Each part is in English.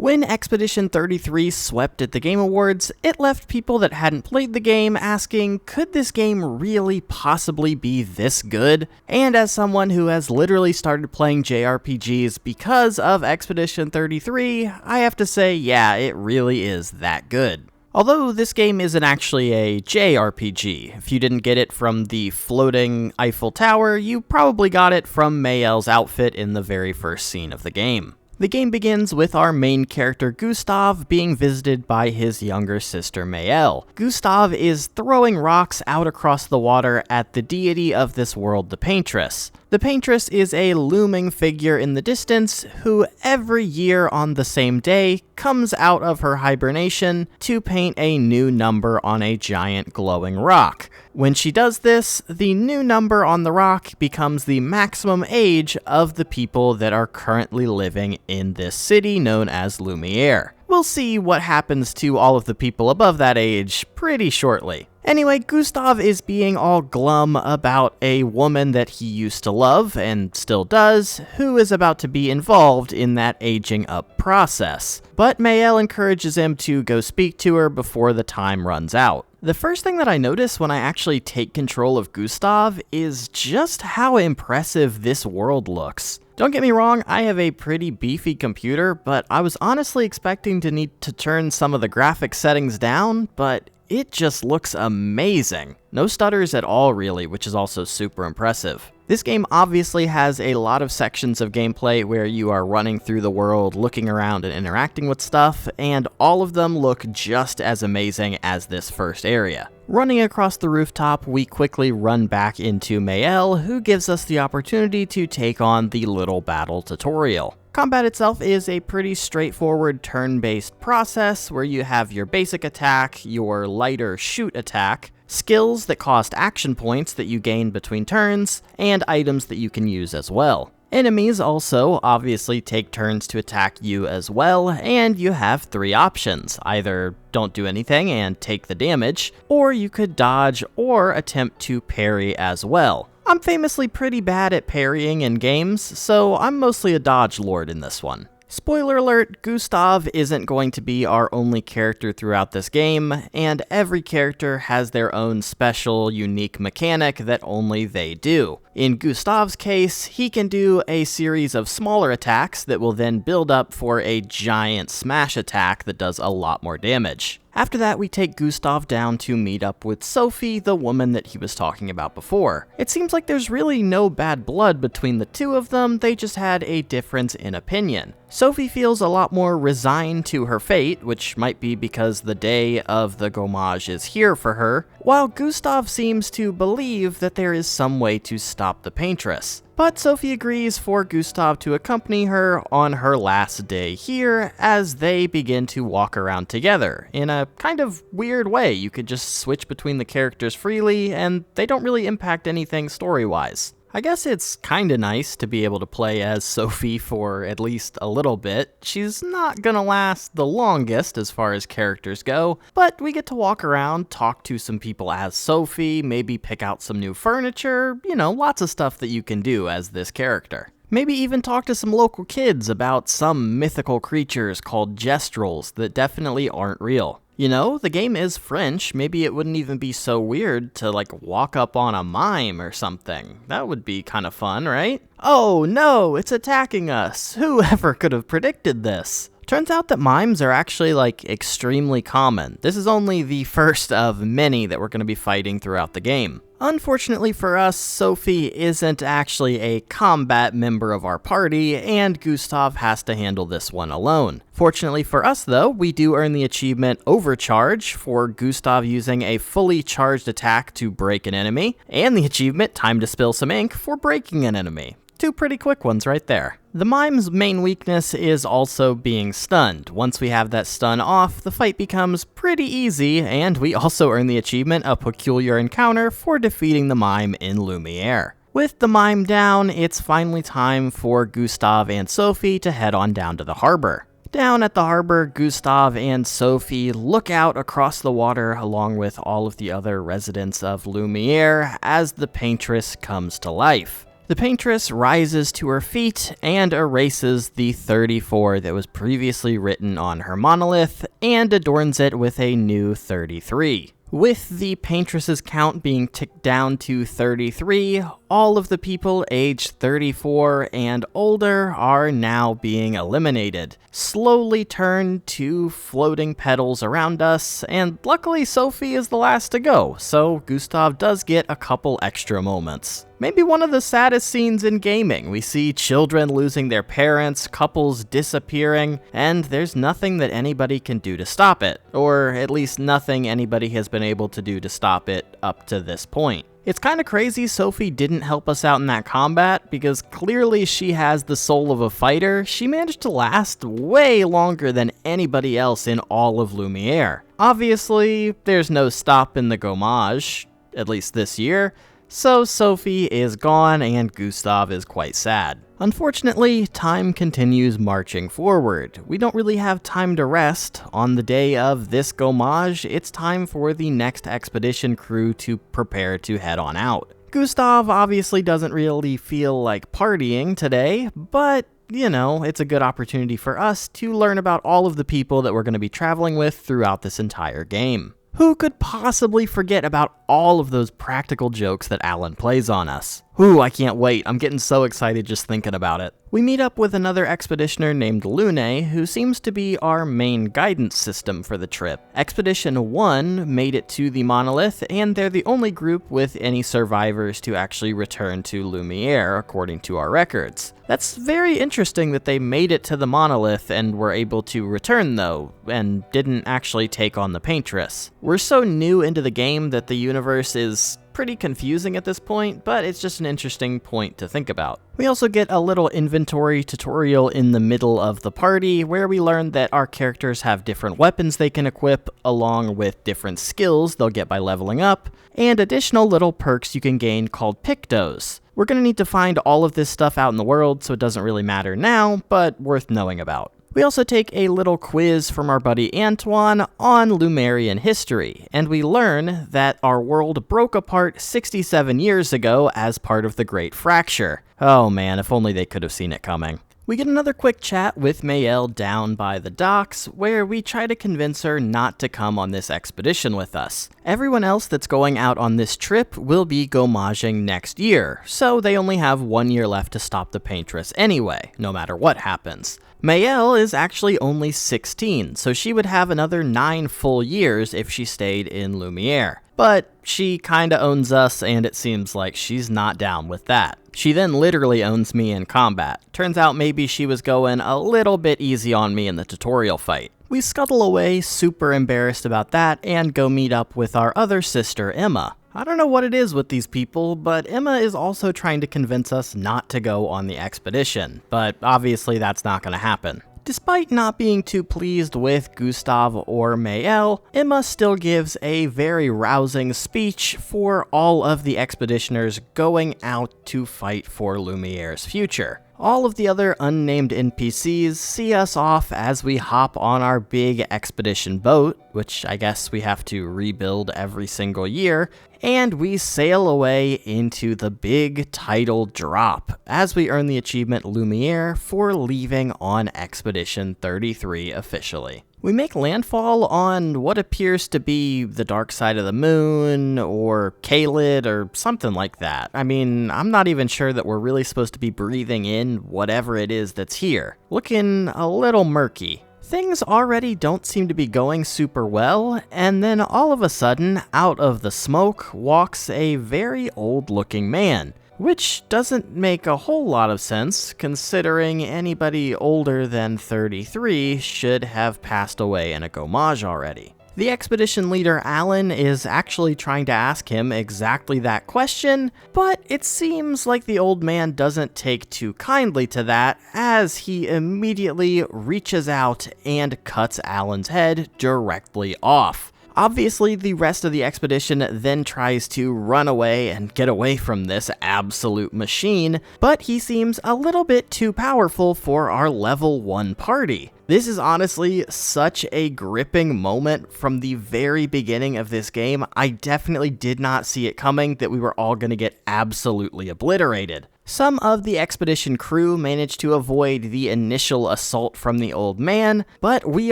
When Expedition 33 swept at the Game Awards, it left people that hadn't played the game asking, could this game really possibly be this good? And as someone who has literally started playing JRPGs because of Expedition 33, I have to say, yeah, it really is that good. Although this game isn't actually a JRPG. If you didn't get it from the floating Eiffel Tower, you probably got it from Mayel's outfit in the very first scene of the game. The game begins with our main character Gustav being visited by his younger sister Mayel. Gustav is throwing rocks out across the water at the deity of this world, the Paintress. The Paintress is a looming figure in the distance who every year on the same day comes out of her hibernation to paint a new number on a giant glowing rock. When she does this, the new number on the rock becomes the maximum age of the people that are currently living in this city known as Lumiere. We'll see what happens to all of the people above that age pretty shortly. Anyway, Gustav is being all glum about a woman that he used to love, and still does, who is about to be involved in that aging up process. But Mayel encourages him to go speak to her before the time runs out. The first thing that I notice when I actually take control of Gustav is just how impressive this world looks. Don't get me wrong, I have a pretty beefy computer, but I was honestly expecting to need to turn some of the graphics settings down, but it just looks amazing. No stutters at all really, which is also super impressive. This game obviously has a lot of sections of gameplay where you are running through the world, looking around and interacting with stuff, and all of them look just as amazing as this first area. Running across the rooftop, we quickly run back into Mayel, who gives us the opportunity to take on the little battle tutorial. Combat itself is a pretty straightforward turn-based process where you have your basic attack, your lighter shoot attack, skills that cost action points that you gain between turns, and items that you can use as well. Enemies also obviously take turns to attack you as well, and you have three options. Either don't do anything and take the damage, or you could dodge or attempt to parry as well. I'm famously pretty bad at parrying in games, so I'm mostly a dodge lord in this one. Spoiler alert, Gustav isn't going to be our only character throughout this game, and every character has their own special, unique mechanic that only they do. In Gustav's case, he can do a series of smaller attacks that will then build up for a giant smash attack that does a lot more damage. After that, we take Gustav down to meet up with Sophie, the woman that he was talking about before. It seems like there's really no bad blood between the two of them, they just had a difference in opinion. Sophie feels a lot more resigned to her fate, which might be because the day of the Gommage is here for her, while Gustav seems to believe that there is some way to stop the Paintress. But Sophie agrees for Gustav to accompany her on her last day here as they begin to walk around together. In a kind of weird way, you could just switch between the characters freely and they don't really impact anything story-wise. I guess it's kinda nice to be able to play as Sophie for at least a little bit. She's not gonna last the longest as far as characters go, but we get to walk around, talk to some people as Sophie, maybe pick out some new furniture, lots of stuff that you can do as this character. Maybe even talk to some local kids about some mythical creatures called gestrels that definitely aren't real. The game is French, maybe it wouldn't even be so weird to walk up on a mime or something. That would be kind of fun, right? Oh no, it's attacking us! Whoever could have predicted this? Turns out that mimes are actually extremely common. This is only the first of many that we're going to be fighting throughout the game. Unfortunately for us, Sophie isn't actually a combat member of our party, and Gustav has to handle this one alone. Fortunately for us though, we do earn the achievement Overcharge for Gustav using a fully charged attack to break an enemy, and the achievement Time to Spill Some Ink for breaking an enemy. Two pretty quick ones right there. The mime's main weakness is also being stunned. Once we have that stun off, the fight becomes pretty easy, and we also earn the achievement A Peculiar Encounter for defeating the mime in Lumiere. With the mime down, it's finally time for Gustav and Sophie to head on down to the harbor. Down at the harbor, Gustav and Sophie look out across the water along with all of the other residents of Lumiere as the Paintress comes to life. The paintress rises to her feet and erases the 34 that was previously written on her monolith and adorns it with a new 33. With the paintress's count being ticked down to 33, all of the people aged 34 and older are now being eliminated, slowly turned to floating petals around us, and luckily Sophie is the last to go, so Gustav does get a couple extra moments. Maybe one of the saddest scenes in gaming. We see children losing their parents, couples disappearing, and there's nothing that anybody can do to stop it. Or at least nothing anybody has been able to do to stop it up to this point. It's kinda crazy Sophie didn't help us out in that combat, because clearly she has the soul of a fighter. She managed to last way longer than anybody else in all of Lumiere. Obviously, there's no stop in the gommage, at least this year, so Sophie is gone and Gustav is quite sad. Unfortunately, time continues marching forward. We don't really have time to rest. On the day of this gommage, it's time for the next expedition crew to prepare to head on out. Gustav obviously doesn't really feel like partying today, but you know, it's a good opportunity for us to learn about all of the people that we're going to be traveling with throughout this entire game. Who could possibly forget about all of those practical jokes that Alan plays on us? Ooh, I can't wait. I'm getting so excited just thinking about it. We meet up with another expeditioner named Lune, who seems to be our main guidance system for the trip. Expedition 1 made it to the monolith, and they're the only group with any survivors to actually return to Lumiere, according to our records. That's very interesting that they made it to the monolith and were able to return though, and didn't actually take on the paintress. We're so new into the game that the universe is pretty confusing at this point, but it's just an interesting point to think about. We also get a little inventory tutorial in the middle of the party where we learn that our characters have different weapons they can equip along with different skills they'll get by leveling up, and additional little perks you can gain called pictos. We're going to need to find all of this stuff out in the world, so it doesn't really matter now, but worth knowing about. We also take a little quiz from our buddy Antoine on Lumerian history, and we learn that our world broke apart 67 years ago as part of the Great Fracture. Oh man, if only they could have seen it coming. We get another quick chat with Maëlle down by the docks, where we try to convince her not to come on this expedition with us. Everyone else that's going out on this trip will be gommaging next year, so they only have 1 year left to stop the paintress anyway, no matter what happens. Maëlle is actually only 16, so she would have another 9 full years if she stayed in Lumiere. But she kinda owns us, and it seems like she's not down with that. She then literally owns me in combat. Turns out maybe she was going a little bit easy on me in the tutorial fight. We scuttle away, super embarrassed about that, and go meet up with our other sister, Emma. I don't know what it is with these people, but Emma is also trying to convince us not to go on the expedition, but obviously that's not going to happen. Despite not being too pleased with Gustav or Maëlle, Emma still gives a very rousing speech for all of the expeditioners going out to fight for Lumiere's future. All of the other unnamed NPCs see us off as we hop on our big expedition boat, which I guess we have to rebuild every single year, and we sail away into the big title drop as we earn the achievement Lumiere for leaving on Expedition 33 officially. We make landfall on what appears to be the dark side of the moon, or Kaled, or something like that. I mean, I'm not even sure that we're really supposed to be breathing in whatever it is that's here. Looking a little murky. Things already don't seem to be going super well, and then all of a sudden, out of the smoke walks a very old-looking man. Which doesn't make a whole lot of sense, considering anybody older than 33 should have passed away in a gommage already. The expedition leader Alan is actually trying to ask him exactly that question, but it seems like the old man doesn't take too kindly to that, as he immediately reaches out and cuts Alan's head directly off. Obviously, the rest of the expedition then tries to run away and get away from this absolute machine, but he seems a little bit too powerful for our level 1 party. This is honestly such a gripping moment from the very beginning of this game. I definitely did not see it coming that we were all going to get absolutely obliterated. Some of the expedition crew managed to avoid the initial assault from the old man, but we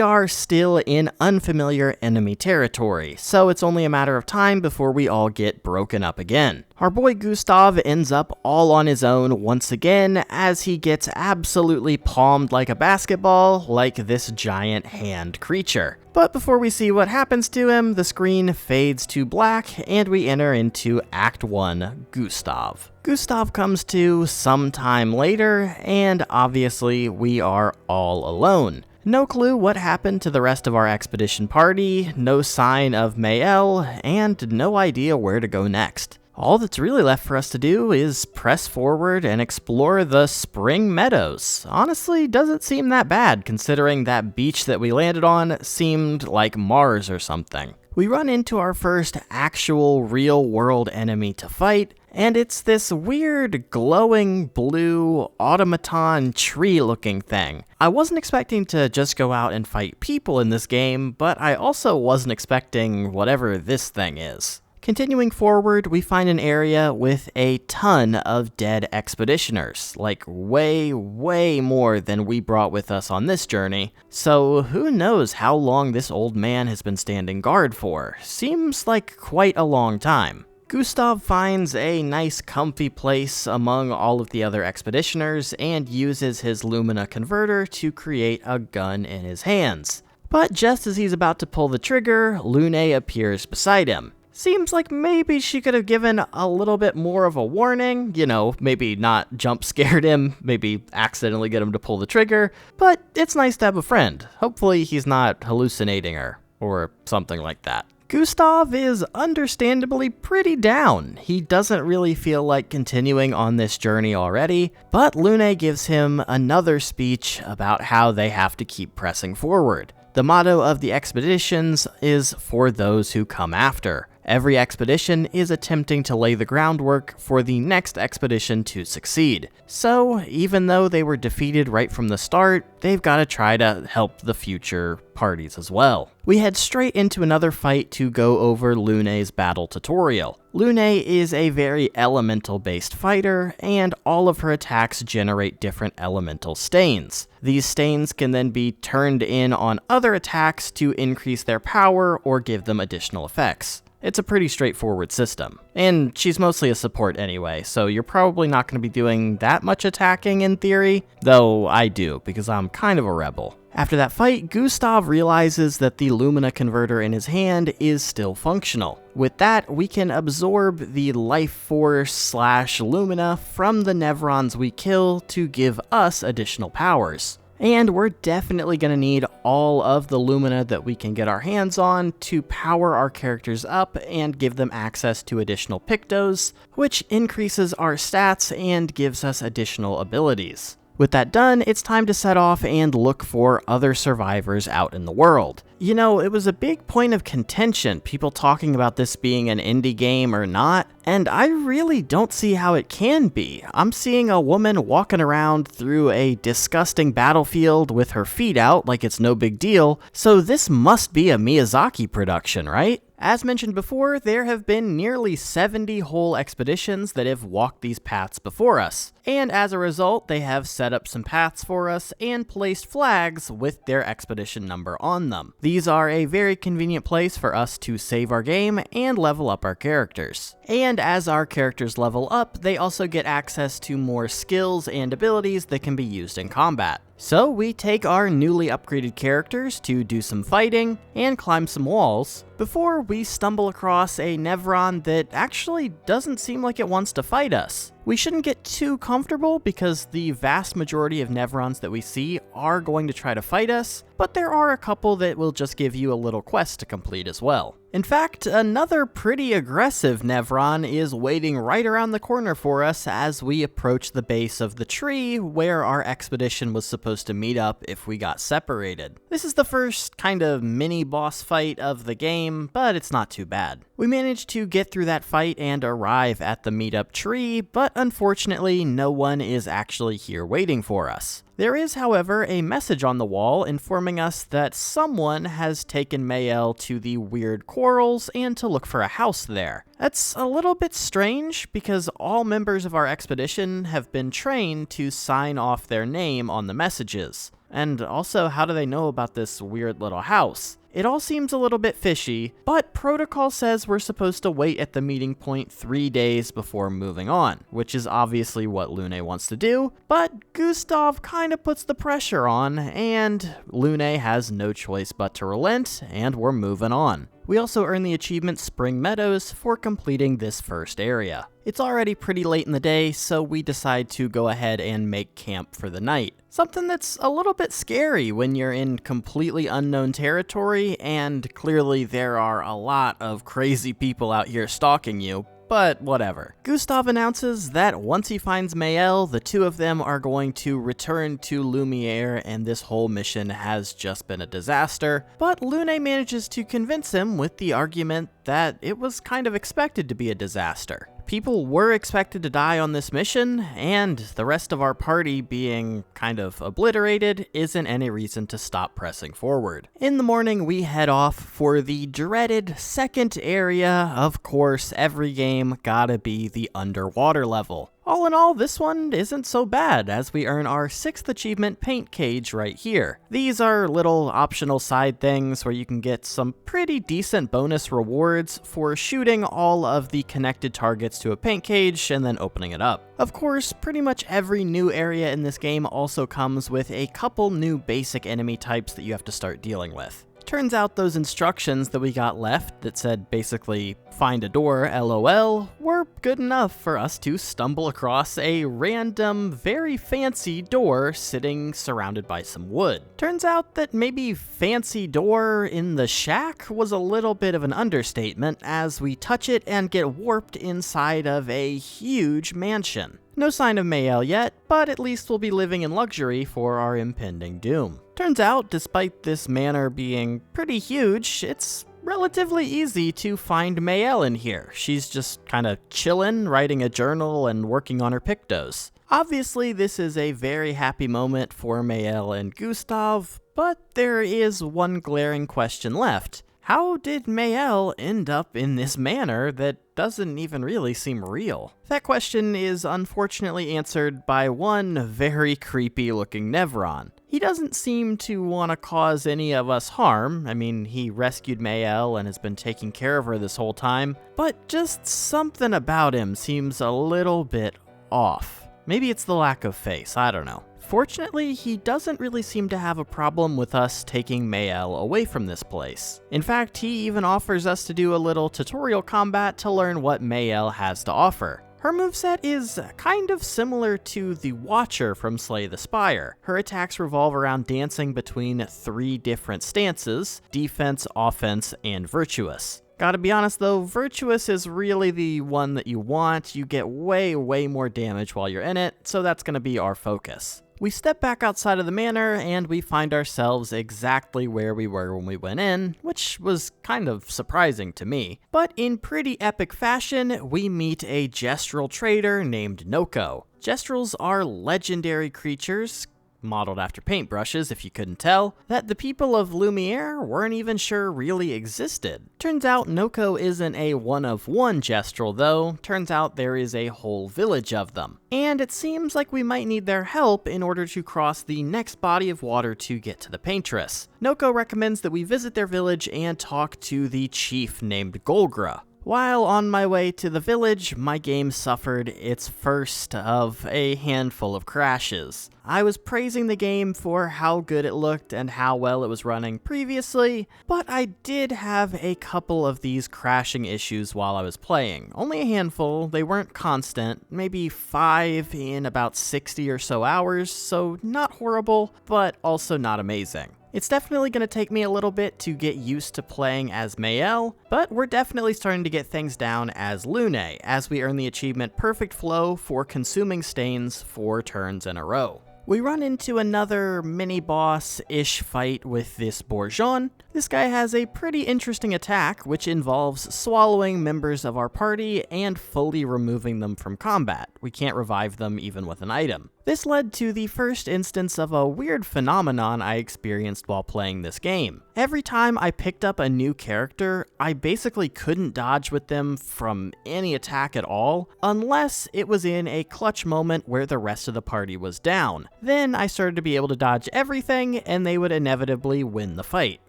are still in unfamiliar enemy territory, so it's only a matter of time before we all get broken up again. Our boy Gustav ends up all on his own once again as he gets absolutely palmed like a basketball like this giant hand creature. But before we see what happens to him, the screen fades to black and we enter into Act 1, Gustav. Gustav comes to sometime later, and obviously we are all alone. No clue what happened to the rest of our expedition party, no sign of Mael, and no idea where to go next. All that's really left for us to do is press forward and explore the spring meadows. Honestly, doesn't seem that bad considering that beach that we landed on seemed like Mars or something. We run into our first actual real-world enemy to fight, and it's this weird glowing blue automaton tree-looking thing. I wasn't expecting to just go out and fight people in this game, but I also wasn't expecting whatever this thing is. Continuing forward, we find an area with a ton of dead expeditioners, like way more than we brought with us on this journey, so who knows how long this old man has been standing guard for. Seems like quite a long time. Gustav finds a nice comfy place among all of the other expeditioners and uses his Lumina converter to create a gun in his hands. But just as he's about to pull the trigger, Lune appears beside him. Seems like maybe she could have given a little bit more of a warning, maybe not jump scared him, maybe accidentally get him to pull the trigger, but it's nice to have a friend. Hopefully he's not hallucinating her, or something like that. Gustav is understandably pretty down. He doesn't really feel like continuing on this journey already, but Lune gives him another speech about how they have to keep pressing forward. The motto of the expeditions is for those who come after. Every expedition is attempting to lay the groundwork for the next expedition to succeed. So, even though they were defeated right from the start, they've got to try to help the future parties as well. We head straight into another fight to go over Lune's battle tutorial. Lune is a very elemental-based fighter, and all of her attacks generate different elemental stains. These stains can then be turned in on other attacks to increase their power or give them additional effects. It's a pretty straightforward system, and she's mostly a support anyway, so you're probably not going to be doing that much attacking in theory, though I do, because I'm kind of a rebel. After that fight, Gustav realizes that the Lumina converter in his hand is still functional. With that, we can absorb the life force / Lumina from the Nevrons we kill to give us additional powers. And we're definitely going to need all of the Lumina that we can get our hands on to power our characters up and give them access to additional Pictos, which increases our stats and gives us additional abilities. With that done, it's time to set off and look for other survivors out in the world. It was a big point of contention, people talking about this being an indie game or not, and I really don't see how it can be. I'm seeing a woman walking around through a disgusting battlefield with her feet out like it's no big deal, so this must be a Miyazaki production, right? As mentioned before, there have been nearly 70 whole expeditions that have walked these paths before us, and as a result, they have set up some paths for us and placed flags with their expedition number on them. These are a very convenient place for us to save our game and level up our characters. And as our characters level up, they also get access to more skills and abilities that can be used in combat. So we take our newly upgraded characters to do some fighting and climb some walls before we stumble across a Nevron that actually doesn't seem like it wants to fight us. We shouldn't get too comfortable because the vast majority of Nevrons that we see are going to try to fight us, but there are a couple that will just give you a little quest to complete as well. In fact, another pretty aggressive Nevron is waiting right around the corner for us as we approach the base of the tree where our expedition was supposed to meet up if we got separated. This is the first kind of mini boss fight of the game, but it's not too bad. We managed to get through that fight and arrive at the meetup tree, but unfortunately, no one is actually here waiting for us. There is, however, a message on the wall informing us that someone has taken Mayel to the Weird Corals and to look for a house there. That's a little bit strange because all members of our expedition have been trained to sign off their name on the messages. And also, how do they know about this weird little house? It all seems a little bit fishy, but protocol says we're supposed to wait at the meeting point 3 days before moving on, which is obviously what Lune wants to do, but Gustav kinda puts the pressure on, and Lune has no choice but to relent, and we're moving on. We also earn the achievement Spring Meadows for completing this first area. It's already pretty late in the day, so we decide to go ahead and make camp for the night. Something that's a little bit scary when you're in completely unknown territory, and clearly there are a lot of crazy people out here stalking you. But whatever. Gustav announces that once he finds Mayel, the two of them are going to return to Lumiere and this whole mission has just been a disaster. But Lune manages to convince him with the argument that it was kind of expected to be a disaster. People were expected to die on this mission, and the rest of our party being kind of obliterated isn't any reason to stop pressing forward. In the morning, we head off for the dreaded second area. Of course, every game gotta be the underwater level. All in all, this one isn't so bad, as we earn our 6th achievement, Paint Cage, right here. These are little optional side things where you can get some pretty decent bonus rewards for shooting all of the connected targets to a paint cage and then opening it up. Of course, pretty much every new area in this game also comes with a couple new basic enemy types that you have to start dealing with. Turns out those instructions that we got left that said basically, find a door, LOL, were good enough for us to stumble across a random, very fancy door sitting surrounded by some wood. Turns out that maybe fancy door in the shack was a little bit of an understatement as we touch it and get warped inside of a huge mansion. No sign of Mayel yet, but at least we'll be living in luxury for our impending doom. Turns out, despite this manor being pretty huge, it's relatively easy to find Mayel in here. She's just kinda chillin', writing a journal and working on her pictos. Obviously, this is a very happy moment for Mayel and Gustav, but there is one glaring question left. How did Mayel end up in this manor that doesn't even really seem real? That question is unfortunately answered by one very creepy looking Nevron. He doesn't seem to want to cause any of us harm. I mean, he rescued Mayel and has been taking care of her this whole time, but just something about him seems a little bit off. Maybe it's the lack of face, I don't know. Fortunately, he doesn't really seem to have a problem with us taking Mayel away from this place. In fact, he even offers us to do a little tutorial combat to learn what Mayel has to offer. Her moveset is kind of similar to the Watcher from Slay the Spire. Her attacks revolve around dancing between 3 different stances: defense, offense, and virtuous. Gotta be honest though, virtuous is really the one that you want. You get way more damage while you're in it, so that's gonna be our focus. We step back outside of the manor and we find ourselves exactly where we were when we went in, which was kind of surprising to me. But in pretty epic fashion, we meet a gestural trader named Noko. Gestrals are legendary creatures, modeled after paintbrushes if you couldn't tell, that the people of Lumiere weren't even sure really existed. Turns out Noko isn't a one-of-one Gestral though, turns out there is a whole village of them. And it seems like we might need their help in order to cross the next body of water to get to the Paintress. Noko recommends that we visit their village and talk to the chief named Golgra. While on my way to the village, my game suffered its first of a handful of crashes. I was praising the game for how good it looked and how well it was running previously, but I did have a couple of these crashing issues while I was playing. Only a handful, they weren't constant, maybe 5 in about 60 or so hours, so not horrible, but also not amazing. It's definitely going to take me a little bit to get used to playing as Mayel, but we're definitely starting to get things down as Lune, as we earn the achievement Perfect Flow for consuming stains 4 turns in a row. We run into another mini-boss-ish fight with this Bourgeon. This guy has a pretty interesting attack, which involves swallowing members of our party and fully removing them from combat. We can't revive them even with an item. This led to the first instance of a weird phenomenon I experienced while playing this game. Every time I picked up a new character, I basically couldn't dodge with them from any attack at all, unless it was in a clutch moment where the rest of the party was down. Then I started to be able to dodge everything, and they would inevitably win the fight,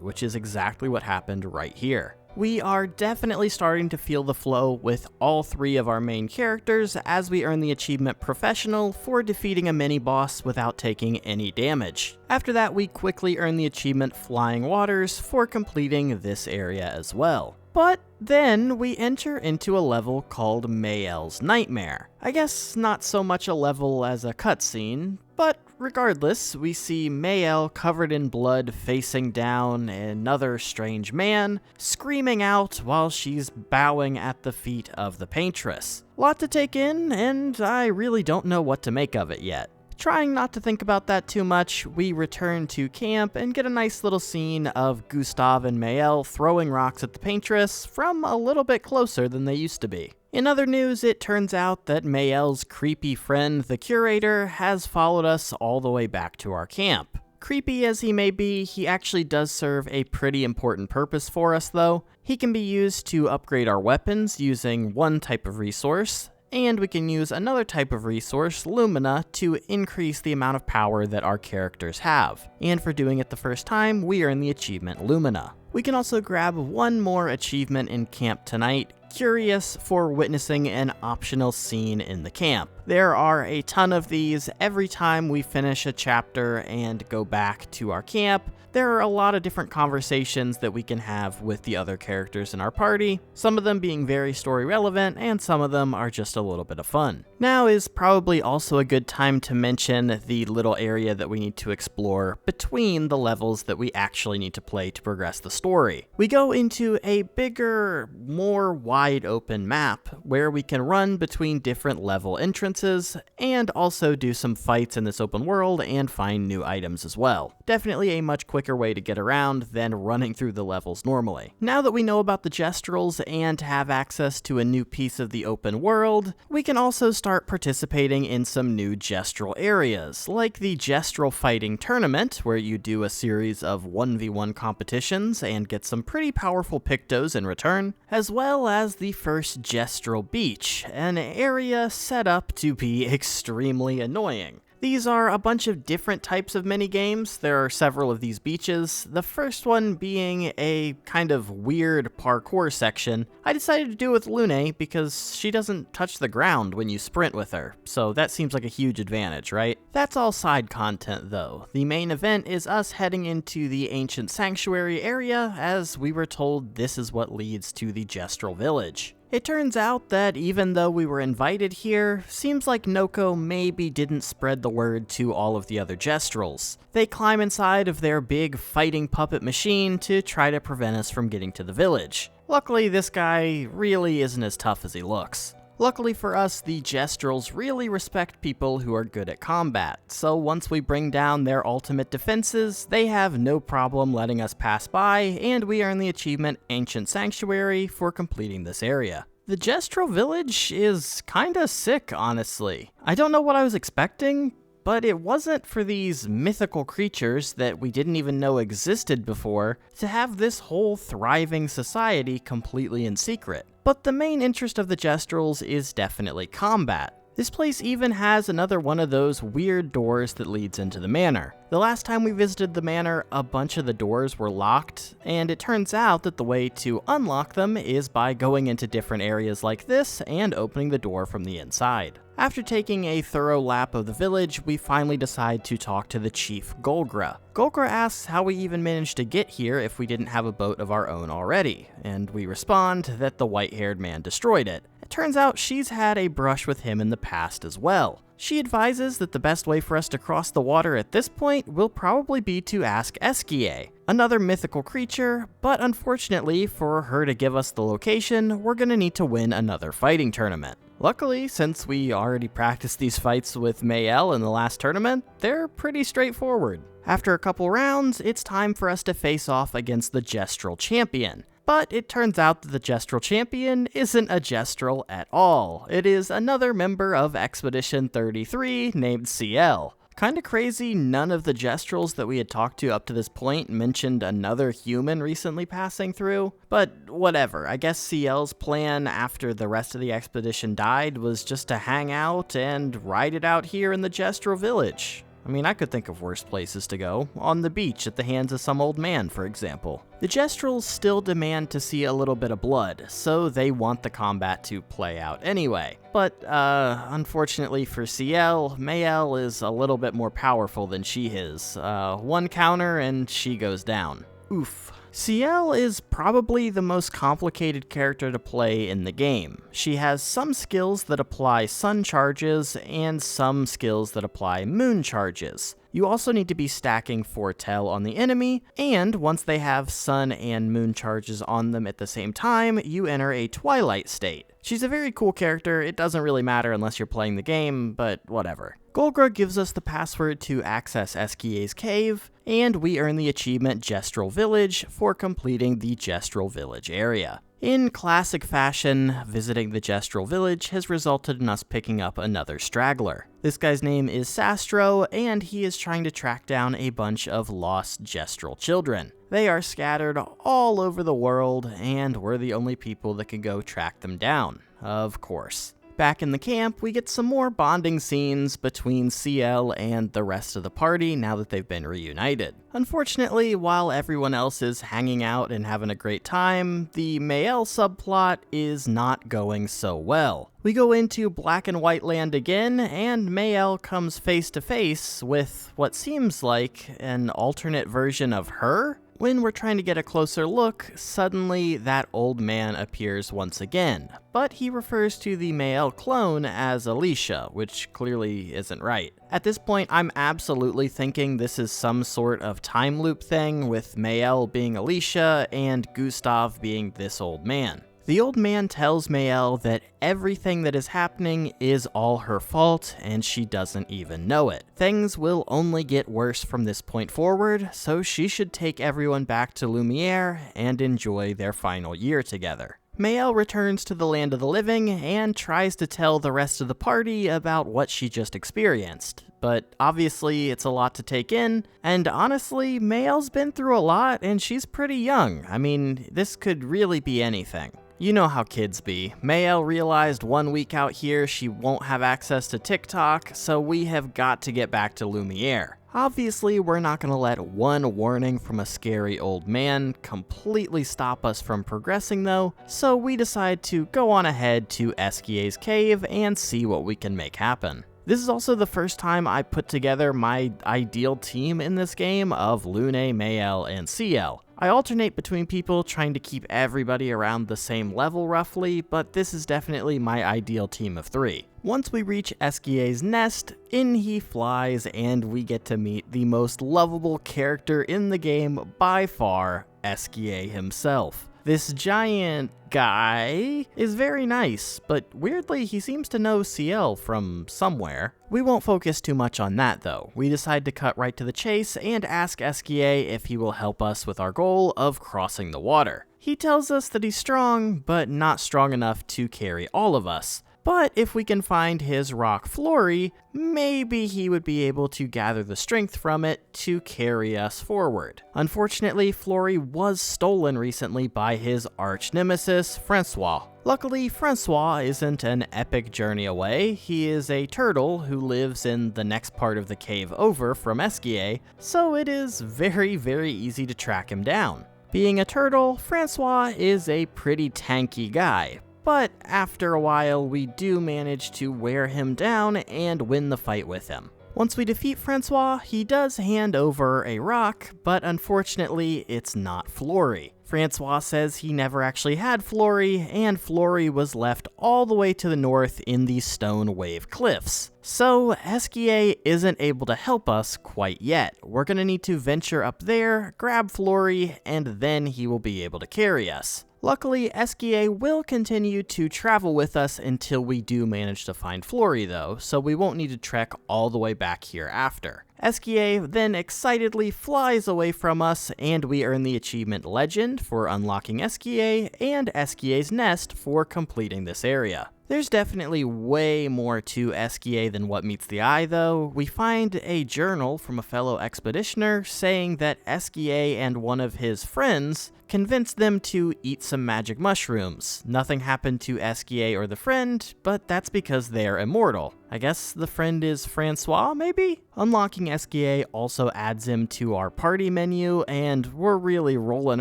which is exactly what happened right here. We are definitely starting to feel the flow with all three of our main characters as we earn the achievement Professional for defeating a mini-boss without taking any damage. After that, we quickly earn the achievement Flying Waters for completing this area as well. But then we enter into a level called Mayel's Nightmare. I guess not so much a level as a cutscene, but regardless, we see Mayel covered in blood facing down another strange man, screaming out while she's bowing at the feet of the paintress. Lot to take in, and I really don't know what to make of it yet. Trying not to think about that too much, we return to camp and get a nice little scene of Gustav and Mayel throwing rocks at the paintress from a little bit closer than they used to be. In other news, it turns out that Mayel's creepy friend, the curator, has followed us all the way back to our camp. Creepy as he may be, he actually does serve a pretty important purpose for us though. He can be used to upgrade our weapons using one type of resource, and we can use another type of resource, Lumina, to increase the amount of power that our characters have. And for doing it the first time, we earn the achievement Lumina. We can also grab one more achievement in camp tonight, Curious, for witnessing an optional scene in the camp. There are a ton of these every time we finish a chapter and go back to our camp. There are a lot of different conversations that we can have with the other characters in our party, some of them being very story relevant, and some of them are just a little bit of fun. Now is probably also a good time to mention the little area that we need to explore between the levels that we actually need to play to progress the story. We go into a bigger, more wide open map where we can run between different level entrances and also do some fights in this open world and find new items as well. Definitely a much quicker way to get around than running through the levels normally. Now that we know about the Gestrels and have access to a new piece of the open world, we can also start participating in some new Gestral areas, like the Gestral Fighting Tournament, where you do a series of 1v1 competitions and get some pretty powerful pictos in return, as well as the first Gestral Beach, an area set up to be extremely annoying. These are a bunch of different types of minigames. There are several of these beaches, the first one being a kind of weird parkour section. I decided to do it with Lune because she doesn't touch the ground when you sprint with her, so that seems like a huge advantage, right? That's all side content though. The main event is us heading into the Ancient Sanctuary area, as we were told this is what leads to the Gestral Village. It turns out that even though we were invited here, seems like Noko maybe didn't spread the word to all of the other Gestrals. They climb inside of their big fighting puppet machine to try to prevent us from getting to the village. Luckily, this guy really isn't as tough as he looks. Luckily for us, the Gestrals really respect people who are good at combat, so once we bring down their ultimate defenses, they have no problem letting us pass by, and we earn the achievement Ancient Sanctuary for completing this area. The Gestral Village is kinda sick, honestly. I don't know what I was expecting, but it wasn't for these mythical creatures that we didn't even know existed before to have this whole thriving society completely in secret. But the main interest of the Gestrals is definitely combat. This place even has another one of those weird doors that leads into the manor. The last time we visited the manor, a bunch of the doors were locked, and it turns out that the way to unlock them is by going into different areas like this and opening the door from the inside. After taking a thorough lap of the village, we finally decide to talk to the chief Golgra. Golgra asks how we even managed to get here if we didn't have a boat of our own already, and we respond that the white-haired man destroyed it. It turns out she's had a brush with him in the past as well. She advises that the best way for us to cross the water at this point will probably be to ask Eskie, another mythical creature, but unfortunately for her to give us the location, we're gonna need to win another fighting tournament. Luckily, since we already practiced these fights with Mayel in the last tournament, they're pretty straightforward. After a couple rounds, it's time for us to face off against the Gestrel champion. But it turns out that the Gestrel champion isn't a Gestrel at all. It is another member of Expedition 33 named CL. Kinda crazy, none of the Gestrels that we had talked to up to this point mentioned another human recently passing through. But whatever, I guess CL's plan after the rest of the expedition died was just to hang out and ride it out here in the Gestrel village. I mean, I could think of worse places to go. On the beach at the hands of some old man, for example. The Gestrels still demand to see a little bit of blood, so they want the combat to play out anyway. But, unfortunately for CL, Mayel is a little bit more powerful than she is. One counter and she goes down. Oof. CL is probably the most complicated character to play in the game. She has some skills that apply sun charges and some skills that apply moon charges. You also need to be stacking foretell on the enemy, and once they have sun and moon charges on them at the same time, you enter a twilight state. She's a very cool character. It doesn't really matter unless you're playing the game, but whatever. Golgra gives us the password to access Eskie's cave, and we earn the achievement Gestrel Village for completing the Gestrel Village area. In classic fashion, visiting the Gestrel Village has resulted in us picking up another straggler. This guy's name is Sastro, and he is trying to track down a bunch of lost Gestrel children. They are scattered all over the world, and we're the only people that can go track them down, of course. Back in the camp, we get some more bonding scenes between CL and the rest of the party now that they've been reunited. Unfortunately, while everyone else is hanging out and having a great time, the Mayel subplot is not going so well. We go into Black and White Land again, and Mayel comes face to face with what seems like an alternate version of her. When we're trying to get a closer look, suddenly that old man appears once again, but he refers to the Mayel clone as Alicia, which clearly isn't right. At this point, I'm absolutely thinking this is some sort of time loop thing, with Mayel being Alicia and Gustav being this old man. The old man tells Mayel that everything that is happening is all her fault, and she doesn't even know it. Things will only get worse from this point forward, so she should take everyone back to Lumiere and enjoy their final year together. Mayel returns to the land of the living and tries to tell the rest of the party about what she just experienced. But obviously it's a lot to take in, and honestly, Mayel's been through a lot and she's pretty young. I mean, this could really be anything. You know how kids be. Mayel realized 1 week out here she won't have access to TikTok, so we have got to get back to Lumiere. Obviously, we're not going to let one warning from a scary old man completely stop us from progressing though, so we decide to go on ahead to Eskie's cave and see what we can make happen. This is also the first time I put together my ideal team in this game of Lune, Mayel, and CL. I alternate between people trying to keep everybody around the same level roughly, but this is definitely my ideal team of 3. Once we reach Eskie's nest, in he flies and we get to meet the most lovable character in the game by far, Eskie himself. This giant guy is very nice, but weirdly he seems to know CL from somewhere. We won't focus too much on that though. We decide to cut right to the chase and ask Eskie if he will help us with our goal of crossing the water. He tells us that he's strong, but not strong enough to carry all of us. But if we can find his rock Flory, maybe he would be able to gather the strength from it to carry us forward. Unfortunately, Flory was stolen recently by his arch nemesis, Francois. Luckily, Francois isn't an epic journey away. He is a turtle who lives in the next part of the cave over from Eskie, so it is very, very easy to track him down. Being a turtle, Francois is a pretty tanky guy. But after a while, we do manage to wear him down and win the fight with him. Once we defeat Francois, he does hand over a rock, but unfortunately, it's not Flory. Francois says he never actually had Flory, and Flory was left all the way to the north in the Stone Wave Cliffs. So Eskie isn't able to help us quite yet. We're gonna need to venture up there, grab Flory, and then he will be able to carry us. Luckily, Eskia will continue to travel with us until we do manage to find Flory though, so we won't need to trek all the way back here after. Eskia then excitedly flies away from us, and we earn the achievement Legend for unlocking Eskia and Eskia's Nest for completing this area. There's definitely way more to Eskia than what meets the eye though. We find a journal from a fellow expeditioner saying that Eskia and one of his friends convinced them to eat some magic mushrooms. Nothing happened to Eskia or the friend, but that's because they're immortal. I guess the friend is Francois, maybe? Unlocking Eskia also adds him to our party menu, and we're really rolling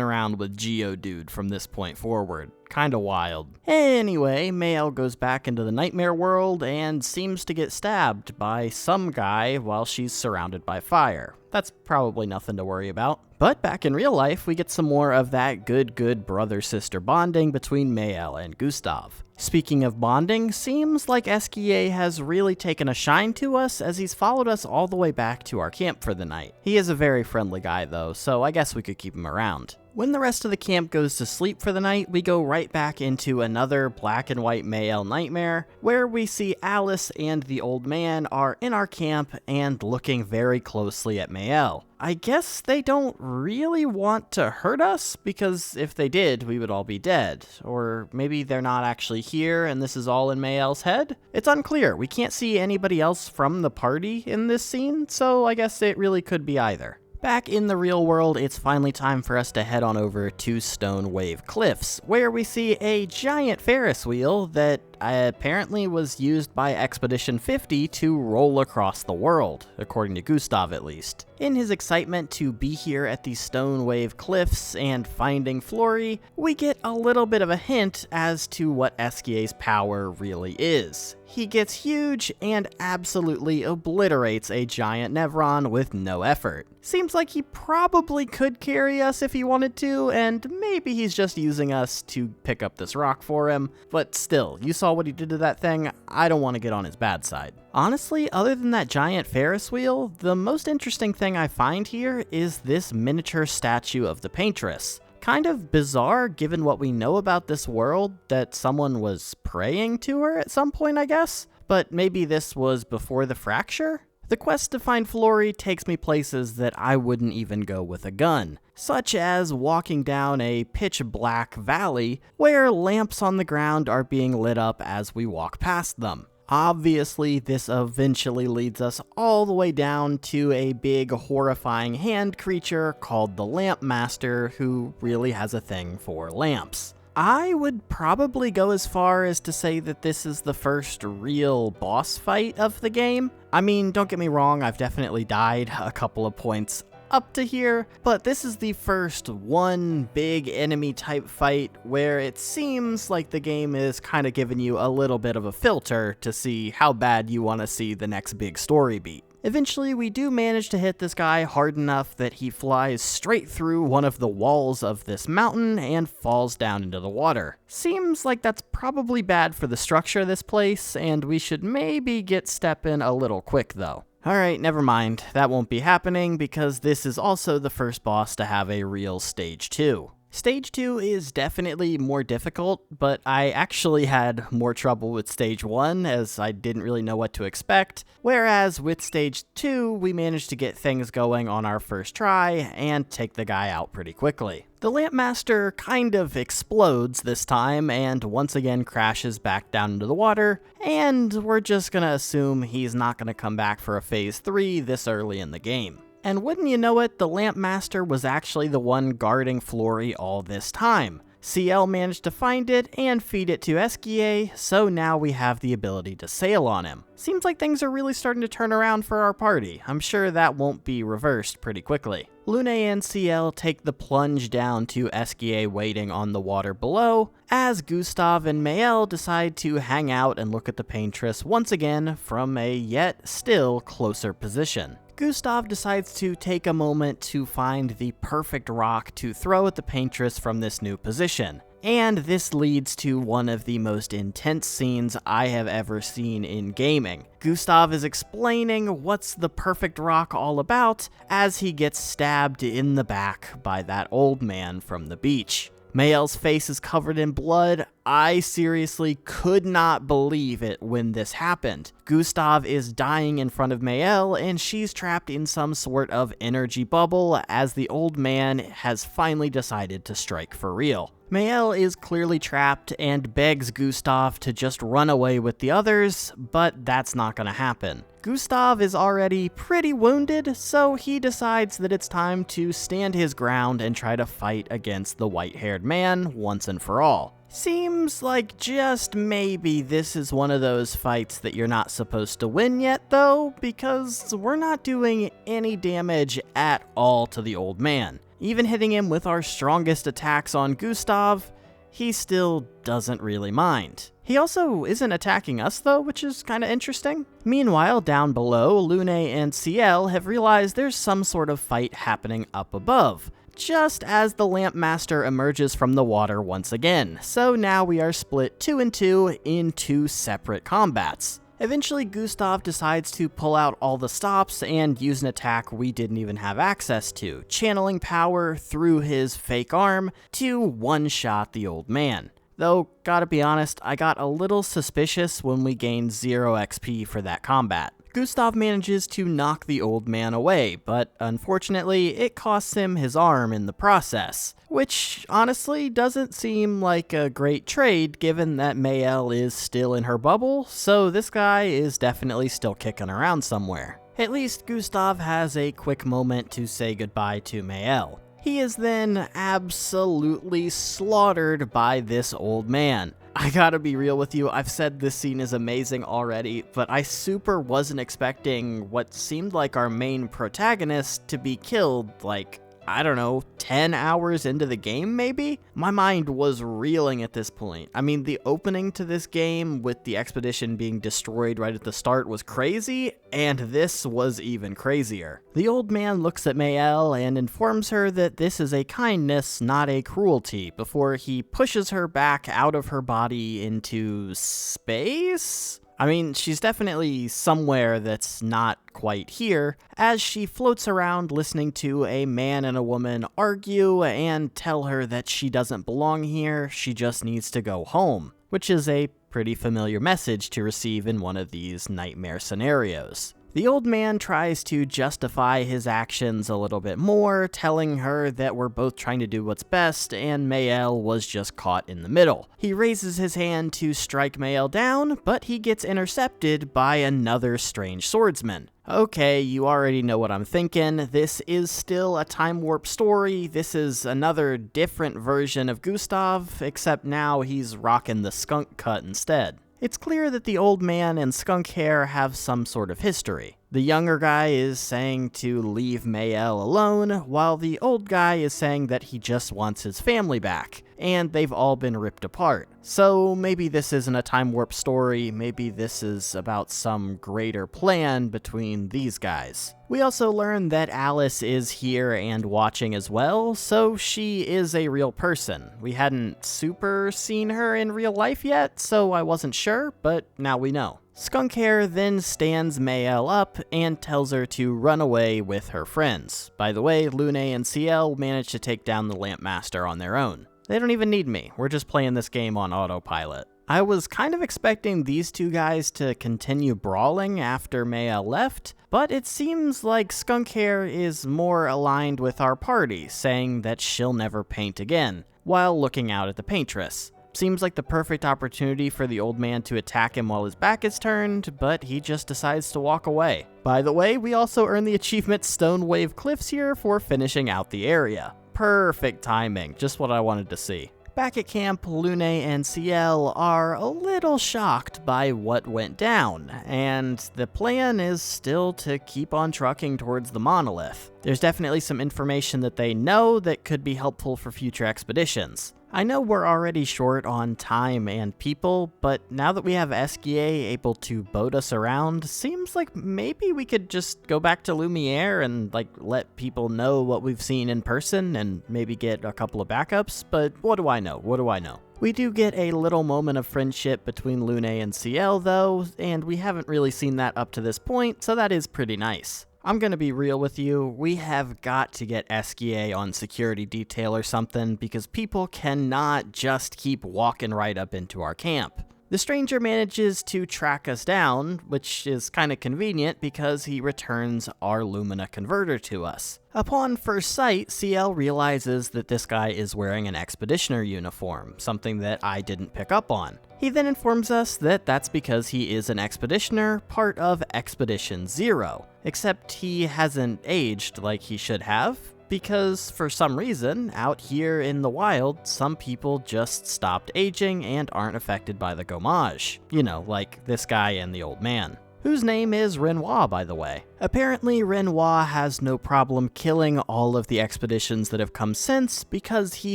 around with Geodude from this point forward. Kinda wild. Anyway, Mael goes back into the nightmare world and seems to get stabbed by some guy while she's surrounded by fire. That's probably nothing to worry about. But back in real life, we get some more of that good brother-sister bonding between Mael and Gustav. Speaking of bonding, seems like Eskia has really taken a shine to us as he's followed us all the way back to our camp for the night. He is a very friendly guy though, so I guess we could keep him around. When the rest of the camp goes to sleep for the night, we go right back into another black and white Mael nightmare, where we see Alice and the old man are in our camp and looking very closely at Mael. I guess they don't really want to hurt us, because if they did, we would all be dead. Or maybe they're not actually here and this is all in Mael's head? It's unclear. We can't see anybody else from the party in this scene, so I guess it really could be either. Back in the real world, it's finally time for us to head on over to Stone Wave Cliffs, where we see a giant Ferris wheel that apparently was used by Expedition 50 to roll across the world, according to Gustav at least. In his excitement to be here at the Stone Wave Cliffs and finding Flory, we get a little bit of a hint as to what Eskia's power really is. He gets huge and absolutely obliterates a giant Nevron with no effort. Seems like he probably could carry us if he wanted to, and maybe he's just using us to pick up this rock for him, but still, you saw what he did to that thing. I don't want to get on his bad side. Honestly, other than that giant Ferris wheel, the most interesting thing I find here is this miniature statue of the Paintress. Kind of bizarre given what we know about this world, that someone was praying to her at some point, I guess? But maybe this was before the fracture? The quest to find Flory takes me places that I wouldn't even go with a gun, such as walking down a pitch black valley where lamps on the ground are being lit up as we walk past them. Obviously, this eventually leads us all the way down to a big horrifying hand creature called the Lamp Master, who really has a thing for lamps. I would probably go as far as to say that this is the first real boss fight of the game. I mean, don't get me wrong, I've definitely died a couple of points up to here, but this is the first one big enemy type fight where it seems like the game is kind of giving you a little bit of a filter to see how bad you want to see the next big story beat. Eventually, we do manage to hit this guy hard enough that he flies straight through one of the walls of this mountain and falls down into the water. Seems like that's probably bad for the structure of this place, and we should maybe get stepping a little quick though. Alright, never mind. That won't be happening because this is also the first boss to have a real Stage 2. Stage 2 is definitely more difficult, but I actually had more trouble with Stage 1 as I didn't really know what to expect, whereas with Stage 2 we managed to get things going on our first try and take the guy out pretty quickly. The Lamp Master kind of explodes this time and once again crashes back down into the water, and we're just gonna assume he's not gonna come back for a Phase 3 this early in the game. And wouldn't you know it, the Lamp Master was actually the one guarding Flory all this time. CL managed to find it and feed it to Eskia, so now we have the ability to sail on him. Seems like things are really starting to turn around for our party. I'm sure that won't be reversed pretty quickly. Lune and CL take the plunge down to Eskia waiting on the water below, as Gustav and Mael decide to hang out and look at the Paintress once again from a yet still closer position. Gustav decides to take a moment to find the perfect rock to throw at the Paintress from this new position. And this leads to one of the most intense scenes I have ever seen in gaming. Gustav is explaining what's the perfect rock all about as he gets stabbed in the back by that old man from the beach. Mael's face is covered in blood. I seriously could not believe it when this happened. Gustav is dying in front of Mael, and she's trapped in some sort of energy bubble as the old man has finally decided to strike for real. Mael is clearly trapped and begs Gustav to just run away with the others, but that's not gonna happen. Gustav is already pretty wounded, so he decides that it's time to stand his ground and try to fight against the white-haired man once and for all. Seems like just maybe this is one of those fights that you're not supposed to win yet though, because we're not doing any damage at all to the old man. Even hitting him with our strongest attacks on Gustav, he still doesn't really mind. He also isn't attacking us though, which is kinda interesting. Meanwhile, down below, Lune and Ciel have realized there's some sort of fight happening up above, just as the Lamp Master emerges from the water once again, so now we are split 2 and 2 in 2 separate combats. Eventually, Gustav decides to pull out all the stops and use an attack we didn't even have access to, channeling power through his fake arm to one-shot the old man. Though, gotta be honest, I got a little suspicious when we gained 0 XP for that combat. Gustav manages to knock the old man away, but unfortunately, it costs him his arm in the process, which honestly doesn't seem like a great trade given that Mael is still in her bubble, so this guy is definitely still kicking around somewhere. At least Gustav has a quick moment to say goodbye to Mael. He is then absolutely slaughtered by this old man. I gotta be real with you, I've said this scene is amazing already, but I super wasn't expecting what seemed like our main protagonist to be killed, like, I don't know, 10 hours into the game maybe? My mind was reeling at this point. I mean, the opening to this game with the expedition being destroyed right at the start was crazy, and this was even crazier. The old man looks at Mael and informs her that this is a kindness, not a cruelty, before he pushes her back out of her body into space? I mean, she's definitely somewhere that's not quite here, as she floats around listening to a man and a woman argue and tell her that she doesn't belong here, she just needs to go home, which is a pretty familiar message to receive in one of these nightmare scenarios. The old man tries to justify his actions a little bit more, telling her that we're both trying to do what's best and Mael was just caught in the middle. He raises his hand to strike Mael down, but he gets intercepted by another strange swordsman. Okay, you already know what I'm thinking. This is still a time warp story. This is another different version of Gustav, except now he's rocking the skunk cut instead. It's clear that the old man and skunk hair have some sort of history. The younger guy is saying to leave Mael alone, while the old guy is saying that he just wants his family back, and they've all been ripped apart. So maybe this isn't a time warp story, maybe this is about some greater plan between these guys. We also learn that Alice is here and watching as well, so she is a real person. We hadn't super seen her in real life yet, so I wasn't sure, but now we know. Skunkhair then stands Mael up and tells her to run away with her friends. By the way, Lune and Ciel managed to take down the Lamp Master on their own. They don't even need me, we're just playing this game on autopilot. I was kind of expecting these two guys to continue brawling after Mael left, but it seems like Skunkhair is more aligned with our party, saying that she'll never paint again, while looking out at the paintress. Seems like the perfect opportunity for the old man to attack him while his back is turned, but he just decides to walk away. By the way, we also earn the achievement Stone Wave Cliffs here for finishing out the area. Perfect timing, just what I wanted to see. Back at camp, Lune and Ciel are a little shocked by what went down, and the plan is still to keep on trucking towards the monolith. There's definitely some information that they know that could be helpful for future expeditions. I know we're already short on time and people, but now that we have Esquier able to boat us around, seems like maybe we could just go back to Lumiere and let people know what we've seen in person and maybe get a couple of backups, but what do I know? What do I know? We do get a little moment of friendship between Lune and Ciel though, and we haven't really seen that up to this point, so that is pretty nice. I'm gonna be real with you, we have got to get Esquier on security detail or something because people cannot just keep walking right up into our camp. The stranger manages to track us down, which is kinda convenient because he returns our Lumina converter to us. Upon first sight, CL realizes that this guy is wearing an expeditioner uniform, something that I didn't pick up on. He then informs us that that's because he is an expeditioner, part of Expedition Zero, except he hasn't aged like he should have, because for some reason, out here in the wild, some people just stopped aging and aren't affected by the gommage. You know, like this guy and the old man. Whose name is Renoir, by the way. Apparently, Renoir has no problem killing all of the expeditions that have come since because he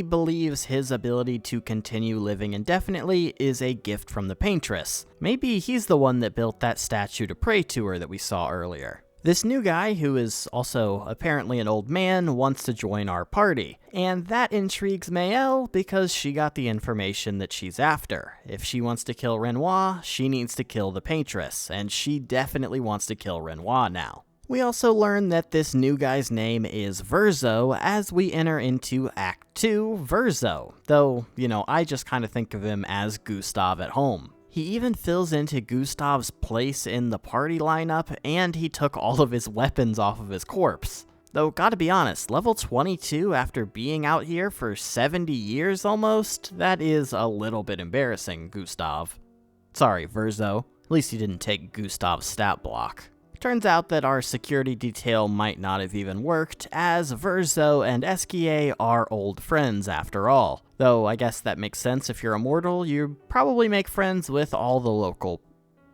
believes his ability to continue living indefinitely is a gift from the paintress. Maybe he's the one that built that statue to pray to her that we saw earlier. This new guy, who is also apparently an old man, wants to join our party, and that intrigues Maëlle because she got the information that she's after. If she wants to kill Renoir, she needs to kill the paintress, and she definitely wants to kill Renoir now. We also learn that this new guy's name is Verzo as we enter into Act 2, Verzo, though, I just kind of think of him as Gustav at home. He even fills into Gustav's place in the party lineup, and he took all of his weapons off of his corpse. Though, gotta be honest, level 22 after being out here for 70 years almost, that is a little bit embarrassing, Gustav. Sorry, Verzo. At least you didn't take Gustav's stat block. Turns out that our security detail might not have even worked, as Verzo and Esquier are old friends after all. Though I guess that makes sense if you're immortal, you probably make friends with all the local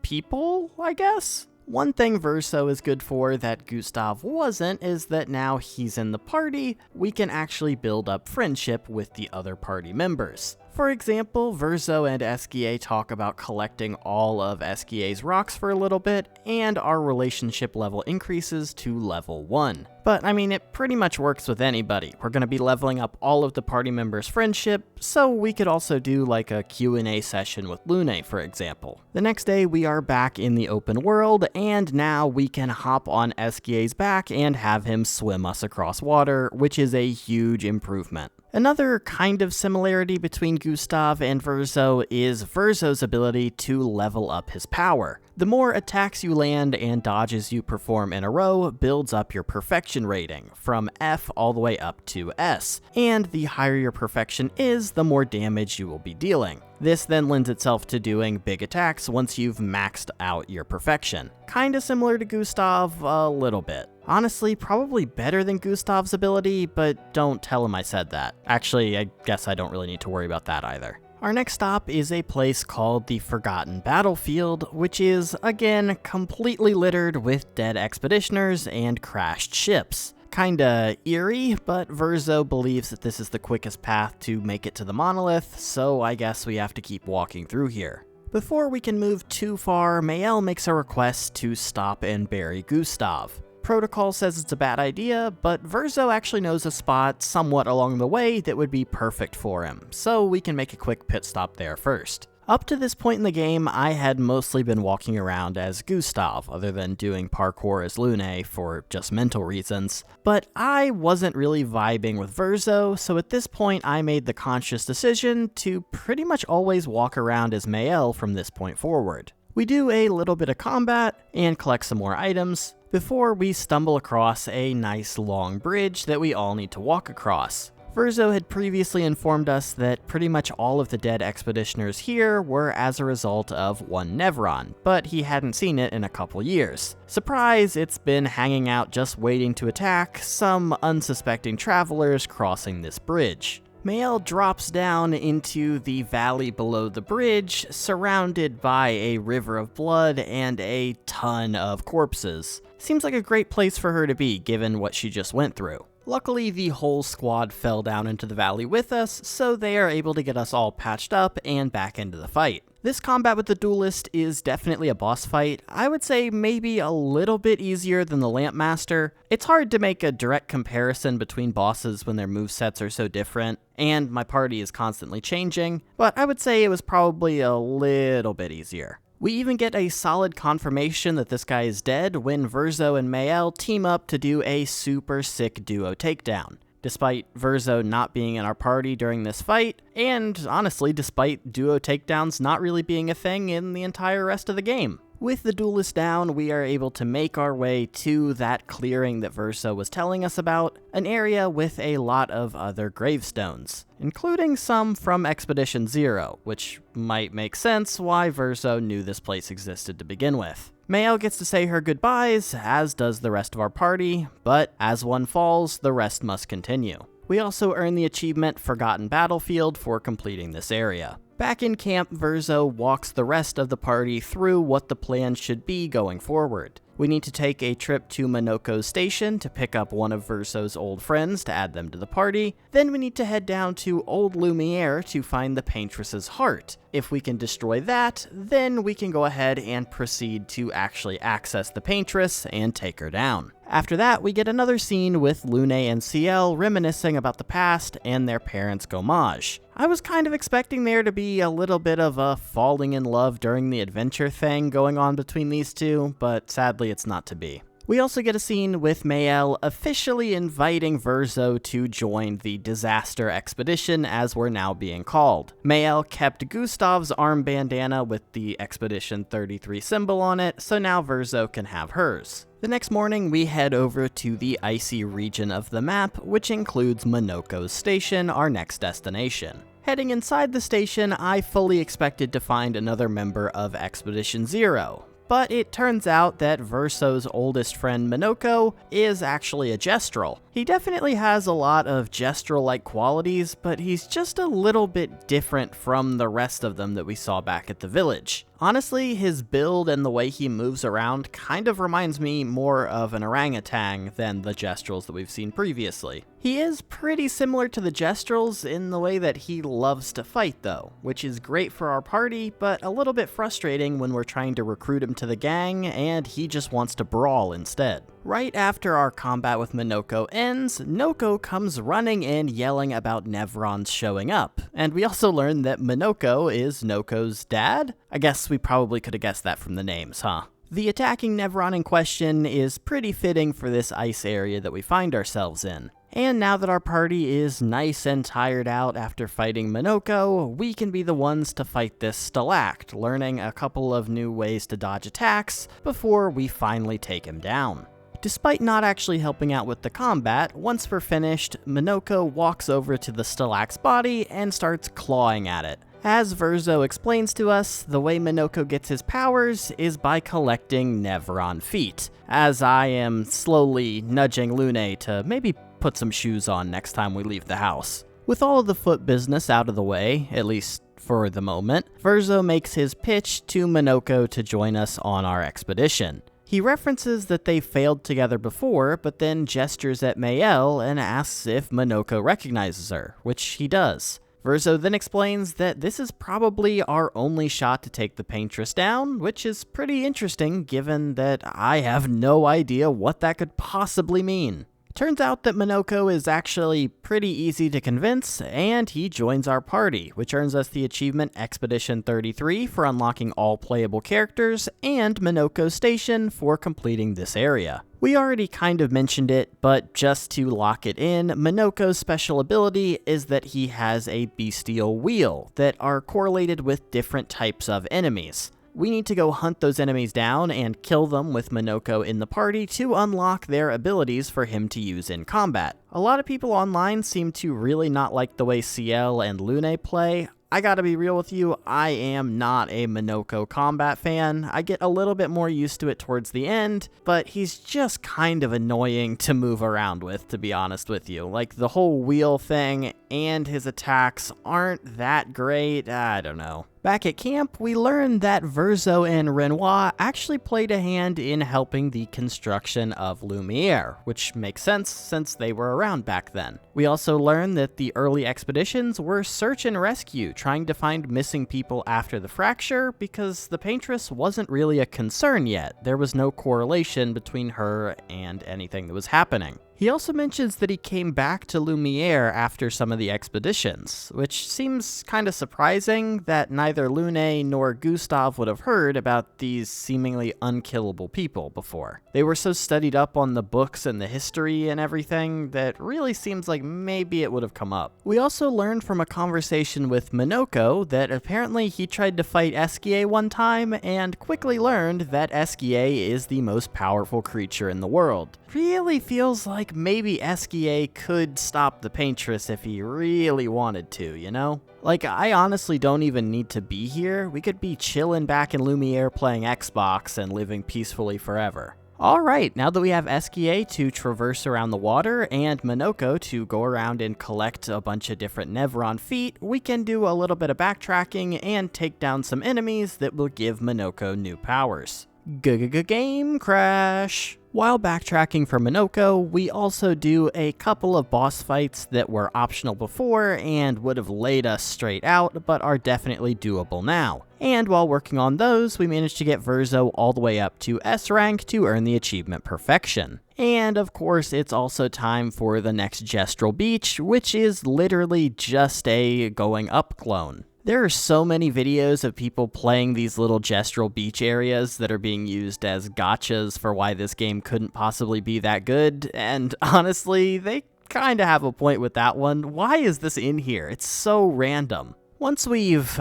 people, I guess? One thing Verzo is good for that Gustav wasn't is that now he's in the party, we can actually build up friendship with the other party members. For example, Verzo and Esquier talk about collecting all of Esquier's rocks for a little bit, and our relationship level increases to level 1. But it pretty much works with anybody. We're going to be leveling up all of the party members' friendship, so we could also do like a Q&A session with Lune, for example. The next day, we are back in the open world, and now we can hop on Esquier's back and have him swim us across water, which is a huge improvement. Another kind of similarity between Gustav and Verzo is Verzo's ability to level up his power. The more attacks you land and dodges you perform in a row builds up your perfection rating, from F all the way up to S, and the higher your perfection is, the more damage you will be dealing. This then lends itself to doing big attacks once you've maxed out your perfection. Kinda similar to Gustav, a little bit. Honestly, probably better than Gustav's ability, but don't tell him I said that. Actually, I guess I don't really need to worry about that either. Our next stop is a place called the Forgotten Battlefield, which is, again, completely littered with dead expeditioners and crashed ships. Kinda eerie, but Verzo believes that this is the quickest path to make it to the monolith, so I guess we have to keep walking through here. Before we can move too far, Maëlle makes a request to stop and bury Gustav. Protocol says it's a bad idea, but Verzo actually knows a spot somewhat along the way that would be perfect for him, so we can make a quick pit stop there first. Up to this point in the game, I had mostly been walking around as Gustav, other than doing parkour as Lune for just mental reasons, but I wasn't really vibing with Verzo, so at this point I made the conscious decision to pretty much always walk around as Maëlle from this point forward. We do a little bit of combat and collect some more items before we stumble across a nice long bridge that we all need to walk across. Verzo had previously informed us that pretty much all of the dead expeditioners here were as a result of one Nevron, but he hadn't seen it in a couple years. Surprise, it's been hanging out just waiting to attack some unsuspecting travelers crossing this bridge. Maëlle drops down into the valley below the bridge, surrounded by a river of blood and a ton of corpses. Seems like a great place for her to be, given what she just went through. Luckily, the whole squad fell down into the valley with us, so they are able to get us all patched up and back into the fight. This combat with the duelist is definitely a boss fight. I would say maybe a little bit easier than the Lampmaster. It's hard to make a direct comparison between bosses when their movesets are so different, and my party is constantly changing, but I would say it was probably a little bit easier. We even get a solid confirmation that this guy is dead when Verzo and Mael team up to do a super sick duo takedown. Despite Verzo not being in our party during this fight, and honestly, despite duo takedowns not really being a thing in the entire rest of the game. With the duelist down, we are able to make our way to that clearing that Verzo was telling us about, an area with a lot of other gravestones, including some from Expedition Zero, which might make sense why Verzo knew this place existed to begin with. Mael gets to say her goodbyes, as does the rest of our party, but as one falls, the rest must continue. We also earn the achievement Forgotten Battlefield for completing this area. Back in camp, Verzo walks the rest of the party through what the plan should be going forward. We need to take a trip to Minoko's station to pick up one of Verzo's old friends to add them to the party. Then we need to head down to Old Lumiere to find the Paintress's heart. If we can destroy that, then we can go ahead and proceed to actually access the Paintress and take her down. After that, we get another scene with Lune and Ciel reminiscing about the past and their parents' Gommage. I was kind of expecting there to be a little bit of a falling in love during the adventure thing going on between these two, but sadly it's not to be. We also get a scene with Mael officially inviting Verzo to join the disaster expedition, as we're now being called. Mael kept Gustav's arm bandana with the Expedition 33 symbol on it, so now Verzo can have hers. The next morning, we head over to the icy region of the map, which includes Minoko's station, our next destination. Heading inside the station, I fully expected to find another member of Expedition Zero. But it turns out that Verzo's oldest friend Minoko is actually a Gestrel. He definitely has a lot of Gestrel-like qualities, but he's just a little bit different from the rest of them that we saw back at the village. Honestly, his build and the way he moves around kind of reminds me more of an orangutan than the Gestrels that we've seen previously. He is pretty similar to the Gestrels in the way that he loves to fight though, which is great for our party, but a little bit frustrating when we're trying to recruit him to the gang and he just wants to brawl instead. Right after our combat with Minoko ends, Noko comes running in yelling about Nevrons showing up, and we also learn that Minoko is Noko's dad? I guess we probably could have guessed that from the names, huh? The attacking Nevron in question is pretty fitting for this ice area that we find ourselves in. And now that our party is nice and tired out after fighting Minoko, we can be the ones to fight this Stalact, learning a couple of new ways to dodge attacks before we finally take him down. Despite not actually helping out with the combat, once we're finished, Minoko walks over to the Stalact's body and starts clawing at it. As Verzo explains to us, the way Minoko gets his powers is by collecting Nevron feet, as I am slowly nudging Lune to maybe put some shoes on next time we leave the house. With all of the foot business out of the way, at least for the moment, Verzo makes his pitch to Minoko to join us on our expedition. He references that they failed together before, but then gestures at Mael and asks if Minoko recognizes her, which he does. Verzo then explains that this is probably our only shot to take the Paintress down, which is pretty interesting given that I have no idea what that could possibly mean. Turns out that Minoko is actually pretty easy to convince, and he joins our party, which earns us the achievement Expedition 33 for unlocking all playable characters, and Minoko's station for completing this area. We already kind of mentioned it, but just to lock it in, Minoko's special ability is that he has a bestial wheel that are correlated with different types of enemies. We need to go hunt those enemies down and kill them with Minoko in the party to unlock their abilities for him to use in combat. A lot of people online seem to really not like the way Ciel and Lune play. I gotta be real with you, I am not a Minoko combat fan. I get a little bit more used to it towards the end, but he's just kind of annoying to move around with, to be honest with you. Like, the whole wheel thing and his attacks aren't that great, I don't know. Back at camp, we learned that Verzo and Renoir actually played a hand in helping the construction of Lumiere, which makes sense since they were around back then. We also learned that the early expeditions were search and rescue, trying to find missing people after the fracture, because the Paintress wasn't really a concern yet. There was no correlation between her and anything that was happening. He also mentions that he came back to Lumiere after some of the expeditions, which seems kind of surprising that neither Lune nor Gustav would have heard about these seemingly unkillable people before. They were so studied up on the books and the history and everything that really seems like maybe it would have come up. We also learned from a conversation with Minoko that apparently he tried to fight Eskie one time and quickly learned that Eskie is the most powerful creature in the world. Really feels like maybe Eskie could stop the Paintress if he really wanted to, you know? Like, I honestly don't even need to be here. We could be chilling back in Lumiere playing Xbox and living peacefully forever. Alright, now that we have Eskie to traverse around the water and Minoko to go around and collect a bunch of different Nevron feet, we can do a little bit of backtracking and take down some enemies that will give Minoko new powers. Game crash! While backtracking for Minoko, we also do a couple of boss fights that were optional before and would have laid us straight out, but are definitely doable now. And while working on those, we managed to get Verzo all the way up to S rank to earn the achievement Perfection. And of course, it's also time for the next Gestrel Beach, which is literally just a going up clone. There are so many videos of people playing these little Gestrel Beach areas that are being used as gotchas for why this game couldn't possibly be that good, and honestly, they kinda have a point with that one. Why is this in here? It's so random. Once we've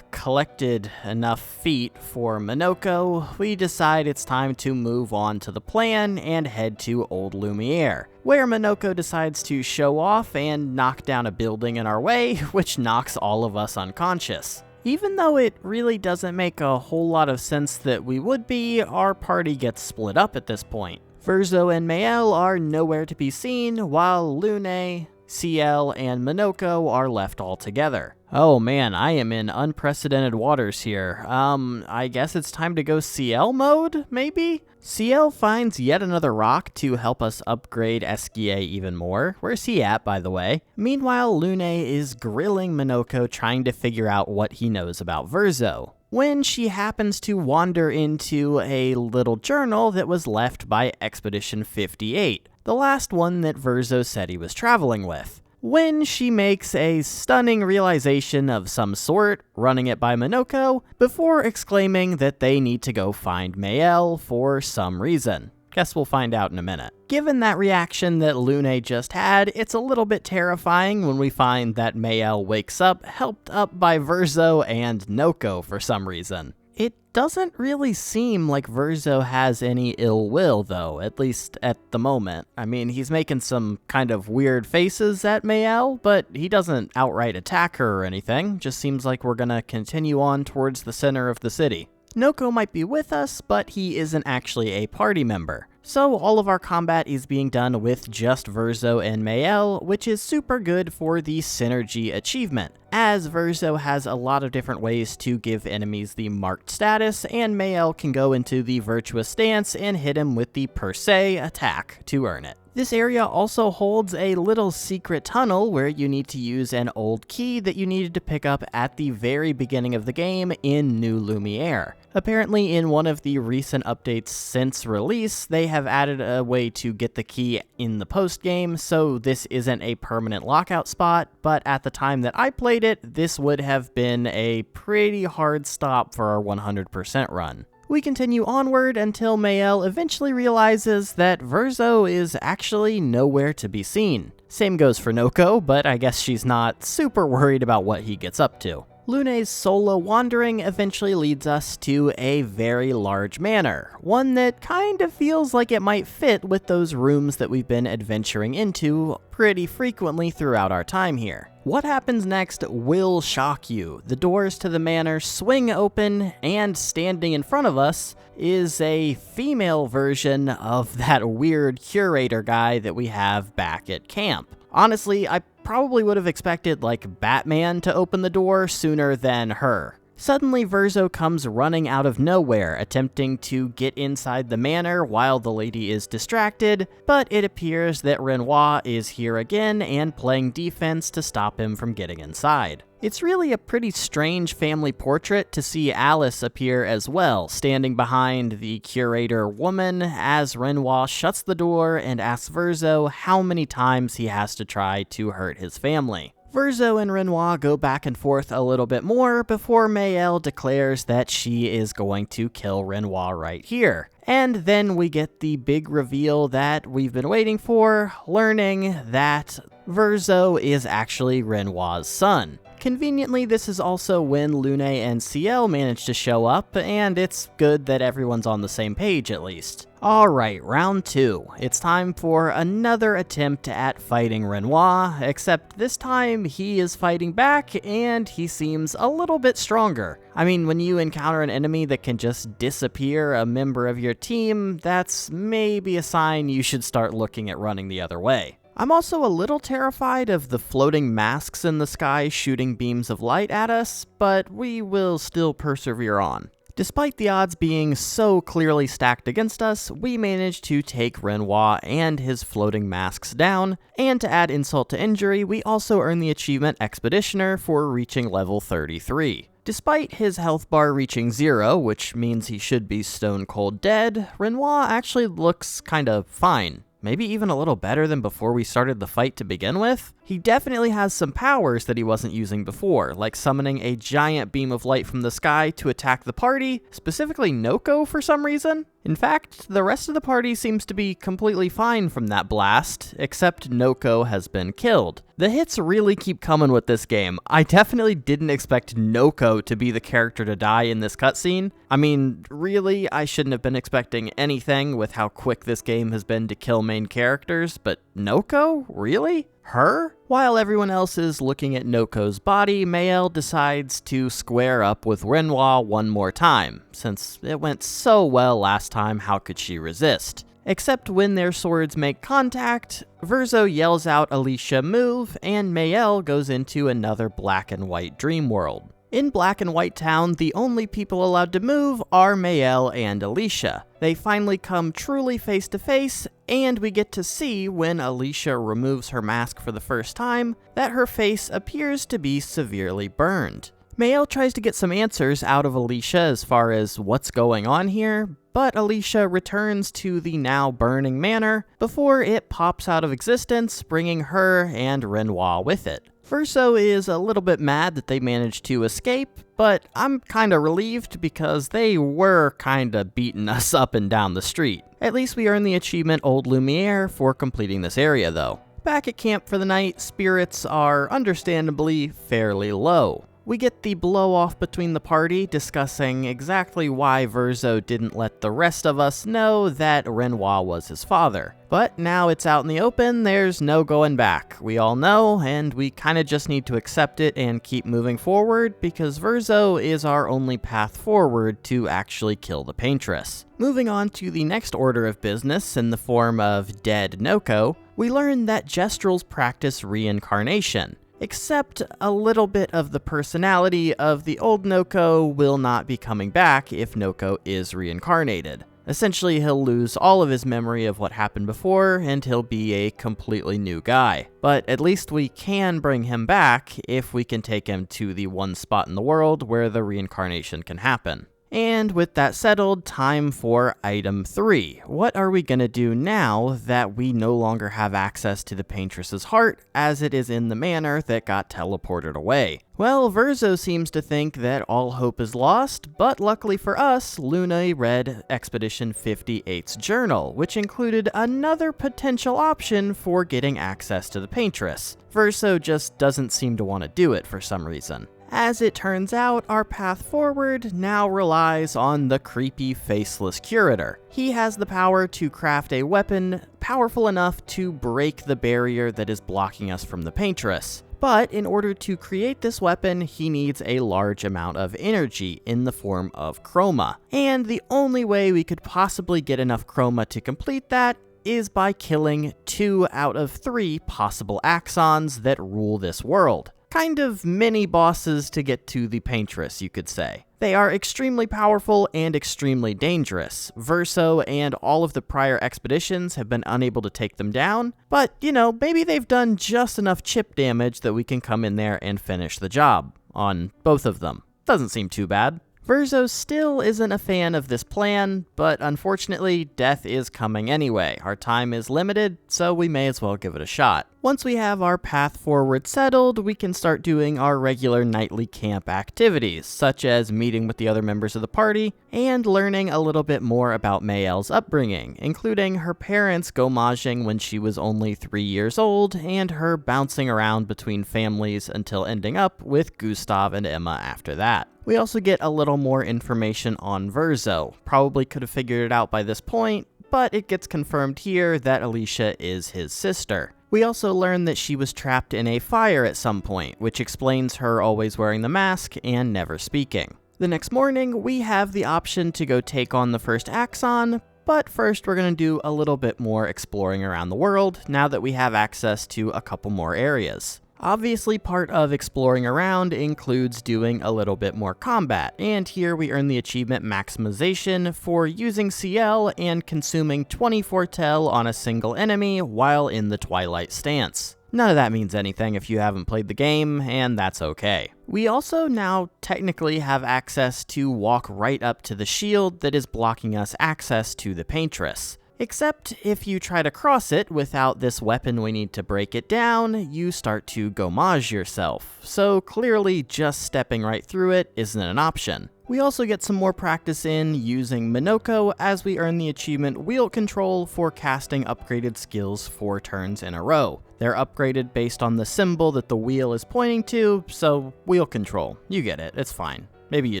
collected enough feet for Minoko, we decide it's time to move on to the plan and head to Old Lumiere, where Minoko decides to show off and knock down a building in our way, which knocks all of us unconscious. Even though it really doesn't make a whole lot of sense that we would be, our party gets split up at this point. Verzo and Mael are nowhere to be seen, while Lune, CL, and Minoko are left all together. Oh man, I am in unprecedented waters here. I guess it's time to go CL mode, maybe? CL finds yet another rock to help us upgrade Eskie even more. Where's he at, by the way? Meanwhile, Lune is grilling Minoko trying to figure out what he knows about Verzo, when she happens to wander into a little journal that was left by Expedition 58, the last one that Verzo said he was traveling with. When she makes a stunning realization of some sort, running it by Minoko, before exclaiming that they need to go find Mael for some reason. Guess we'll find out in a minute. Given that reaction that Lune just had, it's a little bit terrifying when we find that Mael wakes up, helped up by Verzo and Noko for some reason. It doesn't really seem like Verzo has any ill will, though, at least at the moment. I mean, he's making some kind of weird faces at Mael, but he doesn't outright attack her or anything. Just seems like we're gonna continue on towards the center of the city. Noko might be with us, but he isn't actually a party member. So all of our combat is being done with just Verzo and Mael, which is super good for the synergy achievement, as Verzo has a lot of different ways to give enemies the marked status, and Mael can go into the virtuous stance and hit him with the per se attack to earn it. This area also holds a little secret tunnel where you need to use an old key that you needed to pick up at the very beginning of the game in New Lumiere. Apparently in one of the recent updates since release, they have added a way to get the key in the post-game, so this isn't a permanent lockout spot, but at the time that I played it, this would have been a pretty hard stop for our 100% run. We continue onward until Mael eventually realizes that Verzo is actually nowhere to be seen. Same goes for Noko, but I guess she's not super worried about what he gets up to. Lune's solo wandering eventually leads us to a very large manor, one that kind of feels like it might fit with those rooms that we've been adventuring into pretty frequently throughout our time here. What happens next will shock you. The doors to the manor swing open, and standing in front of us is a female version of that weird curator guy that we have back at camp. Honestly, I probably would have expected like Batman to open the door sooner than her. Suddenly, Verzo comes running out of nowhere, attempting to get inside the manor while the lady is distracted, but it appears that Renoir is here again and playing defense to stop him from getting inside. It's really a pretty strange family portrait to see Alice appear as well, standing behind the curator woman as Renoir shuts the door and asks Verzo how many times he has to try to hurt his family. Verzo and Renoir go back and forth a little bit more before Mayel declares that she is going to kill Renoir right here. And then we get the big reveal that we've been waiting for, learning that Verzo is actually Renoir's son. Conveniently, this is also when Lune and Ciel manage to show up, and it's good that everyone's on the same page at least. Alright, round 2. It's time for another attempt at fighting Renoir, except this time he is fighting back and he seems a little bit stronger. I mean, when you encounter an enemy that can just disappear a member of your team, that's maybe a sign you should start looking at running the other way. I'm also a little terrified of the floating masks in the sky shooting beams of light at us, but we will still persevere on. Despite the odds being so clearly stacked against us, we managed to take Renoir and his floating masks down, and to add insult to injury, we also earn the achievement Expeditioner for reaching level 33. Despite his health bar reaching 0, which means he should be stone cold dead, Renoir actually looks kinda fine. Maybe even a little better than before we started the fight to begin with. He definitely has some powers that he wasn't using before, like summoning a giant beam of light from the sky to attack the party, specifically Noko for some reason. In fact, the rest of the party seems to be completely fine from that blast, except Noko has been killed. The hits really keep coming with this game. I definitely didn't expect Noko to be the character to die in this cutscene. I mean, really, I shouldn't have been expecting anything with how quick this game has been to kill main characters, but Noko? Really? Her? While everyone else is looking at Noko's body, Mayel decides to square up with Renoir one more time. Since it went so well last time, how could she resist? Except when their swords make contact, Verzo yells out Alicia move, and Mayel goes into another black and white dream world. In Black and White Town, the only people allowed to move are Mayel and Alicia. They finally come truly face to face, and we get to see when Alicia removes her mask for the first time that her face appears to be severely burned. Mayel tries to get some answers out of Alicia as far as what's going on here, but Alicia returns to the now burning manor before it pops out of existence, bringing her and Renoir with it. Verzo is a little bit mad that they managed to escape, but I'm kinda relieved because they were kinda beating us up and down the street. At least we earned the achievement Old Lumiere for completing this area though. Back at camp for the night, spirits are understandably fairly low. We get the blow-off between the party discussing exactly why Verzo didn't let the rest of us know that Renoir was his father. But now it's out in the open, there's no going back. We all know, and we kinda just need to accept it and keep moving forward because Verzo is our only path forward to actually kill the Paintress. Moving on to the next order of business in the form of dead Noko, we learn that Gestrels practice reincarnation. Except a little bit of the personality of the old Noko will not be coming back if Noko is reincarnated. Essentially, he'll lose all of his memory of what happened before, and he'll be a completely new guy. But at least we can bring him back if we can take him to the one spot in the world where the reincarnation can happen. And with that settled, time for item 3. What are we gonna do now that we no longer have access to the Paintress's heart, as it is in the manor that got teleported away? Well, Verzo seems to think that all hope is lost, but luckily for us, Luna read Expedition 58's journal, which included another potential option for getting access to the Paintress. Verzo just doesn't seem to want to do it for some reason. As it turns out, our path forward now relies on the creepy faceless curator. He has the power to craft a weapon powerful enough to break the barrier that is blocking us from the Paintress. But in order to create this weapon, he needs a large amount of energy in the form of chroma. And the only way we could possibly get enough chroma to complete that is by killing 2 out of 3 possible axons that rule this world. kind of mini bosses to get to the Paintress, you could say. They are extremely powerful and extremely dangerous. Verso and all of the prior expeditions have been unable to take them down, but, maybe they've done just enough chip damage that we can come in there and finish the job on both of them. Doesn't seem too bad. Verso still isn't a fan of this plan, but unfortunately, death is coming anyway. Our time is limited, so we may as well give it a shot. Once we have our path forward settled, we can start doing our regular nightly camp activities, such as meeting with the other members of the party, and learning a little bit more about Mayel's upbringing, including her parents go-maging when she was only 3 years old, and her bouncing around between families until ending up with Gustav and Emma after that. We also get a little more information on Verso. Probably could have figured it out by this point, but it gets confirmed here that Alicia is his sister. We also learn that she was trapped in a fire at some point, which explains her always wearing the mask and never speaking. The next morning, we have the option to go take on the first Axon, but first we're going to do a little bit more exploring around the world now that we have access to a couple more areas. Obviously, part of exploring around includes doing a little bit more combat, and here we earn the achievement maximization for using CL and consuming 24 tel on a single enemy while in the Twilight stance. None of that means anything if you haven't played the game, and that's okay. We also now technically have access to walk right up to the shield that is blocking us access to the Paintress. Except if you try to cross it without this weapon we need to break it down, you start to go-mage yourself. So clearly just stepping right through it isn't an option. We also get some more practice in using Minoko as we earn the achievement Wheel Control for casting upgraded skills 4 turns in a row. They're upgraded based on the symbol that the wheel is pointing to, so Wheel Control. You get it, it's fine. Maybe you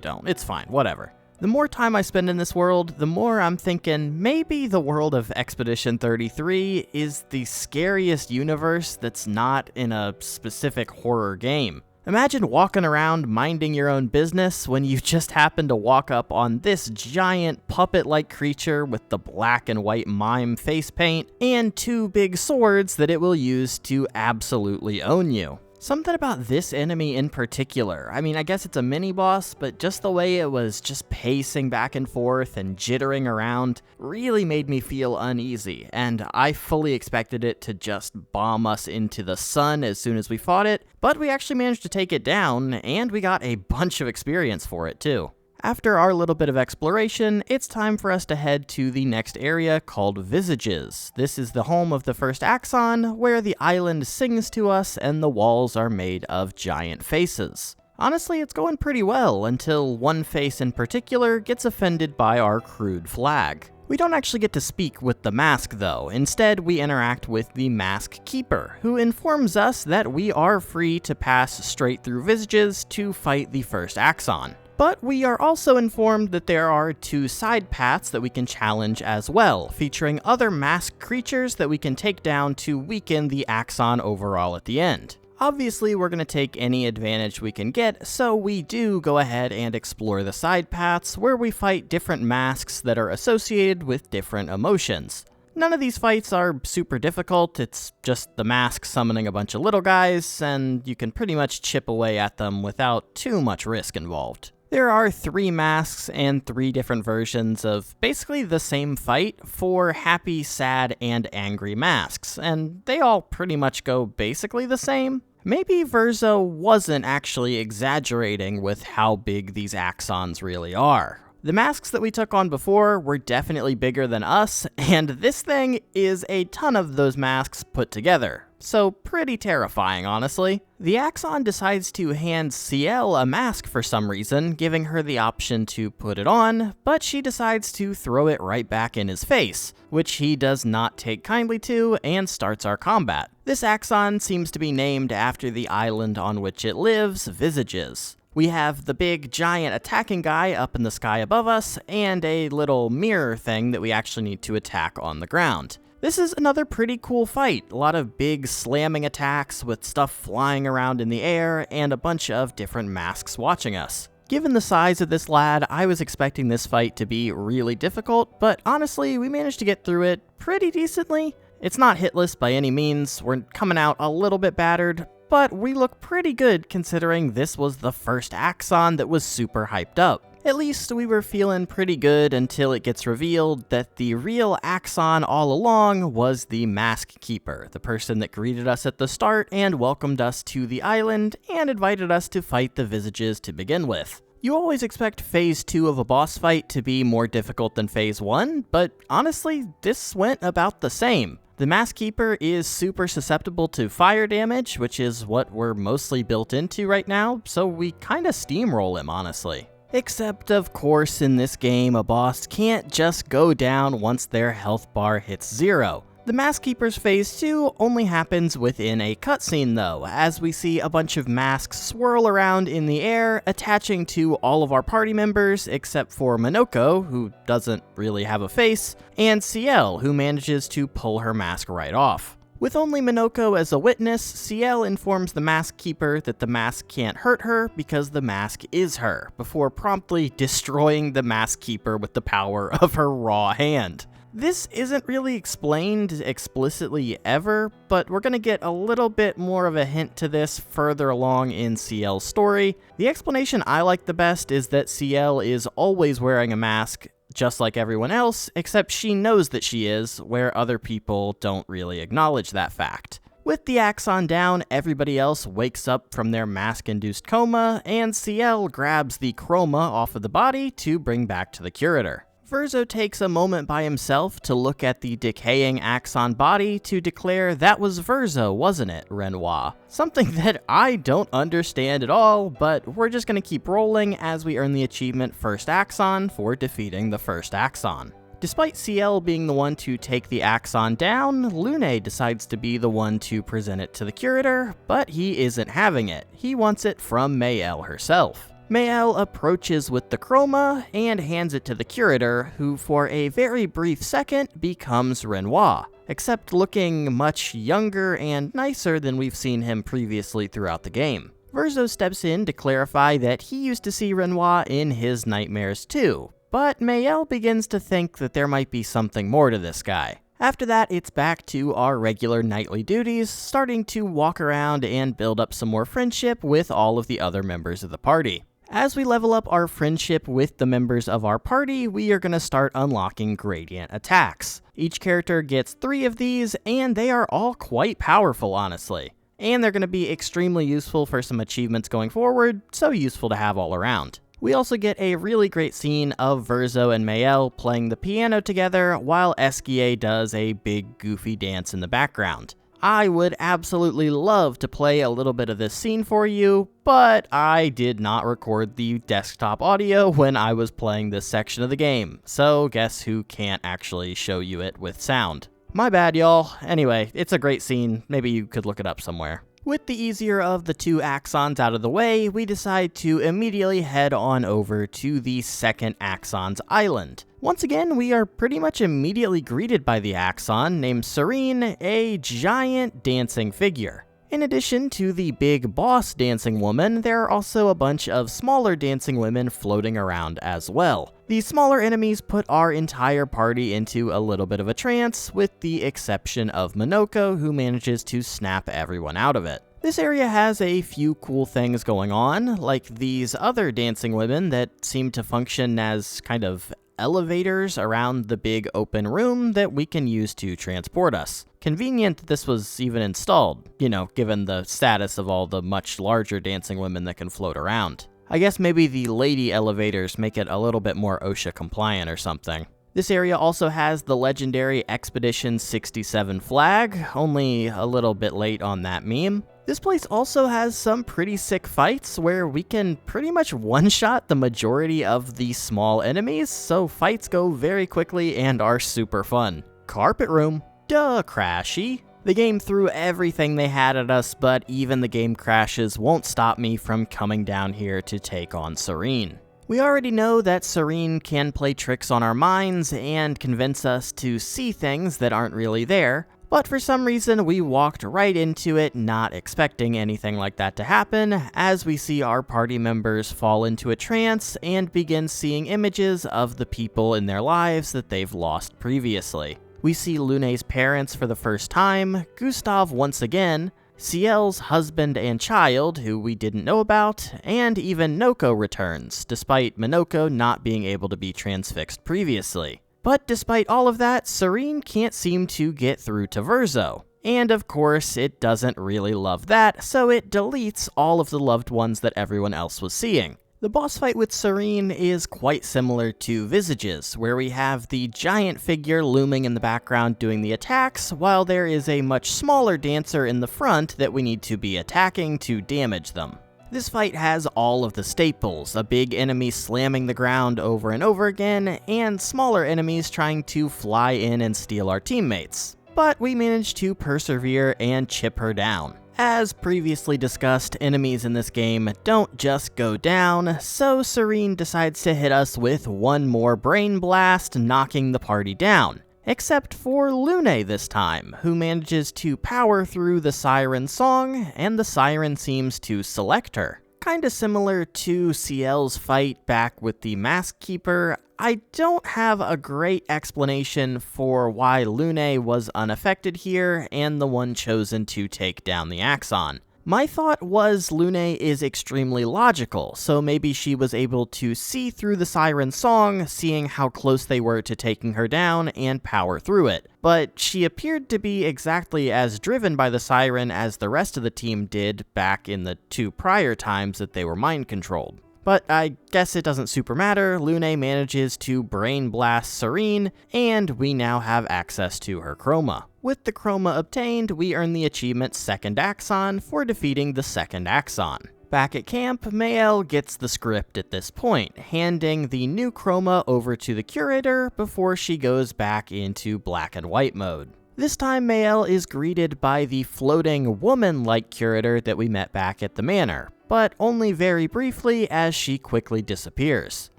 don't, it's fine, whatever. The more time I spend in this world, the more I'm thinking maybe the world of Expedition 33 is the scariest universe that's not in a specific horror game. Imagine walking around minding your own business when you just happen to walk up on this giant puppet-like creature with the black and white mime face paint and 2 big swords that it will use to absolutely own you. Something about this enemy in particular, I guess it's a mini-boss, but just the way it was just pacing back and forth and jittering around really made me feel uneasy, and I fully expected it to just bomb us into the sun as soon as we fought it, but we actually managed to take it down, and we got a bunch of experience for it too. After our little bit of exploration, it's time for us to head to the next area called Visages. This is the home of the first Axon, where the island sings to us and the walls are made of giant faces. Honestly, it's going pretty well until one face in particular gets offended by our crude flag. We don't actually get to speak with the mask though. Instead, we interact with the Mask Keeper, who informs us that we are free to pass straight through Visages to fight the first Axon. But we are also informed that there are 2 side paths that we can challenge as well, featuring other masked creatures that we can take down to weaken the Axon overall at the end. Obviously, we're going to take any advantage we can get, so we do go ahead and explore the side paths where we fight different masks that are associated with different emotions. None of these fights are super difficult, it's just the mask summoning a bunch of little guys, and you can pretty much chip away at them without too much risk involved. There are 3 masks and 3 different versions of basically the same fight for happy, sad, and angry masks, and they all pretty much go basically the same. Maybe Verso wasn't actually exaggerating with how big these Axons really are. The masks that we took on before were definitely bigger than us, and this thing is a ton of those masks put together. So pretty terrifying, honestly. The Axon decides to hand CL a mask for some reason, giving her the option to put it on, but she decides to throw it right back in his face, which he does not take kindly to and starts our combat. This Axon seems to be named after the island on which it lives, Visages. We have the big giant attacking guy up in the sky above us, and a little mirror thing that we actually need to attack on the ground. This is another pretty cool fight, a lot of big slamming attacks with stuff flying around in the air, and a bunch of different masks watching us. Given the size of this lad, I was expecting this fight to be really difficult, but honestly, we managed to get through it pretty decently. It's not hitless by any means, we're coming out a little bit battered, but we look pretty good considering this was the first Axon that was super hyped up. At least we were feeling pretty good until it gets revealed that the real Axon all along was the Mask Keeper, the person that greeted us at the start and welcomed us to the island and invited us to fight the Visages to begin with. You always expect Phase 2 of a boss fight to be more difficult than Phase 1, but honestly, this went about the same. The Mask Keeper is super susceptible to fire damage, which is what we're mostly built into right now, so we kinda steamroll him, honestly. Except, of course, in this game, a boss can't just go down once their health bar hits 0. The Mask Keeper's Phase 2 only happens within a cutscene though, as we see a bunch of masks swirl around in the air, attaching to all of our party members except for Minoko, who doesn't really have a face, and Ciel, who manages to pull her mask right off. With only Minoko as a witness, Ciel informs the Mask Keeper that the mask can't hurt her because the mask is her, before promptly destroying the Mask Keeper with the power of her raw hand. This isn't really explained explicitly ever, but we're gonna get a little bit more of a hint to this further along in Ciel's story. The explanation I like the best is that Ciel is always wearing a mask, just like everyone else, except she knows that she is, where other people don't really acknowledge that fact. With the Axon down, everybody else wakes up from their mask-induced coma, and Ciel grabs the chroma off of the body to bring back to the Curator. Verzo takes a moment by himself to look at the decaying Axon body to declare that was Verzo, wasn't it, Renoir? Something that I don't understand at all, but we're just gonna keep rolling as we earn the achievement First Axon for defeating the first Axon. Despite Ciel being the one to take the Axon down, Lune decides to be the one to present it to the Curator, but he isn't having it. He wants it from Mayel herself. Mayel approaches with the chroma and hands it to the Curator, who for a very brief second becomes Renoir, except looking much younger and nicer than we've seen him previously throughout the game. Verzo steps in to clarify that he used to see Renoir in his nightmares too, but Mayel begins to think that there might be something more to this guy. After that, it's back to our regular nightly duties, starting to walk around and build up some more friendship with all of the other members of the party. As we level up our friendship with the members of our party, we are going to start unlocking gradient attacks. Each character gets 3 of these, and they are all quite powerful, honestly. And they're going to be extremely useful for some achievements going forward, so useful to have all around. We also get a really great scene of Verzo and Mayel playing the piano together while Esquier does a big goofy dance in the background. I would absolutely love to play a little bit of this scene for you, but I did not record the desktop audio when I was playing this section of the game, so guess who can't actually show you it with sound? My bad, y'all. Anyway, it's a great scene. Maybe you could look it up somewhere. With the easier of the 2 Axons out of the way, we decide to immediately head on over to the second Axon's island. Once again, we are pretty much immediately greeted by the Axon named Serene, a giant dancing figure. In addition to the big boss dancing woman, there are also a bunch of smaller dancing women floating around as well. These smaller enemies put our entire party into a little bit of a trance, with the exception of Minoko, who manages to snap everyone out of it. This area has a few cool things going on, like these other dancing women that seem to function as kind of elevators around the big open room that we can use to transport us. Convenient that this was even installed, given the status of all the much larger dancing women that can float around. I guess maybe the lady elevators make it a little bit more OSHA compliant or something. This area also has the legendary Expedition 67 flag, only a little bit late on that meme. This place also has some pretty sick fights where we can pretty much one-shot the majority of the small enemies, so fights go very quickly and are super fun. Carpet room. Duh, Crashy. The game threw everything they had at us, but even the game crashes won't stop me from coming down here to take on Serene. We already know that Serene can play tricks on our minds and convince us to see things that aren't really there, but for some reason we walked right into it not expecting anything like that to happen, as we see our party members fall into a trance and begin seeing images of the people in their lives that they've lost previously. We see Lune's parents for the first time, Gustav once again, Ciel's husband and child, who we didn't know about, and even Noko returns, despite Minoko not being able to be transfixed previously. But despite all of that, Serene can't seem to get through to Verzo. And of course, it doesn't really love that, so it deletes all of the loved ones that everyone else was seeing. The boss fight with Serene is quite similar to Visage's, where we have the giant figure looming in the background doing the attacks, while there is a much smaller dancer in the front that we need to be attacking to damage them. This fight has all of the staples, a big enemy slamming the ground over and over again, and smaller enemies trying to fly in and steal our teammates. But we managed to persevere and chip her down. As previously discussed, enemies in this game don't just go down, so Serene decides to hit us with one more brain blast, knocking the party down. Except for Lune this time, who manages to power through the siren song, and the siren seems to select her. Kinda similar to Ciel's fight back with the Mask Keeper, I don't have a great explanation for why Lune was unaffected here and the one chosen to take down the Axon. My thought was Lune is extremely logical, so maybe she was able to see through the siren song, seeing how close they were to taking her down, and power through it. But she appeared to be exactly as driven by the siren as the rest of the team did back in the 2 prior times that they were mind-controlled. But I guess it doesn't super matter, Lune manages to brain blast Serene, and we now have access to her chroma. With the chroma obtained, we earn the achievement Second Axon for defeating the second Axon. Back at camp, Mael gets the script at this point, handing the new chroma over to the curator before she goes back into black and white mode. This time, Mael is greeted by the floating woman-like curator that we met back at the manor, but only very briefly as she quickly disappears.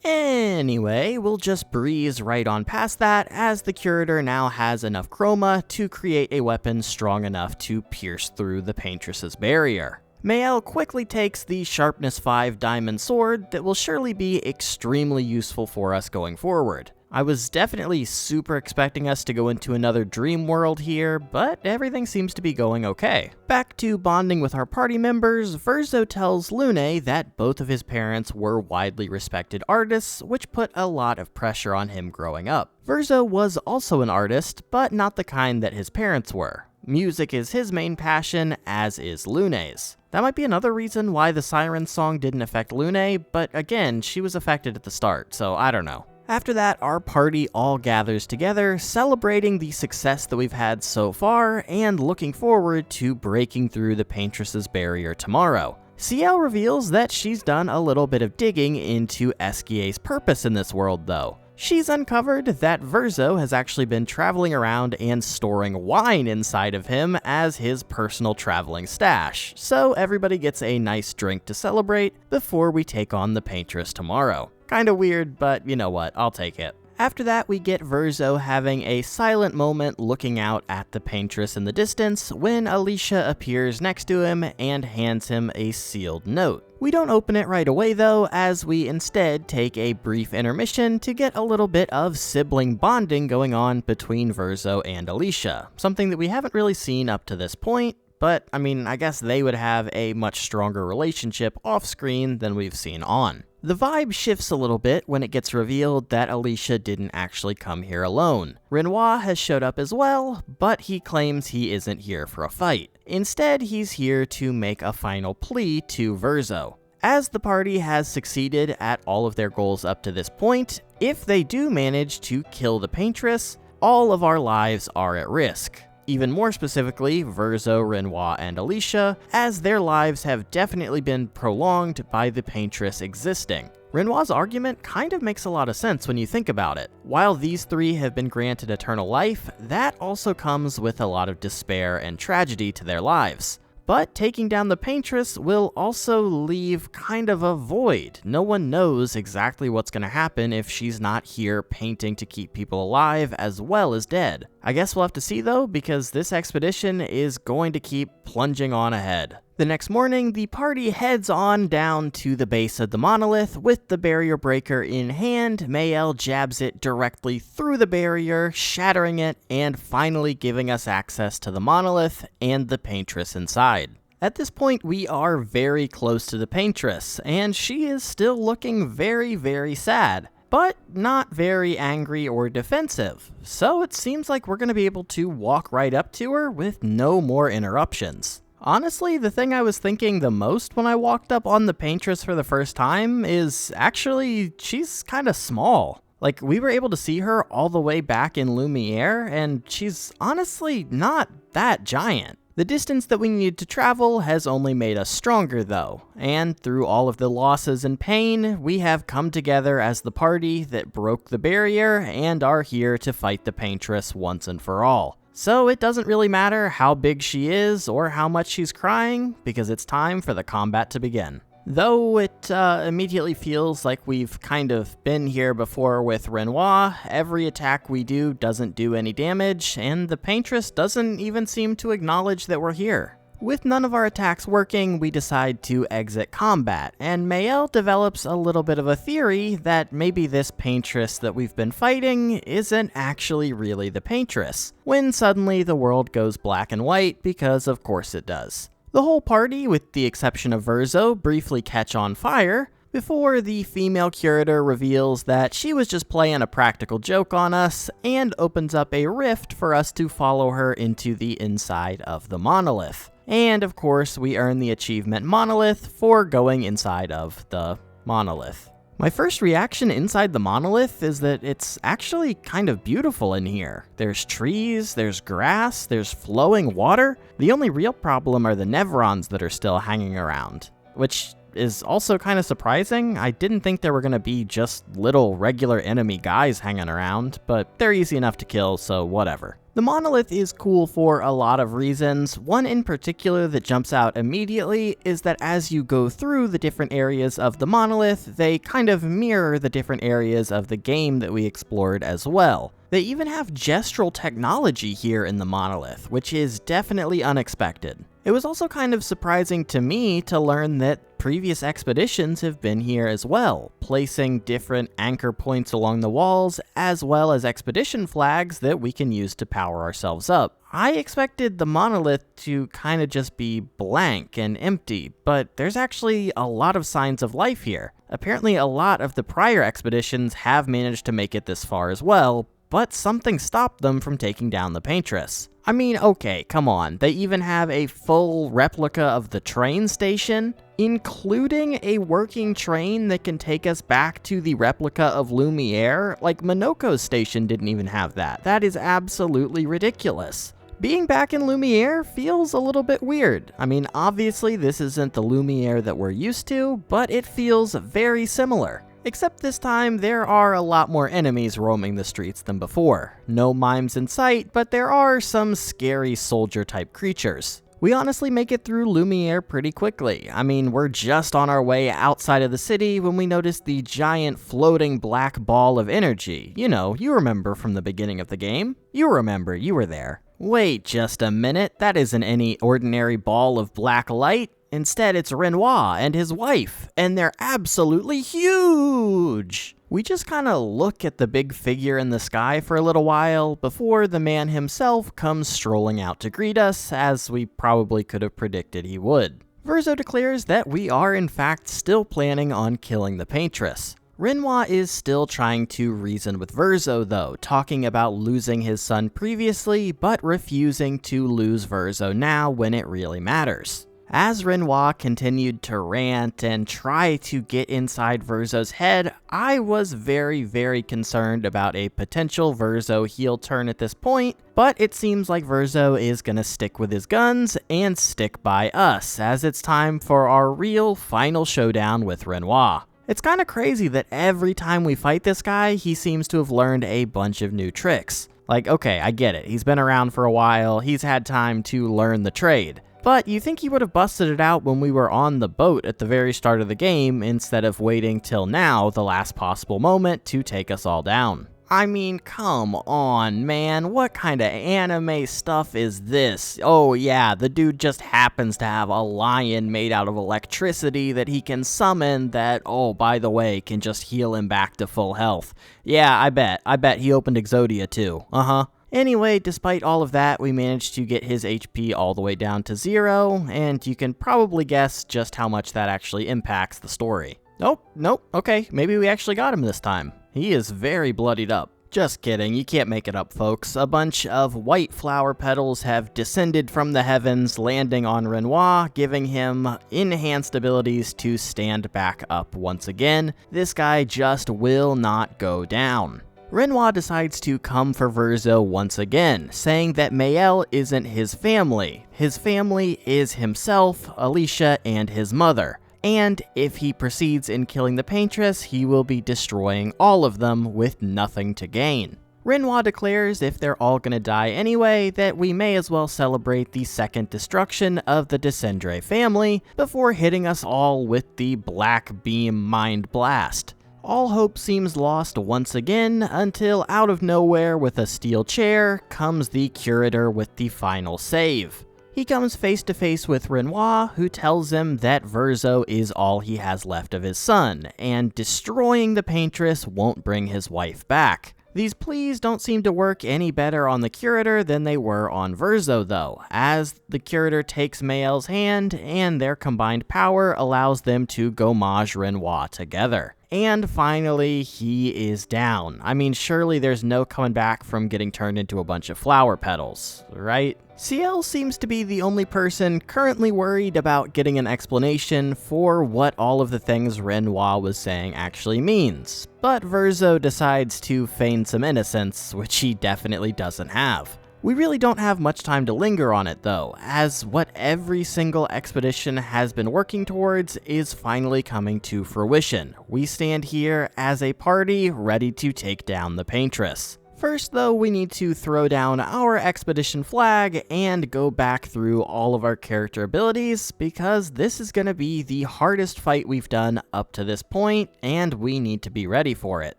Anyway, we'll just breeze right on past that, as the curator now has enough chroma to create a weapon strong enough to pierce through the Paintress's barrier. Mael quickly takes the Sharpness 5 diamond sword that will surely be extremely useful for us going forward. I was definitely super expecting us to go into another dream world here, but everything seems to be going okay. Back to bonding with our party members, Verzo tells Lune that both of his parents were widely respected artists, which put a lot of pressure on him growing up. Verzo was also an artist, but not the kind that his parents were. Music is his main passion, as is Lune's. That might be another reason why the siren song didn't affect Lune, but again, she was affected at the start, so I don't know. After that, our party all gathers together, celebrating the success that we've had so far, and looking forward to breaking through the Paintress's barrier tomorrow. Ciel reveals that she's done a little bit of digging into Esquia's purpose in this world, though. She's uncovered that Verzo has actually been traveling around and storing wine inside of him as his personal traveling stash, so everybody gets a nice drink to celebrate before we take on the Paintress tomorrow. Kinda weird, but you know what, I'll take it. After that, we get Verzo having a silent moment looking out at the Paintress in the distance when Alicia appears next to him and hands him a sealed note. We don't open it right away though, as we instead take a brief intermission to get a little bit of sibling bonding going on between Verzo and Alicia, something that we haven't really seen up to this point. But, I mean, I guess they would have a much stronger relationship off-screen than we've seen on. The vibe shifts a little bit when it gets revealed that Alicia didn't actually come here alone. Renoir has showed up as well, but he claims he isn't here for a fight. Instead, he's here to make a final plea to Verzo. As the party has succeeded at all of their goals up to this point, if they do manage to kill the Paintress, all of our lives are at risk. Even more specifically, Verzo, Renoir, and Alicia, as their lives have definitely been prolonged by the Paintress existing. Renoir's argument kind of makes a lot of sense when you think about it. While these three have been granted eternal life, that also comes with a lot of despair and tragedy to their lives. But taking down the Paintress will also leave kind of a void. No one knows exactly what's going to happen if she's not here painting to keep people alive as well as dead. I guess we'll have to see though, because this expedition is going to keep plunging on ahead. The next morning, the party heads on down to the base of the monolith. With the barrier breaker in hand, Mael jabs it directly through the barrier, shattering it, and finally giving us access to the monolith and the paintress inside. At this point, we are very close to the paintress, and she is still looking very, very sad, but not very angry or defensive. So it seems like we're going to be able to walk right up to her with no more interruptions. Honestly, the thing I was thinking the most when I walked up on the paintress for the first time is actually she's kind of small. Like, we were able to see her all the way back in Lumiere, and she's honestly not that giant. The distance that we needed to travel has only made us stronger though, and through all of the losses and pain, we have come together as the party that broke the barrier and are here to fight the paintress once and for all. So it doesn't really matter how big she is or how much she's crying, because it's time for the combat to begin. Though it immediately feels like we've kind of been here before with Renoir, every attack we do doesn't do any damage, and the paintress doesn't even seem to acknowledge that we're here. With none of our attacks working, we decide to exit combat, and Mael develops a little bit of a theory that maybe this paintress that we've been fighting isn't actually really the paintress, when suddenly the world goes black and white, because of course it does. The whole party, with the exception of Verzo, briefly catch on fire, before the female curator reveals that she was just playing a practical joke on us, and opens up a rift for us to follow her into the inside of the monolith. And of course, we earn the achievement Monolith for going inside of the monolith. My first reaction inside the monolith is that it's actually kind of beautiful in here. There's trees, there's grass, there's flowing water. The only real problem are the Nevrons that are still hanging around, which is also kind of surprising. I didn't think there were going to be just little regular enemy guys hanging around, but they're easy enough to kill, so whatever. The monolith is cool for a lot of reasons. One in particular that jumps out immediately is that as you go through the different areas of the monolith, they kind of mirror the different areas of the game that we explored as well. They even have gestural technology here in the monolith, which is definitely unexpected. It was also kind of surprising to me to learn that previous expeditions have been here as well, placing different anchor points along the walls, as well as expedition flags that we can use to power ourselves up. I expected the monolith to kind of just be blank and empty, but there's actually a lot of signs of life here. Apparently a lot of the prior expeditions have managed to make it this far as well, but something stopped them from taking down the paintress. I mean, okay, come on, they even have a full replica of the train station, including a working train that can take us back to the replica of Lumiere. Like, Monoco's station didn't even have that. That is absolutely ridiculous. Being back in Lumiere feels a little bit weird. I mean, obviously this isn't the Lumiere that we're used to, but it feels very similar. Except this time, there are a lot more enemies roaming the streets than before. No mimes in sight, but there are some scary soldier-type creatures. We honestly make it through Lumiere pretty quickly. I mean, we're just on our way outside of the city when we notice the giant floating black ball of energy. You know, you remember from the beginning of the game. You remember, you were there. Wait just a minute, that isn't any ordinary ball of black light. Instead, it's Renoir and his wife, and they're absolutely huge! We just kind of look at the big figure in the sky for a little while before the man himself comes strolling out to greet us, as we probably could have predicted he would. Verzo declares that we are in fact still planning on killing the paintress. Renoir is still trying to reason with Verzo though, talking about losing his son previously, but refusing to lose Verzo now when it really matters. As Renoir continued to rant and try to get inside Verzo's head, I was very concerned about a potential Verzo heel turn at this point, but it seems like Verzo is gonna stick with his guns and stick by us, as it's time for our real final showdown with Renoir. It's kinda crazy that every time we fight this guy, he seems to have learned a bunch of new tricks. Like, okay, I get it, he's been around for a while, he's had time to learn the trade. But you think he would have busted it out when we were on the boat at the very start of the game, instead of waiting till now, the last possible moment, to take us all down. I mean, come on, man. What kind of anime stuff is this? Oh yeah, the dude just happens to have a lion made out of electricity that he can summon that, oh, by the way, can just heal him back to full health. Yeah, I bet he opened Exodia too. Uh-huh. Anyway, despite all of that, we managed to get his HP all the way down to 0, and you can probably guess just how much that actually impacts the story. Nope, okay, maybe we actually got him this time. He is very bloodied up. Just kidding, you can't make it up, folks. A bunch of white flower petals have descended from the heavens, landing on Renoir, giving him enhanced abilities to stand back up once again. This guy just will not go down. Renoir decides to come for Verzo once again, saying that Mael isn't his family. His family is himself, Alicia, and his mother. And if he proceeds in killing the Paintress, he will be destroying all of them with nothing to gain. Renoir declares if they're all gonna die anyway, that we may as well celebrate the second destruction of the Descendre family before hitting us all with the Black Beam Mind Blast. All hope seems lost once again until out of nowhere with a steel chair comes the Curator with the final save. He comes face to face with Renoir, who tells him that Verzo is all he has left of his son, and destroying the Paintress won't bring his wife back. These pleas don't seem to work any better on the Curator than they were on Verzo though, as the Curator takes Mael's hand and their combined power allows them to gommage Renoir together. And finally, he is down. I mean, surely there's no coming back from getting turned into a bunch of flower petals, right? CL seems to be the only person currently worried about getting an explanation for what all of the things Renoir was saying actually means, but Verzo decides to feign some innocence, which he definitely doesn't have. We really don't have much time to linger on it though, as what every single expedition has been working towards is finally coming to fruition. We stand here as a party ready to take down the Paintress. First though, we need to throw down our expedition flag and go back through all of our character abilities, because this is going to be the hardest fight we've done up to this point, and we need to be ready for it.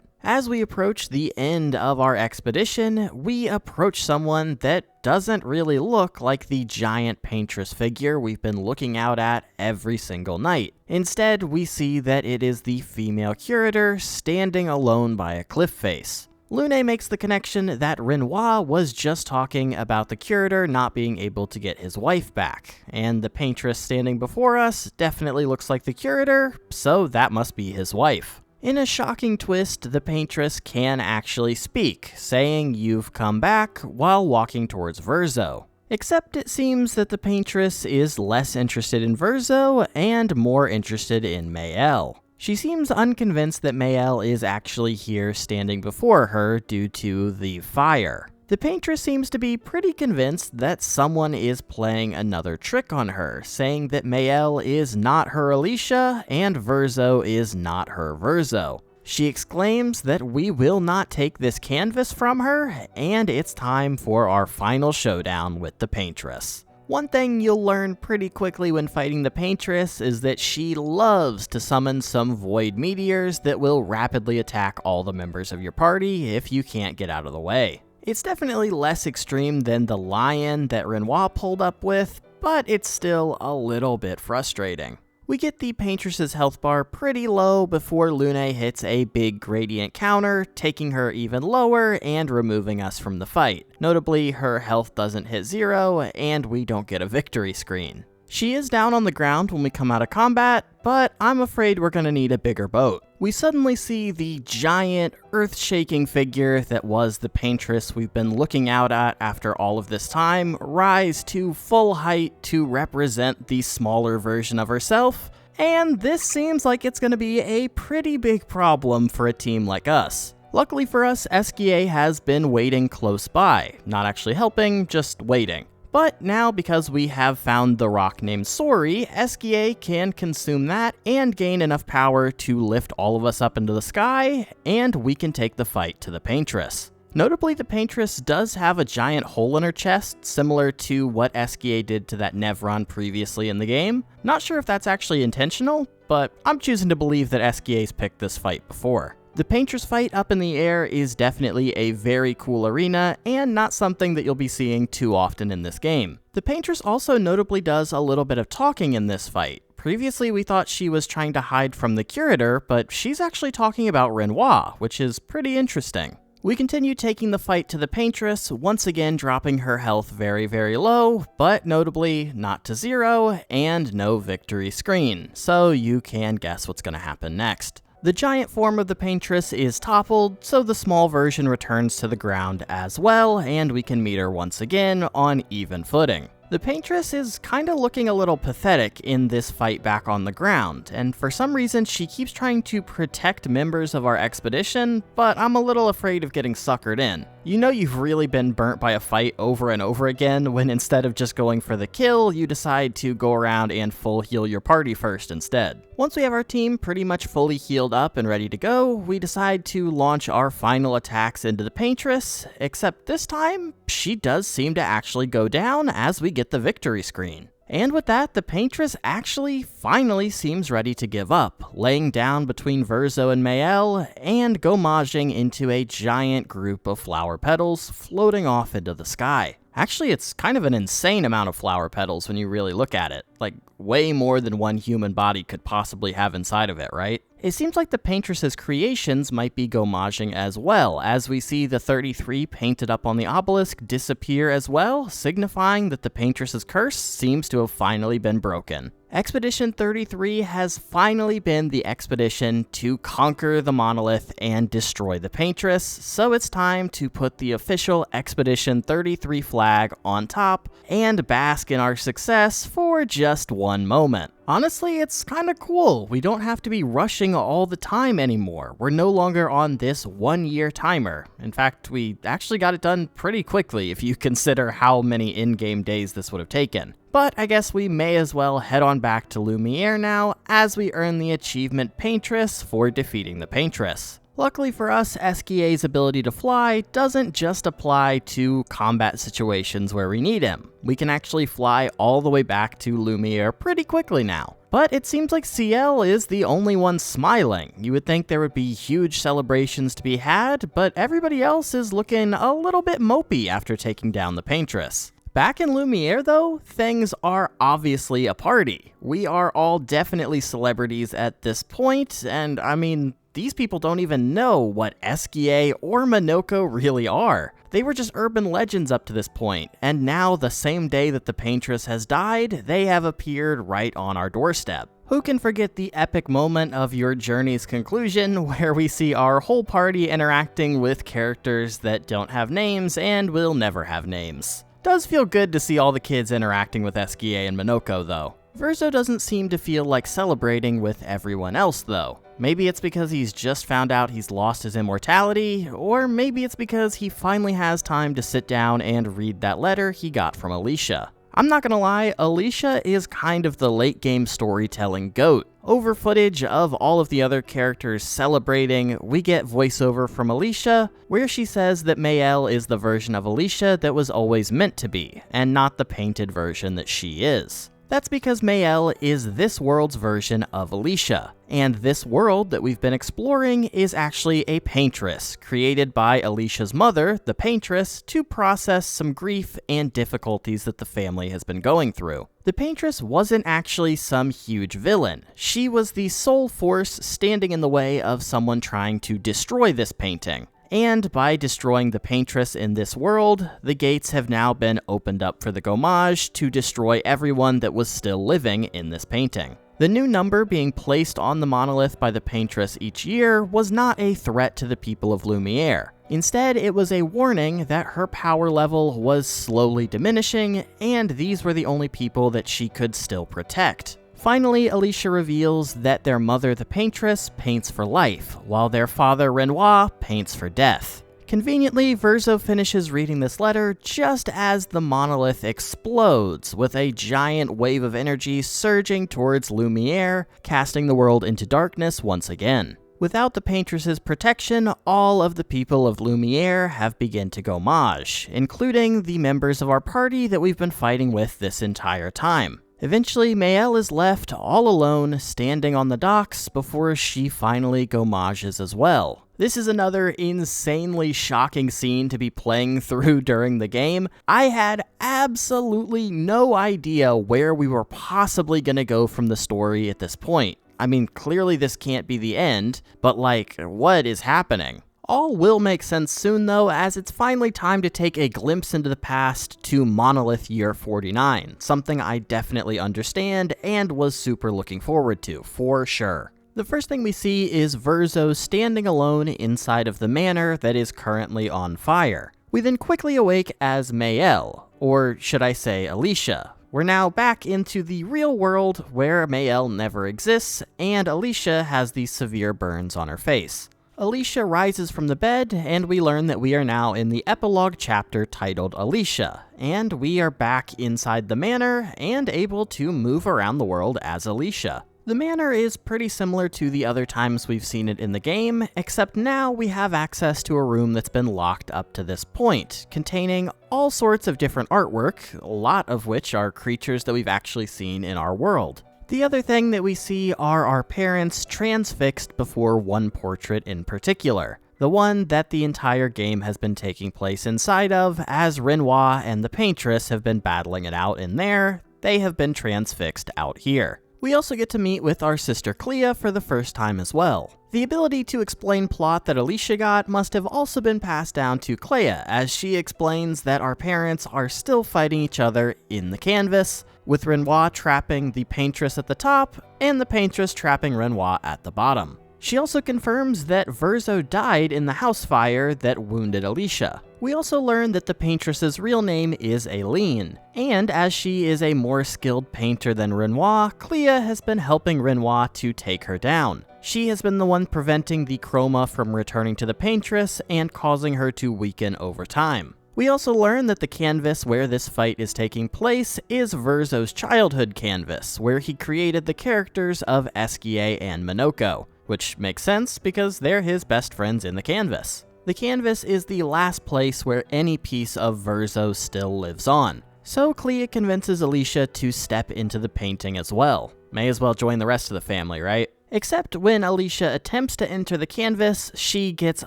As we approach the end of our expedition, we approach someone that doesn't really look like the giant Paintress figure we've been looking out at every single night. Instead, we see that it is the female Curator standing alone by a cliff face. Lune makes the connection that Renoir was just talking about the Curator not being able to get his wife back, and the Paintress standing before us definitely looks like the Curator, so that must be his wife. In a shocking twist, the Paintress can actually speak, saying "you've come back" while walking towards Verzo. Except it seems that the Paintress is less interested in Verzo and more interested in Mael. She seems unconvinced that Mael is actually here standing before her due to the fire. The Paintress seems to be pretty convinced that someone is playing another trick on her, saying that Mael is not her Alicia and Verzo is not her Verzo. She exclaims that we will not take this canvas from her, and it's time for our final showdown with the Paintress. One thing you'll learn pretty quickly when fighting the Paintress is that she loves to summon some void meteors that will rapidly attack all the members of your party if you can't get out of the way. It's definitely less extreme than the lion that Renoir pulled up with, but it's still a little bit frustrating. We get the Paintress's health bar pretty low before Lune hits a big gradient counter, taking her even lower and removing us from the fight. Notably, her health doesn't hit 0, and we don't get a victory screen. She is down on the ground when we come out of combat, but I'm afraid we're gonna need a bigger boat. We suddenly see the giant, earth-shaking figure that was the Paintress we've been looking out at after all of this time rise to full height to represent the smaller version of herself, and this seems like it's gonna be a pretty big problem for a team like us. Luckily for us, Esquier has been waiting close by, not actually helping, just waiting. But now, because we have found the rock named Sori, Esquier can consume that and gain enough power to lift all of us up into the sky, and we can take the fight to the Paintress. Notably, the Paintress does have a giant hole in her chest, similar to what Esquier did to that Nevron previously in the game. Not sure if that's actually intentional, but I'm choosing to believe that Esquier's picked this fight before. The Paintress fight up in the air is definitely a very cool arena, and not something that you'll be seeing too often in this game. The Paintress also notably does a little bit of talking in this fight. Previously, we thought she was trying to hide from the Curator, but she's actually talking about Renoir, which is pretty interesting. We continue taking the fight to the Paintress, once again dropping her health very, very low, but notably not to 0, and no victory screen, so you can guess what's going to happen next. The giant form of the Paintress is toppled, so the small version returns to the ground as well, and we can meet her once again on even footing. The Paintress is kinda looking a little pathetic in this fight back on the ground, and for some reason she keeps trying to protect members of our expedition, but I'm a little afraid of getting suckered in. You know you've really been burnt by a fight over and over again when instead of just going for the kill, you decide to go around and full heal your party first instead. Once we have our team pretty much fully healed up and ready to go, we decide to launch our final attacks into the Paintress, except this time, she does seem to actually go down as we get the victory screen. And with that, the Paintress actually finally seems ready to give up, laying down between Verzo and Mael, and gomaging into a giant group of flower petals floating off into the sky. Actually, it's kind of an insane amount of flower petals when you really look at it. Like, way more than one human body could possibly have inside of it, right? It seems like the Paintress's creations might be gomaging as well, as we see the 33 painted up on the obelisk disappear as well, signifying that the Paintress's curse seems to have finally been broken. Expedition 33 has finally been the expedition to conquer the monolith and destroy the Paintress, so it's time to put the official Expedition 33 flag on top and bask in our success for just one moment. Honestly, it's kinda cool. We don't have to be rushing all the time anymore. We're no longer on this 1-year timer. In fact, we actually got it done pretty quickly if you consider how many in-game days this would have taken. But I guess we may as well head on back to Lumiere now, as we earn the achievement Paintress for defeating the Paintress. Luckily for us, Esquia's ability to fly doesn't just apply to combat situations where we need him. We can actually fly all the way back to Lumiere pretty quickly now. But it seems like CL is the only one smiling. You would think there would be huge celebrations to be had, but everybody else is looking a little bit mopey after taking down the Paintress. Back in Lumiere, though, things are obviously a party. We are all definitely celebrities at this point, and I mean, these people don't even know what Esquia or Minoko really are. They were just urban legends up to this point, and now the same day that the Paintress has died, they have appeared right on our doorstep. Who can forget the epic moment of your journey's conclusion, where we see our whole party interacting with characters that don't have names and will never have names. Does feel good to see all the kids interacting with Esquia and Minoko, though. Verzo doesn't seem to feel like celebrating with everyone else, though. Maybe it's because he's just found out he's lost his immortality, or maybe it's because he finally has time to sit down and read that letter he got from Alicia. I'm not gonna lie, Alicia is kind of the late game storytelling GOAT. Over footage of all of the other characters celebrating, we get voiceover from Alicia, where she says that Mael is the version of Alicia that was always meant to be, and not the painted version that she is. That's because Mael is this world's version of Alicia, and this world that we've been exploring is actually a Paintress, created by Alicia's mother, the Paintress, to process some grief and difficulties that the family has been going through. The Paintress wasn't actually some huge villain. She was the sole force standing in the way of someone trying to destroy this painting. And by destroying the Paintress in this world, the gates have now been opened up for the Gomage to destroy everyone that was still living in this painting. The new number being placed on the monolith by the Paintress each year was not a threat to the people of Lumiere. Instead, it was a warning that her power level was slowly diminishing, and these were the only people that she could still protect. Finally, Alicia reveals that their mother, the Paintress, paints for life, while their father, Renoir, paints for death. Conveniently, Verzo finishes reading this letter just as the monolith explodes, with a giant wave of energy surging towards Lumiere, casting the world into darkness once again. Without the Paintress's protection, all of the people of Lumiere have begun to gomage, including the members of our party that we've been fighting with this entire time. Eventually, Mael is left all alone, standing on the docks before she finally gomages as well. This is another insanely shocking scene to be playing through during the game. I had absolutely no idea where we were possibly going to go from the story at this point. I mean, clearly this can't be the end, but like, what is happening? All will make sense soon though, as it's finally time to take a glimpse into the past to Monolith Year 49, something I definitely understand and was super looking forward to, for sure. The first thing we see is Verzo standing alone inside of the manor that is currently on fire. We then quickly awake as Mael, or should I say Alicia. We're now back into the real world where Mael never exists, and Alicia has these severe burns on her face. Alicia rises from the bed, and we learn that we are now in the epilogue chapter titled Alicia, and we are back inside the manor and able to move around the world as Alicia. The manor is pretty similar to the other times we've seen it in the game, except now we have access to a room that's been locked up to this point, containing all sorts of different artwork, a lot of which are creatures that we've actually seen in our world. The other thing that we see are our parents transfixed before one portrait in particular, the one that the entire game has been taking place inside of, as Renoir and the Paintress have been battling it out in there. They have been transfixed out here. We also get to meet with our sister Clea for the first time as well. The ability to explain plot that Alicia got must have also been passed down to Clea, as she explains that our parents are still fighting each other in the canvas, with Renoir trapping the Paintress at the top, and the Paintress trapping Renoir at the bottom. She also confirms that Verzo died in the house fire that wounded Alicia. We also learn that the Paintress's real name is Aileen, and as she is a more skilled painter than Renoir, Clea has been helping Renoir to take her down. She has been the one preventing the chroma from returning to the Paintress and causing her to weaken over time. We also learn that the canvas where this fight is taking place is Verzo's childhood canvas, where he created the characters of Esquier and Minoko, which makes sense because they're his best friends in the canvas. The canvas is the last place where any piece of Verzo still lives on, so Clea convinces Alicia to step into the painting as well. May as well join the rest of the family, right? Except when Alicia attempts to enter the canvas, she gets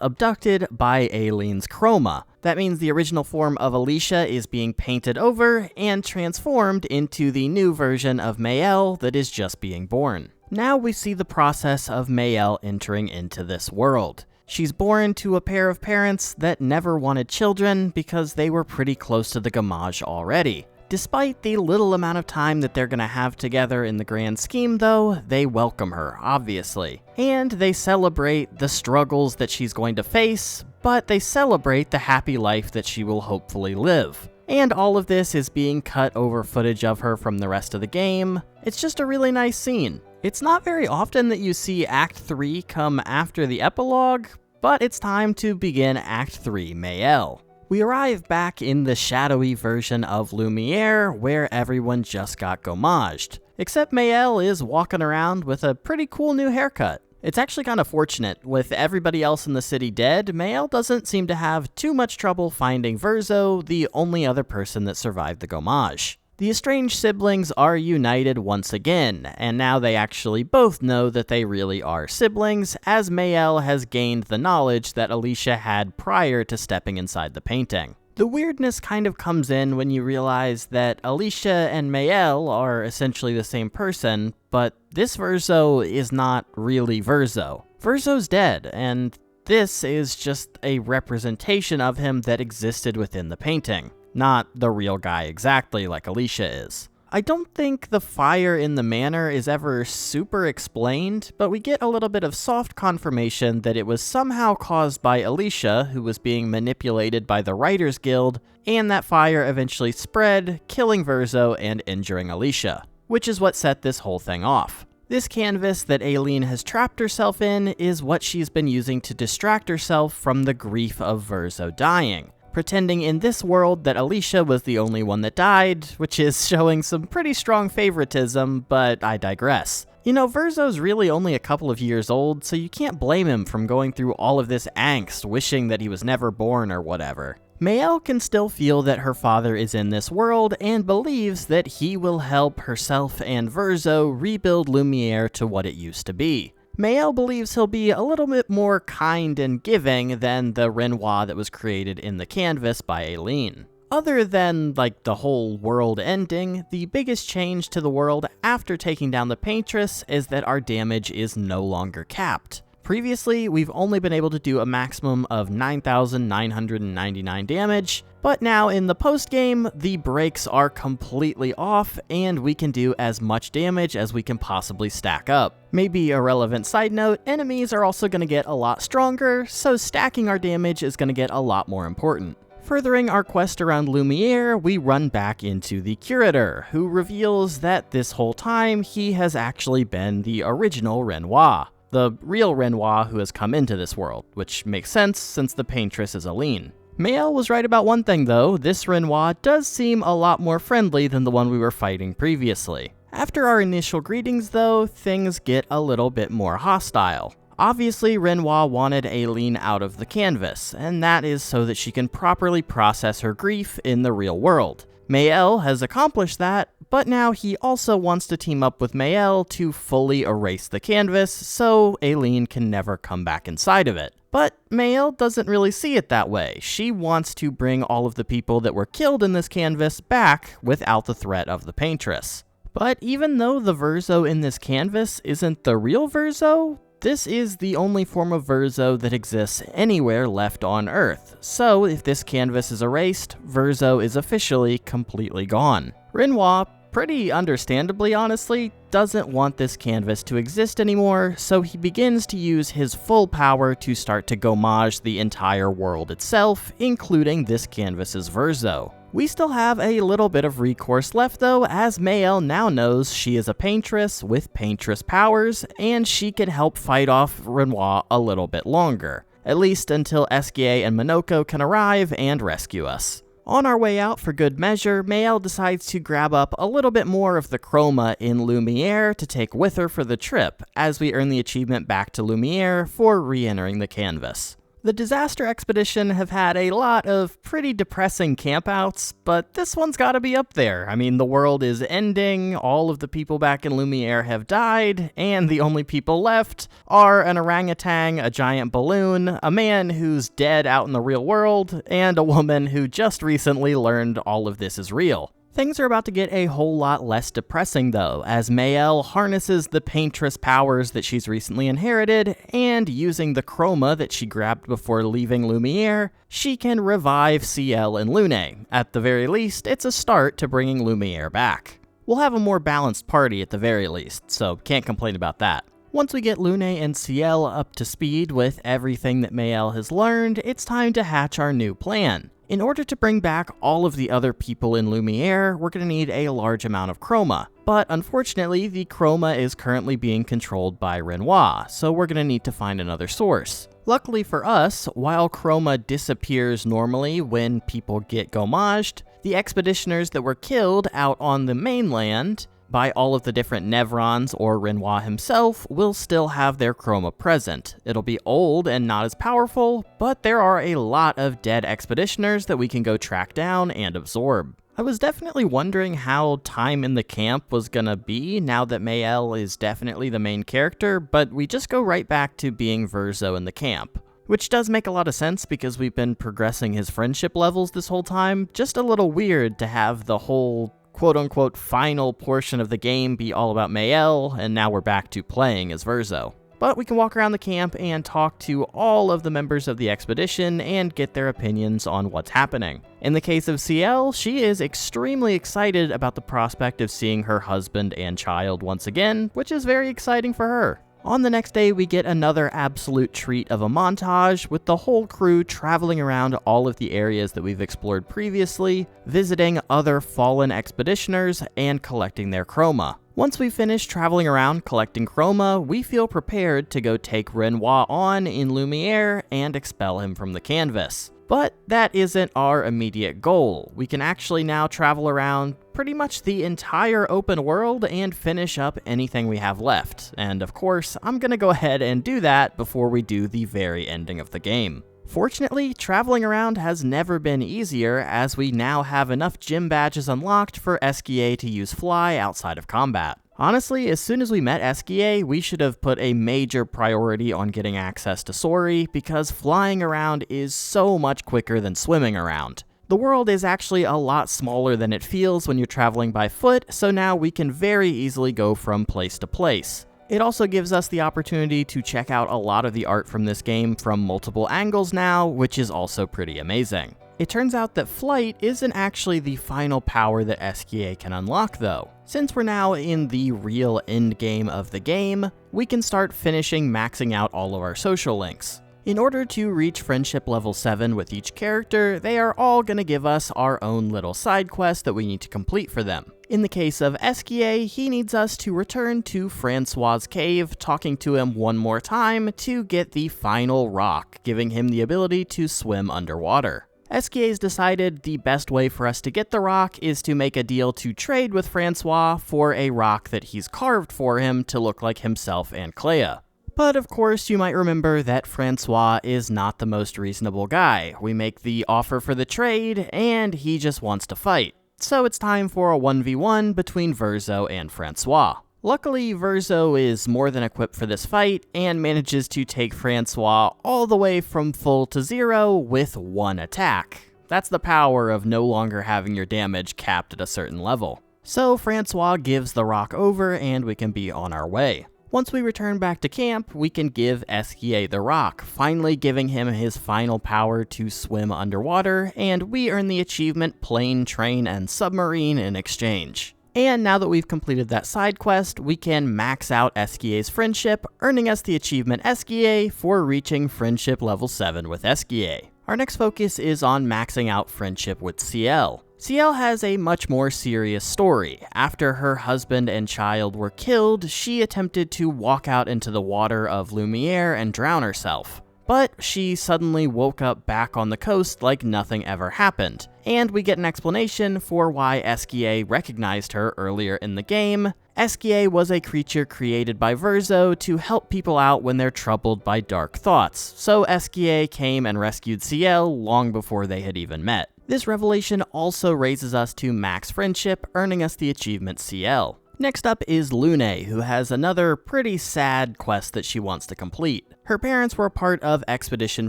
abducted by Aileen's chroma. That means the original form of Alicia is being painted over and transformed into the new version of Mael that is just being born. Now we see the process of Mael entering into this world. She's born to a pair of parents that never wanted children because they were pretty close to the gamage already. Despite the little amount of time that they're gonna have together in the grand scheme though, they welcome her, obviously. And they celebrate the struggles that she's going to face, but they celebrate the happy life that she will hopefully live. And all of this is being cut over footage of her from the rest of the game. It's just a really nice scene. It's not very often that you see Act 3 come after the epilogue, but it's time to begin Act 3 Mael. We arrive back in the shadowy version of Lumiere, where everyone just got gommaged. Except Mael is walking around with a pretty cool new haircut. It's actually kind of fortunate. With everybody else in the city dead, Mael doesn't seem to have too much trouble finding Verzo, the only other person that survived the gommage. The estranged siblings are united once again, and now they actually both know that they really are siblings, as Mael has gained the knowledge that Alicia had prior to stepping inside the painting. The weirdness kind of comes in when you realize that Alicia and Mael are essentially the same person, but this Verzo is not really Verzo. Verzo's dead, and this is just a representation of him that existed within the painting. Not the real guy exactly like Alicia is. I don't think the fire in the manor is ever super explained, but we get a little bit of soft confirmation that it was somehow caused by Alicia, who was being manipulated by the Writers Guild, and that fire eventually spread, killing Verzo and injuring Alicia, which is what set this whole thing off. This canvas that Aileen has trapped herself in is what she's been using to distract herself from the grief of Verzo dying, pretending in this world that Alicia was the only one that died, which is showing some pretty strong favoritism, but I digress. You know, Verzo's really only a couple of years old, so you can't blame him from going through all of this angst, wishing that he was never born or whatever. Mael can still feel that her father is in this world and believes that he will help herself and Verzo rebuild Lumiere to what it used to be. Mael believes he'll be a little bit more kind and giving than the Renoir that was created in the canvas by Aileen. Other than, the whole world ending, the biggest change to the world after taking down the Paintress is that our damage is no longer capped. Previously, we've only been able to do a maximum of 9,999 damage, but now in the post-game, the brakes are completely off, and we can do as much damage as we can possibly stack up. Maybe a relevant side note, enemies are also going to get a lot stronger, so stacking our damage is going to get a lot more important. Furthering our quest around Lumiere, we run back into the Curator, who reveals that this whole time he has actually been the original Renoir. The real Renoir who has come into this world, which makes sense since the Paintress is Aileen. Mael was right about one thing though, this Renoir does seem a lot more friendly than the one we were fighting previously. After our initial greetings though, things get a little bit more hostile. Obviously, Renoir wanted Aileen out of the canvas, and that is so that she can properly process her grief in the real world. Mael has accomplished that, but now he also wants to team up with Mael to fully erase the canvas so Aileen can never come back inside of it. But Mael doesn't really see it that way. She wants to bring all of the people that were killed in this canvas back without the threat of the Paintress. But even though the Verzo in this canvas isn't the real Verzo, this is the only form of Verzo that exists anywhere left on Earth, so if this canvas is erased, Verzo is officially completely gone. Renoir, pretty understandably honestly, doesn't want this canvas to exist anymore, so he begins to use his full power to start to gommage the entire world itself, including this canvas's Verzo. We still have a little bit of recourse left though, as Mael now knows she is a Paintress with Paintress powers, and she can help fight off Renoir a little bit longer. At least until Esquier and Monoko can arrive and rescue us. On our way out for good measure, Mael decides to grab up a little bit more of the chroma in Lumiere to take with her for the trip, as we earn the achievement back to Lumiere for re-entering the canvas. The Disaster Expedition have had a lot of pretty depressing campouts, but this one's gotta be up there. I mean, the world is ending, all of the people back in Lumiere have died, and the only people left are an orangutan, a giant balloon, a man who's dead out in the real world, and a woman who just recently learned all of this is real. Things are about to get a whole lot less depressing though, as Mael harnesses the Paintress powers that she's recently inherited, and using the chroma that she grabbed before leaving Lumiere, she can revive Ciel and Lune. At the very least, it's a start to bringing Lumiere back. We'll have a more balanced party at the very least, so can't complain about that. Once we get Lune and Ciel up to speed with everything that Mael has learned, it's time to hatch our new plan. In order to bring back all of the other people in Lumiere, we're going to need a large amount of chroma. But unfortunately, the chroma is currently being controlled by Renoir, so we're going to need to find another source. Luckily for us, while chroma disappears normally when people get gommaged, the expeditioners that were killed out on the mainland by all of the different Nevrons or Renoir himself will still have their chroma present. It'll be old and not as powerful, but there are a lot of dead expeditioners that we can go track down and absorb. I was definitely wondering how time in the camp was gonna be now that Mael is definitely the main character, but we just go right back to being Verzo in the camp. Which does make a lot of sense because we've been progressing his friendship levels this whole time. Just a little weird to have the whole quote-unquote final portion of the game be all about Mael, and now we're back to playing as Verzo. But we can walk around the camp and talk to all of the members of the expedition and get their opinions on what's happening. In the case of Ciel, she is extremely excited about the prospect of seeing her husband and child once again, which is very exciting for her. On the next day, we get another absolute treat of a montage with the whole crew traveling around all of the areas that we've explored previously, visiting other fallen expeditioners, and collecting their chroma. Once we finish traveling around collecting chroma, we feel prepared to go take Renoir on in Lumiere and expel him from the canvas. But that isn't our immediate goal. We can actually now travel around pretty much the entire open world and finish up anything we have left. And of course, I'm gonna go ahead and do that before we do the very ending of the game. Fortunately, traveling around has never been easier, as we now have enough gym badges unlocked for Eskia to use fly outside of combat. Honestly, as soon as we met Eskia, we should have put a major priority on getting access to Sori, because flying around is so much quicker than swimming around. The world is actually a lot smaller than it feels when you're traveling by foot, so now we can very easily go from place to place. It also gives us the opportunity to check out a lot of the art from this game from multiple angles now, which is also pretty amazing. It turns out that flight isn't actually the final power that Eskia can unlock though. Since we're now in the real end game of the game, we can start maxing out all of our social links. In order to reach friendship level 7 with each character, they are all going to give us our own little side quest that we need to complete for them. In the case of Eskia, he needs us to return to Francois' cave, talking to him one more time to get the final rock, giving him the ability to swim underwater. Eskia's decided the best way for us to get the rock is to make a deal to trade with Francois for a rock that he's carved for him to look like himself and Clair. But of course, you might remember that Francois is not the most reasonable guy. We make the offer for the trade, and he just wants to fight. So it's time for a 1v1 between Verzo and Francois. Luckily, Verzo is more than equipped for this fight, and manages to take Francois all the way from full to 0 with one attack. That's the power of no longer having your damage capped at a certain level. So Francois gives the rock over, and we can be on our way. Once we return back to camp, we can give Eskia the rock, finally giving him his final power to swim underwater, and we earn the achievement Plane, Train, and Submarine in exchange. And now that we've completed that side quest, we can max out Eskia's friendship, earning us the achievement Eskia for reaching friendship level 7 with Eskia. Our next focus is on maxing out friendship with Ciel. Ciel has a much more serious story. After her husband and child were killed, she attempted to walk out into the water of Lumiere and drown herself. But she suddenly woke up back on the coast like nothing ever happened. And we get an explanation for why Eskia recognized her earlier in the game. Eskia was a creature created by Verzo to help people out when they're troubled by dark thoughts. So Eskia came and rescued Ciel long before they had even met. This revelation also raises us to max friendship, earning us the achievement Ciel. Next up is Lune, who has another pretty sad quest that she wants to complete. Her parents were a part of Expedition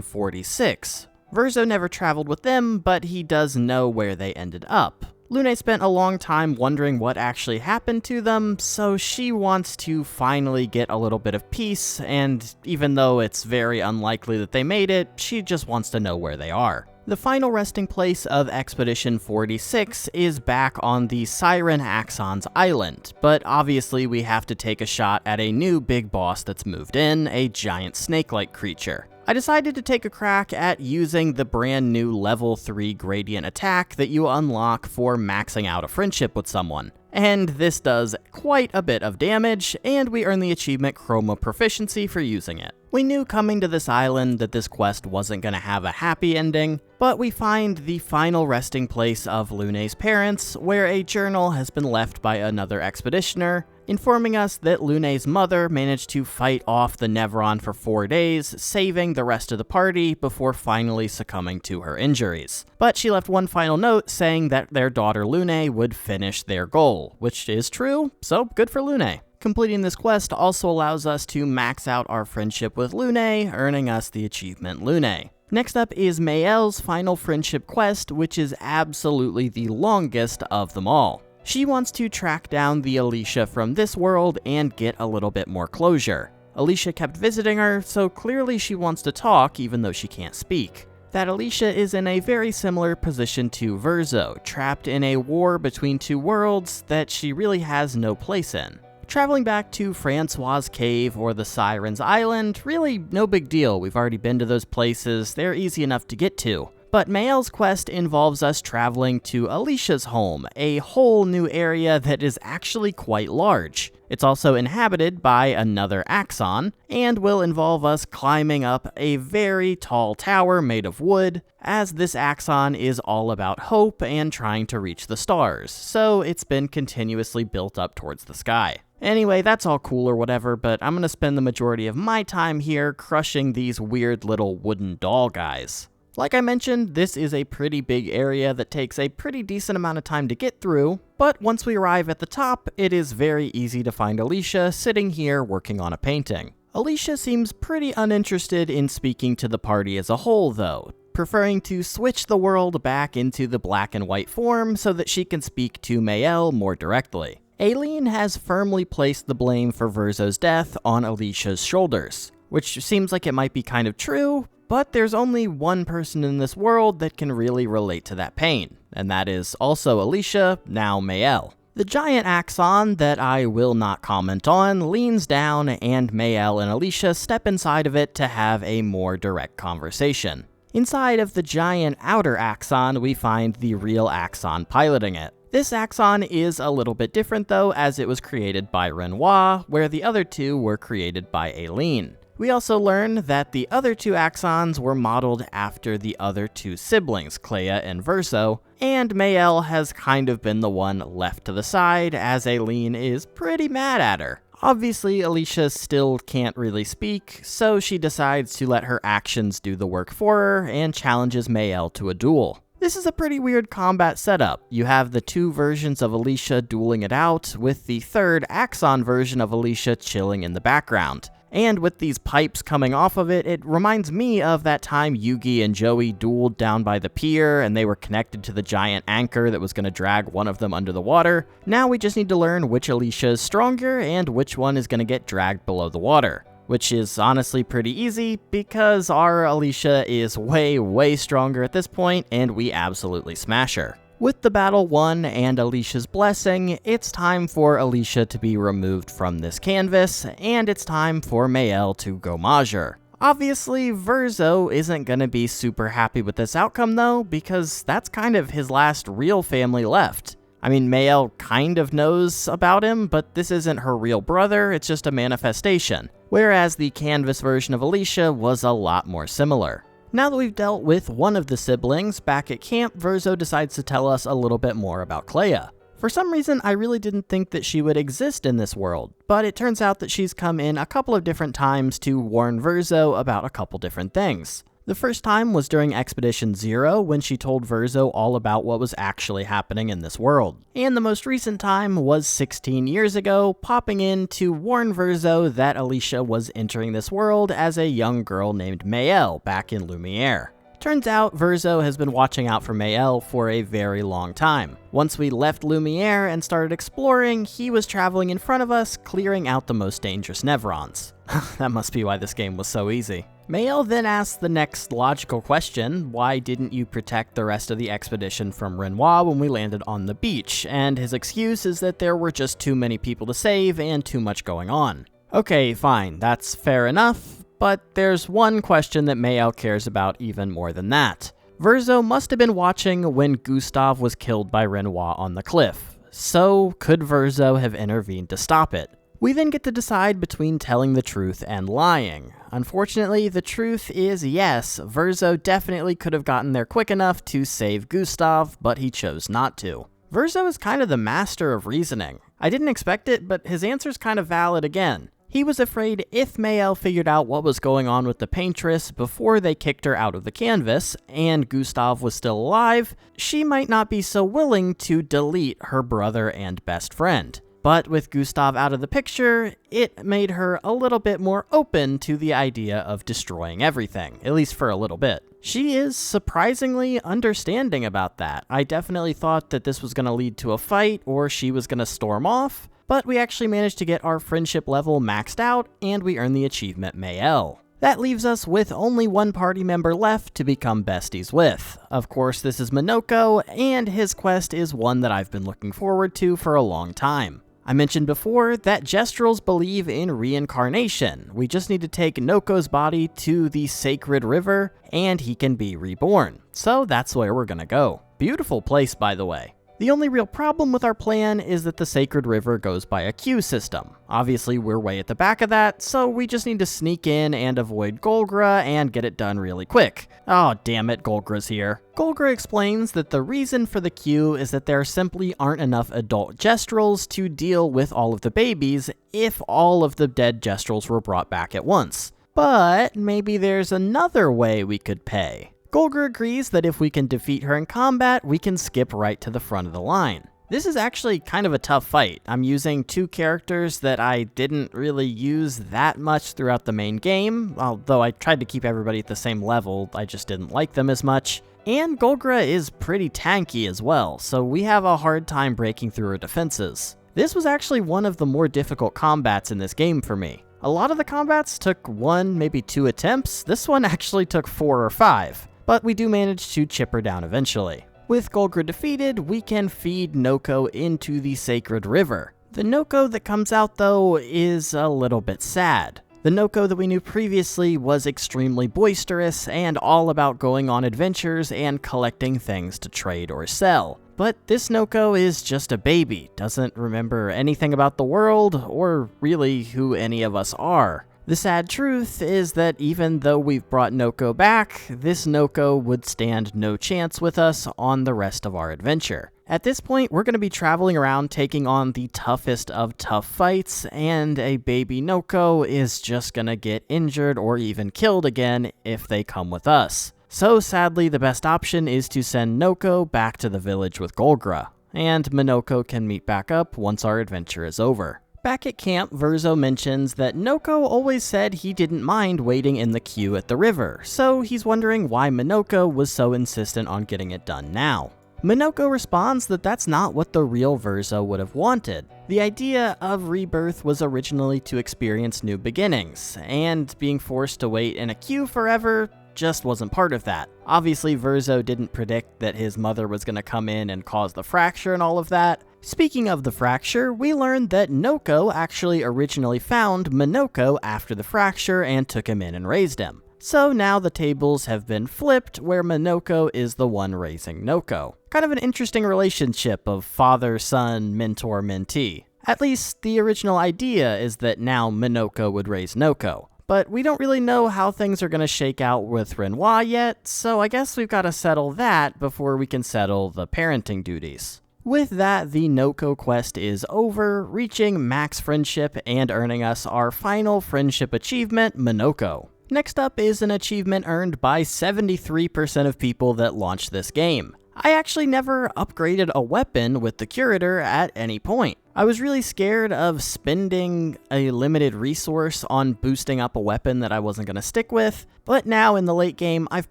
46. Verzo never traveled with them, but he does know where they ended up. Lune spent a long time wondering what actually happened to them, so she wants to finally get a little bit of peace, and even though it's very unlikely that they made it, she just wants to know where they are. The final resting place of Expedition 46 is back on the Siren Axon's island, but obviously we have to take a shot at a new big boss that's moved in, a giant snake-like creature. I decided to take a crack at using the brand new level 3 gradient attack that you unlock for maxing out a friendship with someone. And this does quite a bit of damage, and we earn the achievement Chroma Proficiency for using it. We knew coming to this island that this quest wasn't going to have a happy ending, but we find the final resting place of Lune's parents, where a journal has been left by another expeditioner, informing us that Lune's mother managed to fight off the Nevron for 4 days, saving the rest of the party before finally succumbing to her injuries. But she left one final note saying that their daughter Lune would finish their goal, which is true, so good for Lune. Completing this quest also allows us to max out our friendship with Lune, earning us the achievement Lune. Next up is Mael's final friendship quest, which is absolutely the longest of them all. She wants to track down the Alicia from this world and get a little bit more closure. Alicia kept visiting her, so clearly she wants to talk even though she can't speak. That Alicia is in a very similar position to Verzo, trapped in a war between two worlds that she really has no place in. Traveling back to Francois' cave or the Siren's Island, really no big deal. We've already been to those places, they're easy enough to get to. But Mael's quest involves us traveling to Alicia's home, a whole new area that is actually quite large. It's also inhabited by another Axon, and will involve us climbing up a very tall tower made of wood, as this Axon is all about hope and trying to reach the stars, so it's been continuously built up towards the sky. Anyway, that's all cool or whatever, but I'm gonna spend the majority of my time here crushing these weird little wooden doll guys. Like I mentioned, this is a pretty big area that takes a pretty decent amount of time to get through, but once we arrive at the top, it is very easy to find Alicia sitting here working on a painting. Alicia seems pretty uninterested in speaking to the party as a whole though, preferring to switch the world back into the black and white form so that she can speak to Mayel more directly. Aileen has firmly placed the blame for Verzo's death on Alicia's shoulders, which seems like it might be kind of true, but there's only one person in this world that can really relate to that pain, and that is also Alicia, now Mayel. The giant axon that I will not comment on leans down, and Mayel and Alicia step inside of it to have a more direct conversation. Inside of the giant outer axon, we find the real axon piloting it. This axon is a little bit different though, as it was created by Renoir, where the other two were created by Aileen. We also learn that the other two axons were modeled after the other two siblings, Clair and Verzo, and Mayel has kind of been the one left to the side, as Aileen is pretty mad at her. Obviously, Alicia still can't really speak, so she decides to let her actions do the work for her and challenges Mayel to a duel. This is a pretty weird combat setup. You have the two versions of Alicia dueling it out, with the third Axon version of Alicia chilling in the background. And with these pipes coming off of it, it reminds me of that time Yugi and Joey dueled down by the pier and they were connected to the giant anchor that was going to drag one of them under the water. Now we just need to learn which Alicia is stronger and which one is going to get dragged below the water. Which is honestly pretty easy because our Alicia is way stronger at this point and we absolutely smash her. With the battle won and Alicia's blessing, it's time for Alicia to be removed from this canvas, and it's time for Mayel to go major. Obviously, Verzo isn't gonna be super happy with this outcome though, because that's kind of his last real family left. I mean, Mayel kind of knows about him, but this isn't her real brother, it's just a manifestation. Whereas the canvas version of Alicia was a lot more similar. Now that we've dealt with one of the siblings, back at camp, Verzo decides to tell us a little bit more about Clair. For some reason, I really didn't think that she would exist in this world, but it turns out that she's come in a couple of different times to warn Verzo about a couple different things. The first time was during Expedition 0, when she told Verzo all about what was actually happening in this world. And the most recent time was 16 years ago, popping in to warn Verzo that Alicia was entering this world as a young girl named Mayel back in Lumiere. Turns out, Verzo has been watching out for Mayel for a very long time. Once we left Lumiere and started exploring, he was traveling in front of us, clearing out the most dangerous Nevrons. That must be why this game was so easy. Mayel then asks the next logical question, why didn't you protect the rest of the expedition from Renoir when we landed on the beach? And his excuse is that there were just too many people to save and too much going on. Okay, fine, that's fair enough, but there's one question that Mayel cares about even more than that. Verzo must have been watching when Gustav was killed by Renoir on the cliff, so could Verzo have intervened to stop it? We then get to decide between telling the truth and lying. Unfortunately, the truth is yes, Verzo definitely could have gotten there quick enough to save Gustav, but he chose not to. Verzo is kind of the master of reasoning. I didn't expect it, but his answer's kind of valid again. He was afraid if Mayel figured out what was going on with the paintress before they kicked her out of the canvas, and Gustav was still alive, she might not be so willing to delete her brother and best friend. But with Gustav out of the picture, it made her a little bit more open to the idea of destroying everything, at least for a little bit. She is surprisingly understanding about that. I definitely thought that this was going to lead to a fight or she was going to storm off, but we actually managed to get our friendship level maxed out and we earned the achievement Mayel. That leaves us with only one party member left to become besties with. Of course, this is Minoko, and his quest is one that I've been looking forward to for a long time. I mentioned before that Gestrels believe in reincarnation. We just need to take Noko's body to the sacred river, and he can be reborn. So that's where we're gonna go. Beautiful place, by the way. The only real problem with our plan is that the Sacred River goes by a queue system. Obviously, we're way at the back of that, so we just need to sneak in and avoid Golgra and get it done really quick. Oh, damn it, Golgra's here. Golgra explains that the reason for the queue is that there simply aren't enough adult Gestrels to deal with all of the babies if all of the dead Gestrels were brought back at once. But maybe there's another way we could pay. Golgra agrees that if we can defeat her in combat, we can skip right to the front of the line. This is actually kind of a tough fight. I'm using two characters that I didn't really use that much throughout the main game, although I tried to keep everybody at the same level, I just didn't like them as much. And Golgra is pretty tanky as well, so we have a hard time breaking through her defenses. This was actually one of the more difficult combats in this game for me. A lot of the combats took 1, maybe 2 attempts. This one actually took 4 or 5. But we do manage to chip her down eventually. With Golgra defeated, we can feed Noko into the Sacred River. The Noko that comes out, though, is a little bit sad. The Noko that we knew previously was extremely boisterous and all about going on adventures and collecting things to trade or sell. But this Noko is just a baby, doesn't remember anything about the world or really who any of us are. The sad truth is that even though we've brought Noko back, this Noko would stand no chance with us on the rest of our adventure. At this point, we're going to be traveling around taking on the toughest of tough fights, and a baby Noko is just going to get injured or even killed again if they come with us. So sadly, the best option is to send Noko back to the village with Golgra, and Minoko can meet back up once our adventure is over. Back at camp, Verzo mentions that Noko always said he didn't mind waiting in the queue at the river, so he's wondering why Minoko was so insistent on getting it done now. Minoko responds that that's not what the real Verzo would have wanted. The idea of rebirth was originally to experience new beginnings, and being forced to wait in a queue forever just wasn't part of that. Obviously, Verzo didn't predict that his mother was going to come in and cause the fracture and all of that. Speaking of the fracture, we learned that Noko actually originally found Minoko after the fracture and took him in and raised him. So now the tables have been flipped where Minoko is the one raising Noko. Kind of an interesting relationship of father, son, mentor, mentee. At least the original idea is that now Minoko would raise Noko. But we don't really know how things are going to shake out with Renoir yet, so I guess we've got to settle that before we can settle the parenting duties. With that, the Noko quest is over, reaching max friendship and earning us our final friendship achievement, Minoko. Next up is an achievement earned by 73% of people that launched this game. I actually never upgraded a weapon with the Curator at any point. I was really scared of spending a limited resource on boosting up a weapon that I wasn't going to stick with, but now in the late game, I've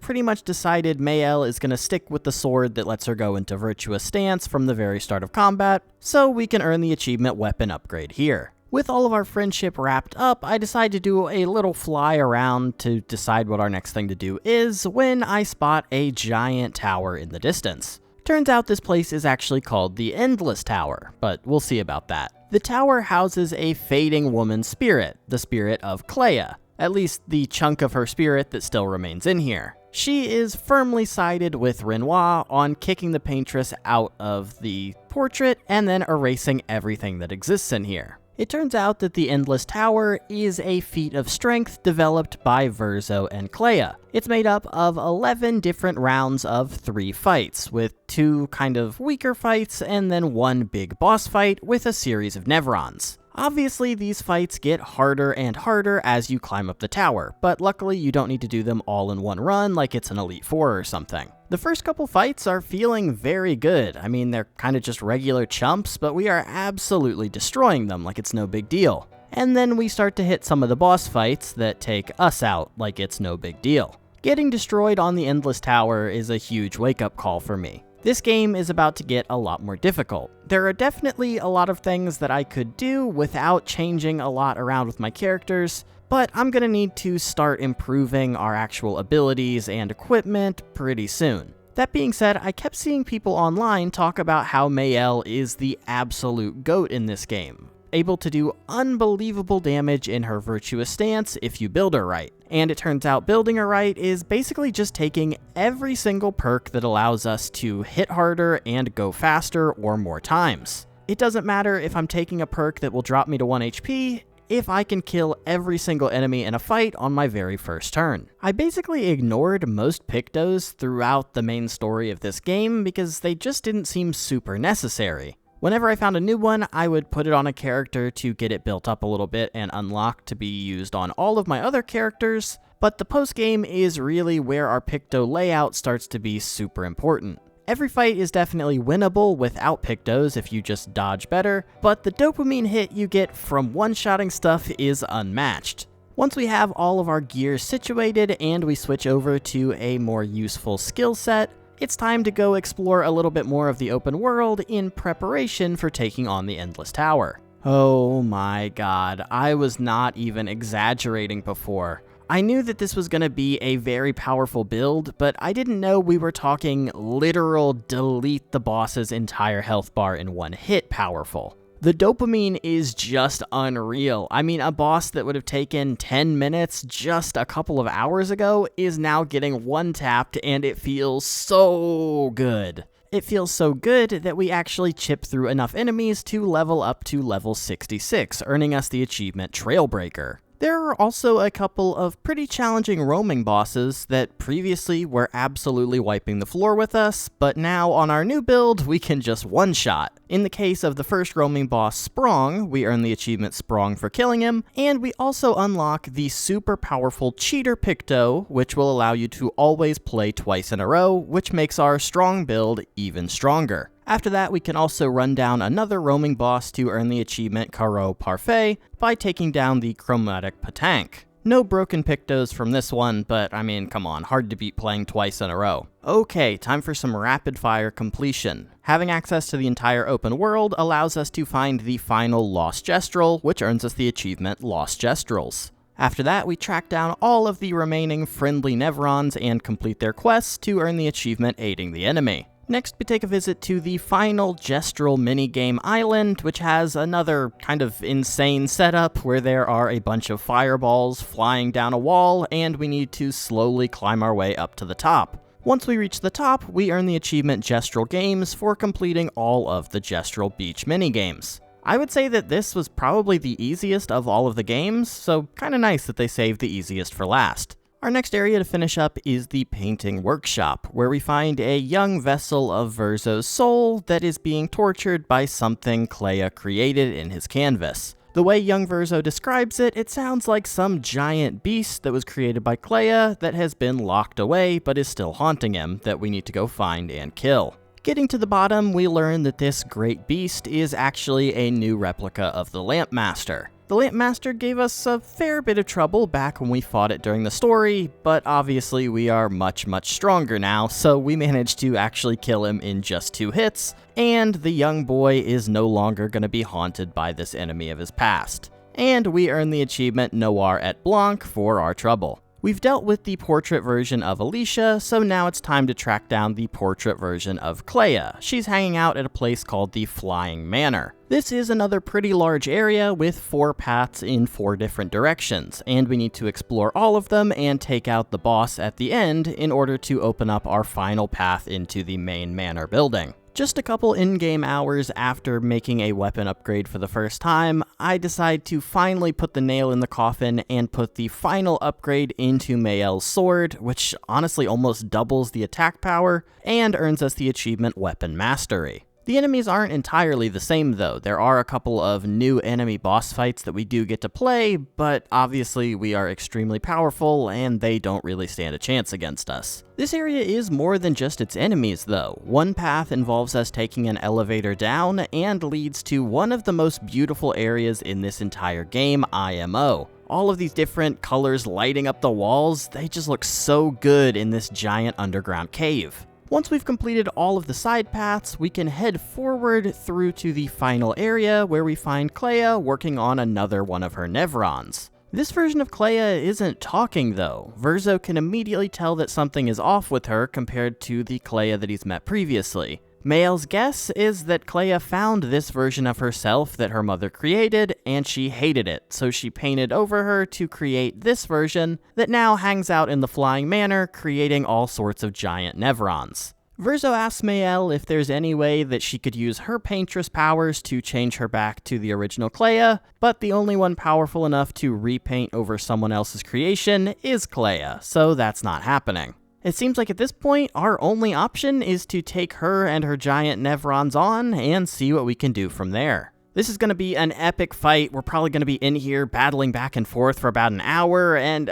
pretty much decided Mayel is going to stick with the sword that lets her go into Virtuous Stance from the very start of combat, so we can earn the achievement weapon upgrade here. With all of our friendship wrapped up, I decide to do a little fly around to decide what our next thing to do is when I spot a giant tower in the distance. Turns out this place is actually called the Endless Tower, but we'll see about that. The tower houses a fading woman's spirit, the spirit of Clair, at least the chunk of her spirit that still remains in here. She is firmly sided with Renoir on kicking the paintress out of the portrait and then erasing everything that exists in here. It turns out that the Endless Tower is a feat of strength developed by Verzo and Clair. It's made up of 11 different rounds of 3 fights, with 2 kind of weaker fights and then 1 big boss fight with a series of Nevrons. Obviously, these fights get harder and harder as you climb up the tower, but luckily you don't need to do them all in one run like it's an Elite Four or something. The first couple fights are feeling very good. I mean, they're kind of just regular chumps, but we are absolutely destroying them like it's no big deal. And then we start to hit some of the boss fights that take us out like it's no big deal. Getting destroyed on the Endless Tower is a huge wake-up call for me. This game is about to get a lot more difficult. There are definitely a lot of things that I could do without changing a lot around with my characters, but I'm gonna need to start improving our actual abilities and equipment pretty soon. That being said, I kept seeing people online talk about how Mayel is the absolute GOAT in this game. able to do unbelievable damage in her virtuous stance if you build her right. And it turns out building her right is basically just taking every single perk that allows us to hit harder and go faster or more times. It doesn't matter if I'm taking a perk that will drop me to 1 HP, if I can kill every single enemy in a fight on my very first turn. I basically ignored most pictos throughout the main story of this game because they just didn't seem super necessary. Whenever I found a new one, I would put it on a character to get it built up a little bit and unlocked to be used on all of my other characters, but the post-game is really where our picto layout starts to be super important. Every fight is definitely winnable without pictos if you just dodge better, but the dopamine hit you get from one-shotting stuff is unmatched. Once we have all of our gear situated and we switch over to a more useful skill set, it's time to go explore a little bit more of the open world in preparation for taking on the Endless Tower. Oh my god, I was not even exaggerating before. I knew that this was going to be a very powerful build, but I didn't know we were talking literal delete the boss's entire health bar in one hit powerful. The dopamine is just unreal. I mean, a boss that would have taken 10 minutes just a couple of hours ago is now getting one-tapped, and it feels so good. It feels so good that we actually chip through enough enemies to level up to level 66, earning us the achievement Trailbreaker. There are also a couple of pretty challenging roaming bosses that previously were absolutely wiping the floor with us, but now on our new build, we can just one-shot. In the case of the first roaming boss, Sprong, we earn the achievement Sprong for killing him, and we also unlock the super powerful Cheater Picto, which will allow you to always play twice in a row, which makes our strong build even stronger. After that, we can also run down another roaming boss to earn the achievement Caro Parfait by taking down the Chromatic Patank. No broken pictos from this one, but I mean, come on, hard to beat playing twice in a row. Okay, time for some rapid fire completion. Having access to the entire open world allows us to find the final Lost Gestrel, which earns us the achievement Lost Gestrels. After that, we track down all of the remaining friendly Nevrons and complete their quests to earn the achievement Aiding the Enemy. Next, we take a visit to the final Gestrel minigame island, which has another kind of insane setup where there are a bunch of fireballs flying down a wall, and we need to slowly climb our way up to the top. Once we reach the top, we earn the achievement Gestrel Games for completing all of the Gestrel Beach minigames. I would say that this was probably the easiest of all of the games, so kinda nice that they saved the easiest for last. Our next area to finish up is the Painting Workshop, where we find a young vessel of Verzo's soul that is being tortured by something Clair created in his canvas. The way young Verzo describes it, it sounds like some giant beast that was created by Clair that has been locked away but is still haunting him that we need to go find and kill. Getting to the bottom, we learn that this great beast is actually a new replica of the Lamp Master. The Lamp Master gave us a fair bit of trouble back when we fought it during the story, but obviously we are much stronger now, so we managed to actually kill him in just 2 hits, and the young boy is no longer going to be haunted by this enemy of his past. And we earn the achievement Noir et Blanc for our trouble. We've dealt with the portrait version of Alicia, so now it's time to track down the portrait version of Clair. She's hanging out at a place called the Flying Manor. This is another pretty large area with 4 paths in 4 different directions, and we need to explore all of them and take out the boss at the end in order to open up our final path into the main manor building. Just a couple in-game hours after making a weapon upgrade for the first time, I decide to finally put the nail in the coffin and put the final upgrade into Mael's sword, which honestly almost doubles the attack power, and earns us the achievement Weapon Mastery. The enemies aren't entirely the same though. There are a couple of new enemy boss fights that we do get to play, but obviously we are extremely powerful and they don't really stand a chance against us. This area is more than just its enemies though. One path involves us taking an elevator down and leads to one of the most beautiful areas in this entire game, IMO. All of these different colors lighting up the walls, they just look so good in this giant underground cave. Once we've completed all of the side paths, we can head forward through to the final area where we find Clair working on another one of her Nevrons. This version of Clair isn't talking though. Verzo can immediately tell that something is off with her compared to the Clair that he's met previously. Mael's guess is that Clair found this version of herself that her mother created, and she hated it, so she painted over her to create this version that now hangs out in the Flying Manor, creating all sorts of giant Nevrons. Verzo asks Mael if there's any way that she could use her paintress powers to change her back to the original Clair, but the only one powerful enough to repaint over someone else's creation is Clair, so that's not happening. It seems like at this point, our only option is to take her and her giant Nevrons on and see what we can do from there. This is going to be an epic fight. We're probably going to be in here battling back and forth for about an hour, and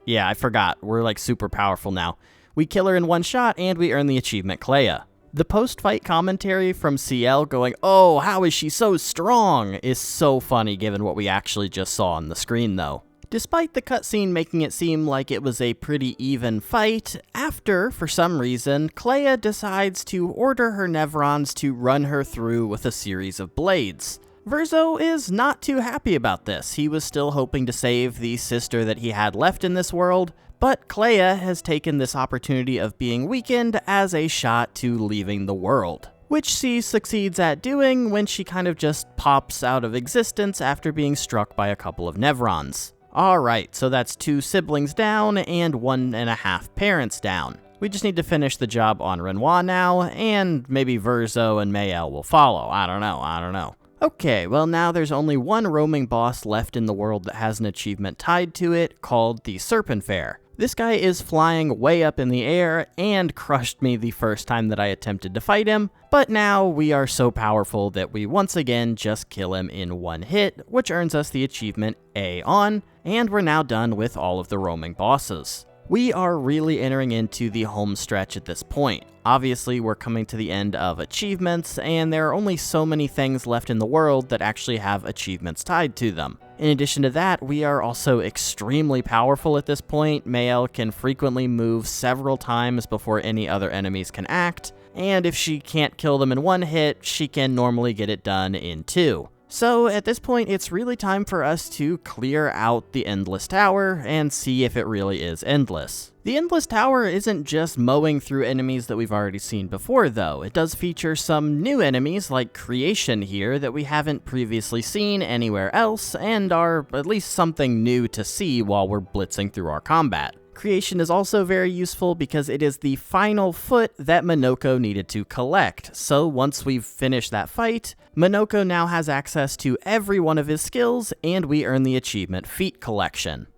yeah, I forgot. We're like super powerful now. We kill her in one shot, and we earn the achievement Clair. The post-fight commentary from CL going, "Oh, how is she so strong?" is so funny given what we actually just saw on the screen though. Despite the cutscene making it seem like it was a pretty even fight, after, for some reason, Clair decides to order her Nevrons to run her through with a series of blades. Verzo is not too happy about this. He was still hoping to save the sister that he had left in this world, but Clair has taken this opportunity of being weakened as a shot to leaving the world, which she succeeds at doing when she kind of just pops out of existence after being struck by a couple of Nevrons. Alright, so that's 2 siblings down and 1.5 parents down. We just need to finish the job on Renoir now, and maybe Verzo and Mael will follow. I don't know. Okay, well now there's only one roaming boss left in the world that has an achievement tied to it, called the Serpent Fair. This guy is flying way up in the air and crushed me the first time that I attempted to fight him, but now we are so powerful that we once again just kill him in one hit, which earns us the achievement A on, and we're now done with all of the roaming bosses. We are really entering into the home stretch at this point. Obviously, we're coming to the end of achievements, and there are only so many things left in the world that actually have achievements tied to them. In addition to that, we are also extremely powerful at this point. Mael can frequently move several times before any other enemies can act, and if she can't kill them in one hit, she can normally get it done in 2. So at this point, it's really time for us to clear out the Endless Tower and see if it really is endless. The Endless Tower isn't just mowing through enemies that we've already seen before though. It does feature some new enemies like Creation here that we haven't previously seen anywhere else and are at least something new to see while we're blitzing through our combat. Creation is also very useful because it is the final foot that Minoko needed to collect, so once we've finished that fight, Minoko now has access to every one of his skills, and we earn the achievement Feat Collection.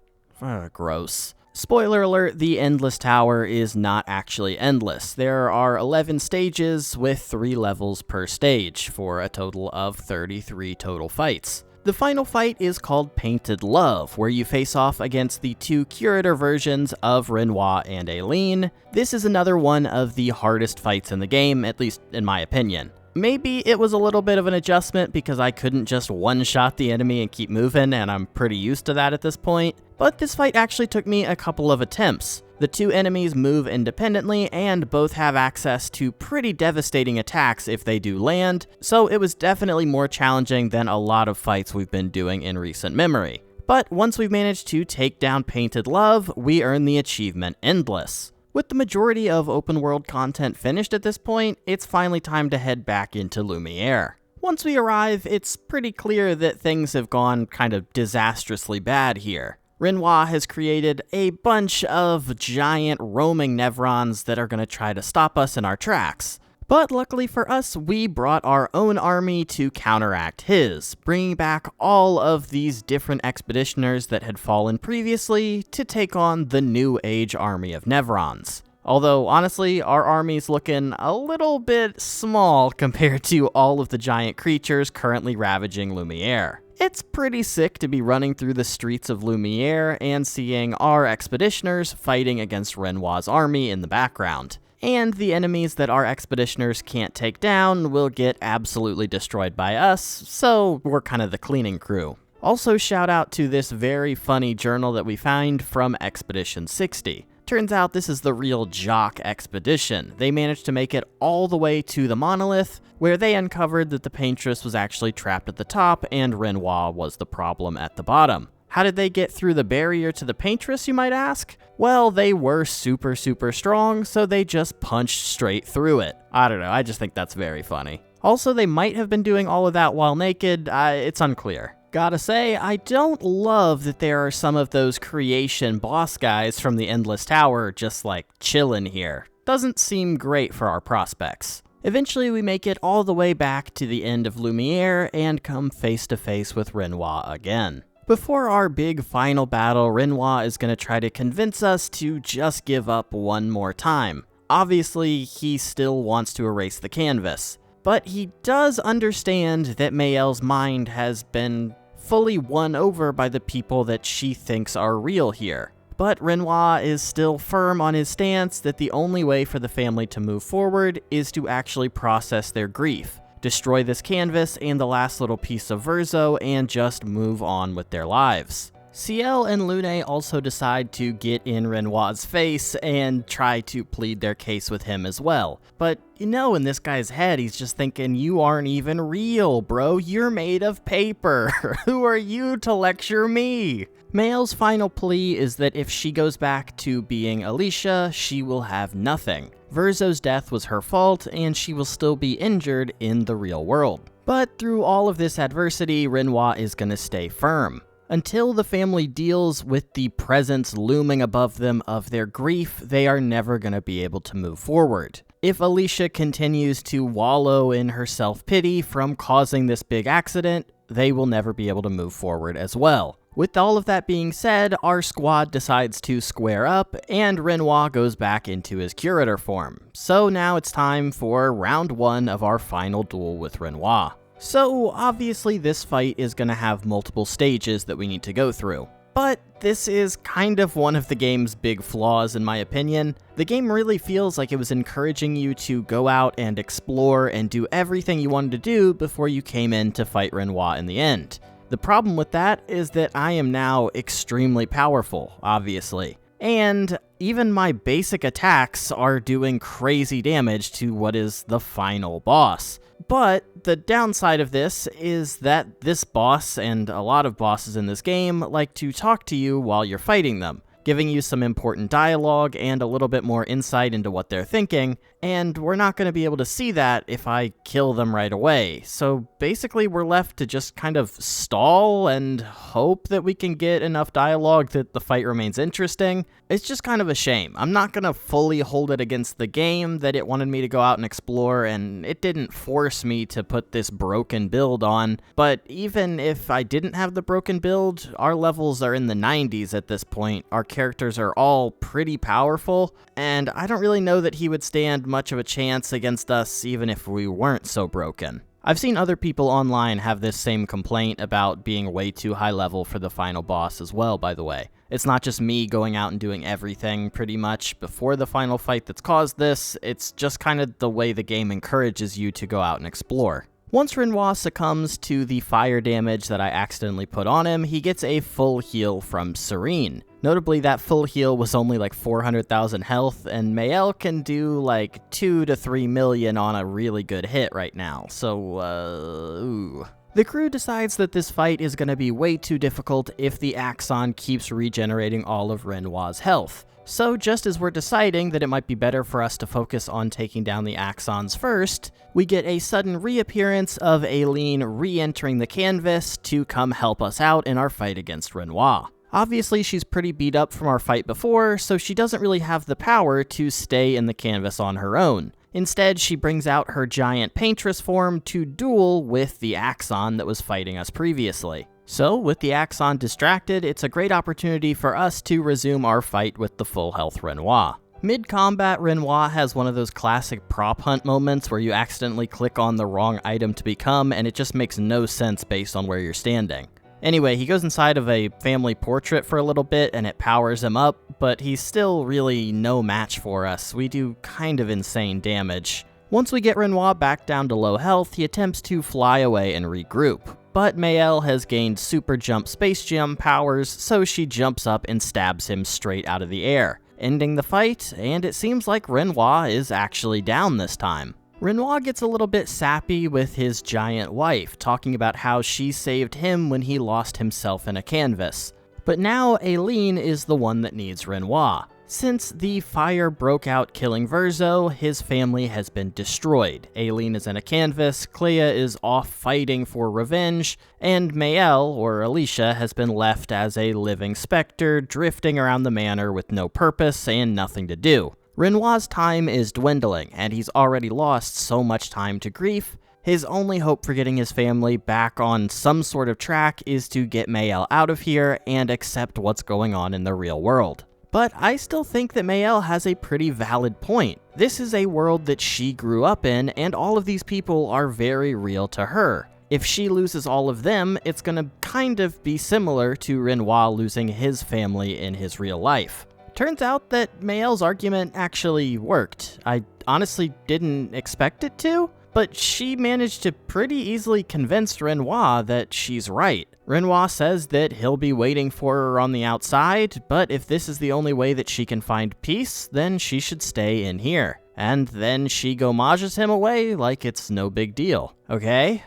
Gross. Spoiler alert, the Endless Tower is not actually endless. There are 11 stages with 3 levels per stage, for a total of 33 total fights. The final fight is called Painted Love, where you face off against the 2 curator versions of Renoir and Aileen. This is another one of the hardest fights in the game, at least in my opinion. Maybe it was a little bit of an adjustment because I couldn't just one-shot the enemy and keep moving, and I'm pretty used to that at this point, but this fight actually took me a couple of attempts. The 2 enemies move independently and both have access to pretty devastating attacks if they do land, so it was definitely more challenging than a lot of fights we've been doing in recent memory. But once we've managed to take down Painted Love, we earn the achievement Endless. With the majority of open world content finished at this point, it's finally time to head back into Lumiere. Once we arrive, it's pretty clear that things have gone kind of disastrously bad here. Renoir has created a bunch of giant roaming Nevrons that are going to try to stop us in our tracks. But luckily for us, we brought our own army to counteract his, bringing back all of these different expeditioners that had fallen previously to take on the New Age army of Nevrons. Although, honestly, our army's looking a little bit small compared to all of the giant creatures currently ravaging Lumiere. It's pretty sick to be running through the streets of Lumiere and seeing our expeditioners fighting against Renoir's army in the background. And the enemies that our expeditioners can't take down will get absolutely destroyed by us, so we're kind of the cleaning crew. Also, shout out to this very funny journal that we find from Expedition 60. Turns out this is the real Jock expedition. They managed to make it all the way to the monolith, where they uncovered that the paintress was actually trapped at the top and Renoir was the problem at the bottom. How did they get through the barrier to the paintress, you might ask? Well, they were super strong, so they just punched straight through it. I don't know, I just think that's very funny. Also, they might have been doing all of that while naked, it's unclear. Gotta say, I don't love that there are some of those creation boss guys from the Endless Tower just like chillin' here. Doesn't seem great for our prospects. Eventually, we make it all the way back to the end of Lumiere and come face to face with Renoir again. Before our big final battle, Renoir is going to try to convince us to just give up one more time. Obviously, he still wants to erase the canvas, but he does understand that Mayel's mind has been fully won over by the people that she thinks are real here. But Renoir is still firm on his stance that the only way for the family to move forward is to actually process their grief, destroy this canvas and the last little piece of Verzo, and just move on with their lives. Ciel and Lune also decide to get in Renoir's face and try to plead their case with him as well. But you know, in this guy's head, he's just thinking, you aren't even real, bro. You're made of paper. Who are you to lecture me? Mayel's final plea is that if she goes back to being Alicia, she will have nothing. Verzo's death was her fault, and she will still be injured in the real world. But through all of this adversity, Renoir is gonna stay firm. Until the family deals with the presence looming above them of their grief, they are never gonna be able to move forward. If Alicia continues to wallow in her self-pity from causing this big accident, they will never be able to move forward as well. With all of that being said, our squad decides to square up, and Renoir goes back into his curator form. So now it's time for round 1 of our final duel with Renoir. So obviously this fight is going to have multiple stages that we need to go through. But this is kind of one of the game's big flaws in my opinion. The game really feels like it was encouraging you to go out and explore and do everything you wanted to do before you came in to fight Renoir in the end. The problem with that is that I am now extremely powerful, obviously. And even my basic attacks are doing crazy damage to what is the final boss. But the downside of this is that this boss, and a lot of bosses in this game, like to talk to you while you're fighting them, giving you some important dialogue and a little bit more insight into what they're thinking, and we're not going to be able to see that if I kill them right away. So basically we're left to just kind of stall and hope that we can get enough dialogue that the fight remains interesting. It's just kind of a shame. I'm not going to fully hold it against the game that it wanted me to go out and explore, and it didn't force me to put this broken build on, but even if I didn't have the broken build, our levels are in the 90s at this point. Our characters are all pretty powerful, and I don't really know that he would stand much of a chance against us even if we weren't so broken. I've seen other people online have this same complaint about being way too high level for the final boss as well, by the way. It's not just me going out and doing everything pretty much before the final fight that's caused this, it's just kind of the way the game encourages you to go out and explore. Once Renoir succumbs to the fire damage that I accidentally put on him, he gets a full heal from Serene. Notably, that full heal was only like 400,000 health, and Mayel can do like 2 to 3 million on a really good hit right now, so, ooh. The crew decides that this fight is going to be way too difficult if the Axon keeps regenerating all of Renoir's health. So just as we're deciding that it might be better for us to focus on taking down the Axons first, we get a sudden reappearance of Aileen re-entering the canvas to come help us out in our fight against Renoir. Obviously, she's pretty beat up from our fight before, so she doesn't really have the power to stay in the canvas on her own. Instead, she brings out her giant paintress form to duel with the Axon that was fighting us previously. So, with the Axon distracted, it's a great opportunity for us to resume our fight with the full health Renoir. Mid-combat, Renoir has one of those classic prop hunt moments where you accidentally click on the wrong item to become, and it just makes no sense based on where you're standing. Anyway, he goes inside of a family portrait for a little bit and it powers him up, but he's still really no match for us. We do kind of insane damage. Once we get Renoir back down to low health, he attempts to fly away and regroup. But Mayel has gained super jump space gem powers, so she jumps up and stabs him straight out of the air, ending the fight, and it seems like Renoir is actually down this time. Renoir gets a little bit sappy with his giant wife, talking about how she saved him when he lost himself in a canvas. But now Aileen is the one that needs Renoir. Since the fire broke out killing Verzo, his family has been destroyed. Aileen is in a canvas, Clea is off fighting for revenge, and Mael, or Alicia, has been left as a living specter, drifting around the manor with no purpose and nothing to do. Renoir's time is dwindling, and he's already lost so much time to grief. His only hope for getting his family back on some sort of track is to get Mael out of here and accept what's going on in the real world. But I still think that Mael has a pretty valid point. This is a world that she grew up in, and all of these people are very real to her. If she loses all of them, it's gonna kind of be similar to Renoir losing his family in his real life. Turns out that Mael's argument actually worked. I honestly didn't expect it to, but she managed to pretty easily convince Renoir that she's right. Renoir says that he'll be waiting for her on the outside, but if this is the only way that she can find peace, then she should stay in here. And then she gomages him away like it's no big deal. Okay,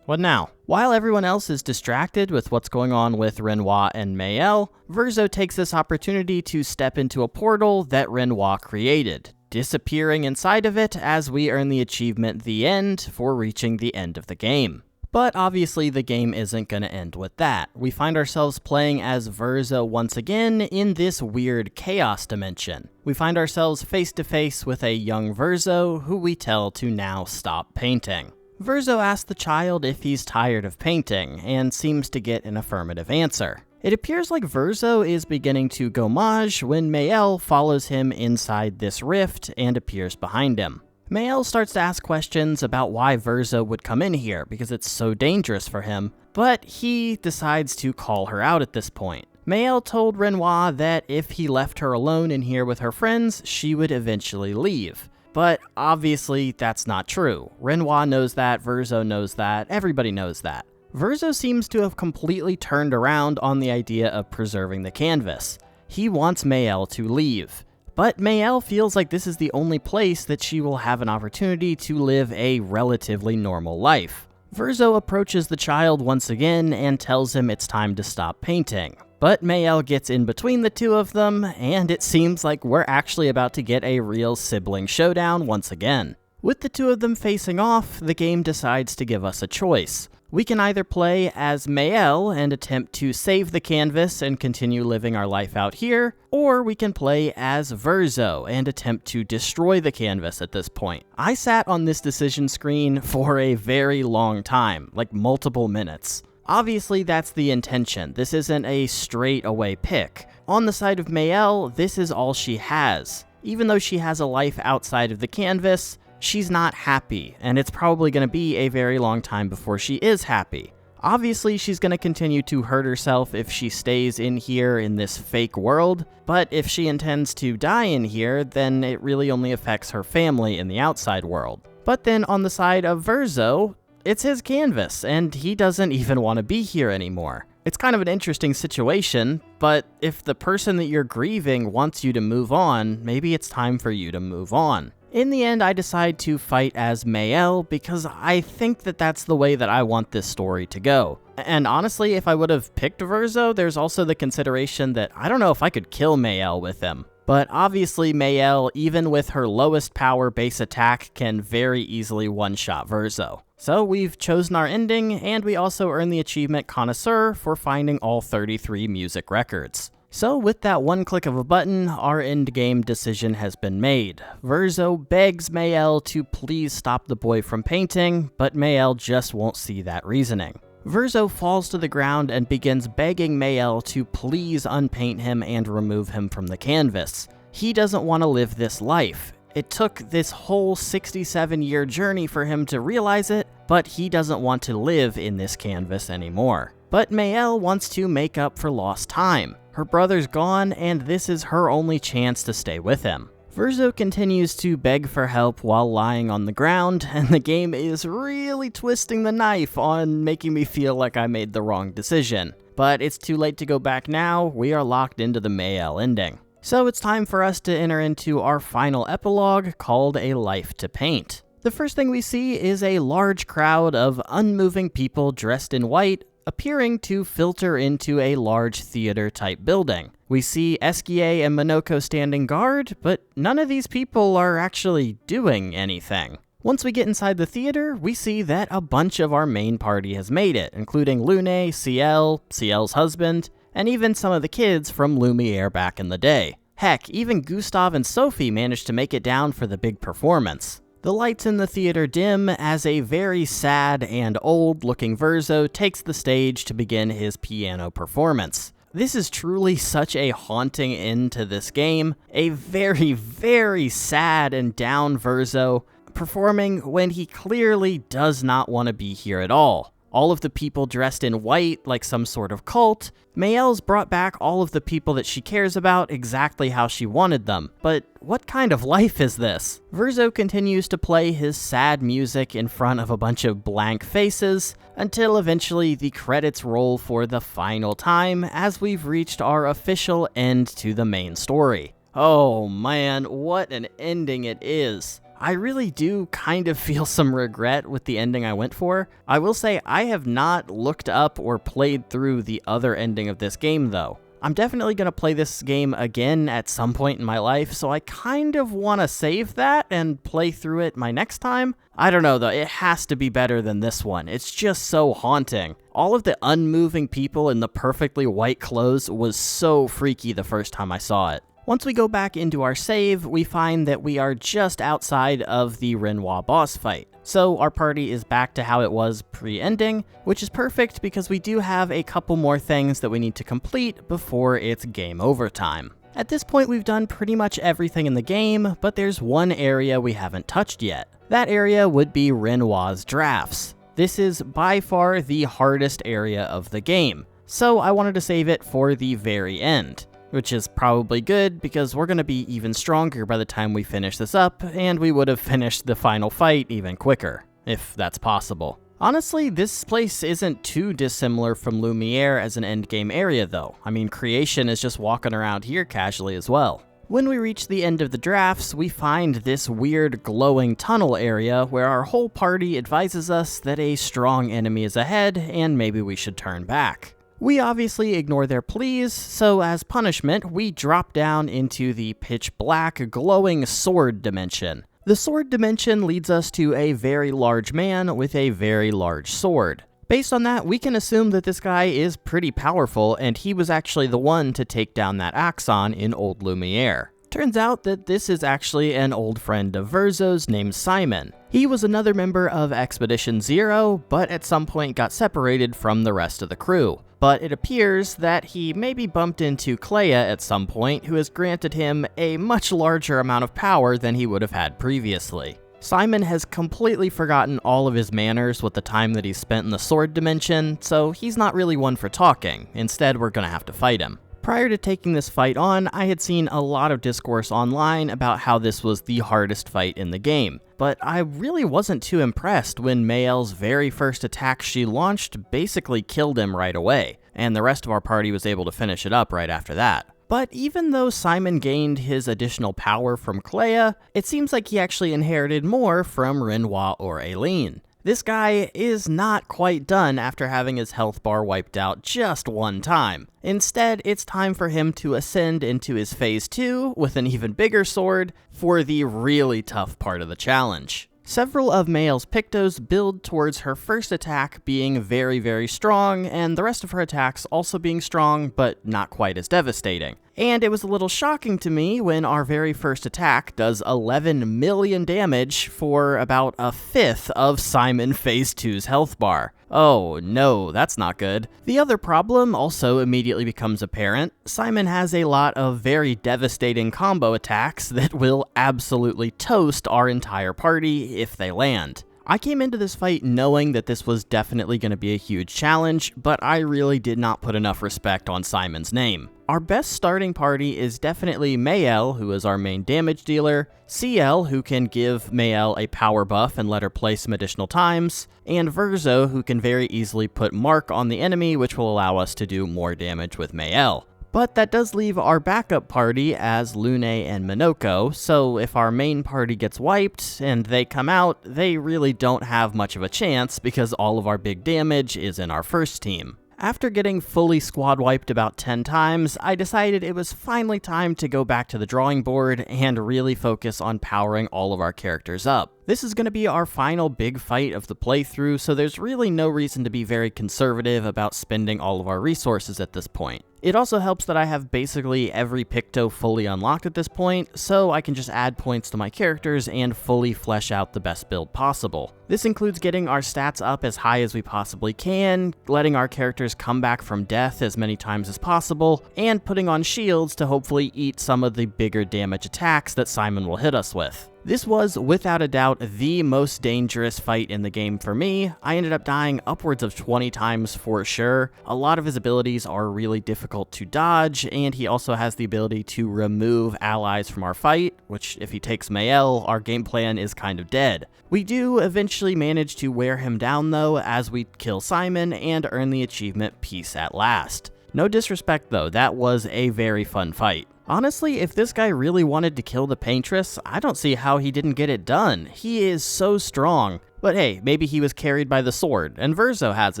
what now? While everyone else is distracted with what's going on with Renoir and Mael, Verzo takes this opportunity to step into a portal that Renoir created, disappearing inside of it as we earn the achievement The End for reaching the end of the game. But obviously the game isn't going to end with that. We find ourselves playing as Verzo once again in this weird chaos dimension. We find ourselves face to face with a young Verzo who we tell to now stop painting. Verzo asks the child if he's tired of painting and seems to get an affirmative answer. It appears like Verzo is beginning to gomage when Mael follows him inside this rift and appears behind him. Mael starts to ask questions about why Verzo would come in here because it's so dangerous for him, but he decides to call her out at this point. Mael told Renoir that if he left her alone in here with her friends, she would eventually leave. But obviously that's not true. Renoir knows that, Verzo knows that, everybody knows that. Verzo seems to have completely turned around on the idea of preserving the canvas. He wants Mael to leave. But Mael feels like this is the only place that she will have an opportunity to live a relatively normal life. Verzo approaches the child once again and tells him it's time to stop painting. But Mael gets in between the two of them, and it seems like we're actually about to get a real sibling showdown once again. With the two of them facing off, the game decides to give us a choice. We can either play as Mael and attempt to save the canvas and continue living our life out here, or we can play as Verzo and attempt to destroy the canvas at this point. I sat on this decision screen for a very long time, like multiple minutes. Obviously, that's the intention. This isn't a straight away pick. On the side of Mael, this is all she has. Even though she has a life outside of the canvas, she's not happy, and it's probably going to be a very long time before she is happy. Obviously, she's going to continue to hurt herself if she stays in here in this fake world, but if she intends to die in here, then it really only affects her family in the outside world. But then on the side of Verzo, it's his canvas, and he doesn't even want to be here anymore. It's kind of an interesting situation, but if the person that you're grieving wants you to move on, maybe it's time for you to move on. In the end, I decide to fight as Mael because I think that that's the way that I want this story to go. And honestly, if I would have picked Verzo, there's also the consideration that I don't know if I could kill Mael with him. But obviously Mael, even with her lowest power base attack, can very easily one-shot Verzo. So we've chosen our ending, and we also earn the achievement Connoisseur for finding all 33 music records. So with that one click of a button, our endgame decision has been made. Verzo begs Mael to please stop the boy from painting, but Mael just won't see that reasoning. Verzo falls to the ground and begins begging Mael to please unpaint him and remove him from the canvas. He doesn't want to live this life. It took this whole 67-year journey for him to realize it, but he doesn't want to live in this canvas anymore. But Mael wants to make up for lost time. Her brother's gone, and this is her only chance to stay with him. Verzo continues to beg for help while lying on the ground, and the game is really twisting the knife on making me feel like I made the wrong decision. But it's too late to go back now, we are locked into the Mael ending. So it's time for us to enter into our final epilogue called A Life to Paint. The first thing we see is a large crowd of unmoving people dressed in white, appearing to filter into a large theater-type building. We see Eskie and Minoko standing guard, but none of these people are actually doing anything. Once we get inside the theater, we see that a bunch of our main party has made it, including Lune, CL, CL's husband, and even some of the kids from Lumiere back in the day. Heck, even Gustav and Sophie managed to make it down for the big performance. The lights in the theater dim as a very sad and old-looking Verzo takes the stage to begin his piano performance. This is truly such a haunting end to this game. A very, very sad and down Verzo performing when he clearly does not want to be here at all. All of the people dressed in white like some sort of cult. Mael's brought back all of the people that she cares about exactly how she wanted them. But what kind of life is this? Verzo continues to play his sad music in front of a bunch of blank faces until eventually the credits roll for the final time as we've reached our official end to the main story. Oh man, what an ending it is. I really do kind of feel some regret with the ending I went for. I will say I have not looked up or played through the other ending of this game though. I'm definitely going to play this game again at some point in my life, so I kind of want to save that and play through it my next time. I don't know though, it has to be better than this one. It's just so haunting. All of the unmoving people in the perfectly white clothes was so freaky the first time I saw it. Once we go back into our save, we find that we are just outside of the Renoir boss fight. So our party is back to how it was pre-ending, which is perfect because we do have a couple more things that we need to complete before it's game over time. At this point, we've done pretty much everything in the game, but there's one area we haven't touched yet. That area would be Renoir's drafts. This is by far the hardest area of the game, so I wanted to save it for the very end. Which is probably good because we're going to be even stronger by the time we finish this up, and we would have finished the final fight even quicker, if that's possible. Honestly, this place isn't too dissimilar from Lumiere as an endgame area though. I mean, Creation is just walking around here casually as well. When we reach the end of the drafts, we find this weird glowing tunnel area where our whole party advises us that a strong enemy is ahead and maybe we should turn back. We obviously ignore their pleas, so as punishment, we drop down into the pitch black, glowing sword dimension. The sword dimension leads us to a very large man with a very large sword. Based on that, we can assume that this guy is pretty powerful, and he was actually the one to take down that Axon in Old Lumiere. Turns out that this is actually an old friend of Verzo's named Simon. He was another member of Expedition Zero, but at some point got separated from the rest of the crew. But it appears that he maybe bumped into Clair at some point, who has granted him a much larger amount of power than he would have had previously. Simon has completely forgotten all of his manners with the time that he's spent in the sword dimension, so he's not really one for talking. Instead, we're gonna have to fight him. Prior to taking this fight on, I had seen a lot of discourse online about how this was the hardest fight in the game, but I really wasn't too impressed when Mael's very first attack she launched basically killed him right away, and the rest of our party was able to finish it up right after that. But even though Simon gained his additional power from Clair, it seems like he actually inherited more from Renoir or Aileen. This guy is not quite done after having his health bar wiped out just one time. Instead, it's time for him to ascend into his phase 2 with an even bigger sword for the really tough part of the challenge. Several of Mael's Pictos build towards her first attack being very, very strong, and the rest of her attacks also being strong, but not quite as devastating. And it was a little shocking to me when our very first attack does 11 million damage for about a fifth of Simon Phase 2's health bar. Oh no, that's not good. The other problem also immediately becomes apparent. Simon has a lot of very devastating combo attacks that will absolutely toast our entire party if they land. I came into this fight knowing that this was definitely going to be a huge challenge, but I really did not put enough respect on Simon's name. Our best starting party is definitely Mael, who is our main damage dealer, CL, who can give Mael a power buff and let her play some additional times, and Verzo, who can very easily put Mark on the enemy, which will allow us to do more damage with Mael. But that does leave our backup party as Lune and Minoko, so if our main party gets wiped and they come out, they really don't have much of a chance because all of our big damage is in our first team. After getting fully squad wiped about 10 times, I decided it was finally time to go back to the drawing board and really focus on powering all of our characters up. This is going to be our final big fight of the playthrough, so there's really no reason to be very conservative about spending all of our resources at this point. It also helps that I have basically every Picto fully unlocked at this point, so I can just add points to my characters and fully flesh out the best build possible. This includes getting our stats up as high as we possibly can, letting our characters come back from death as many times as possible, and putting on shields to hopefully eat some of the bigger damage attacks that Simon will hit us with. This was, without a doubt, the most dangerous fight in the game for me. I ended up dying upwards of 20 times for sure. A lot of his abilities are really difficult to dodge, and he also has the ability to remove allies from our fight, which if he takes Mael, our game plan is kind of dead. We do eventually manage to wear him down though, as we kill Simon and earn the achievement Peace at Last. No disrespect though, that was a very fun fight. Honestly, if this guy really wanted to kill the Paintress, I don't see how he didn't get it done. He is so strong. But hey, maybe he was carried by the sword, and Verzo has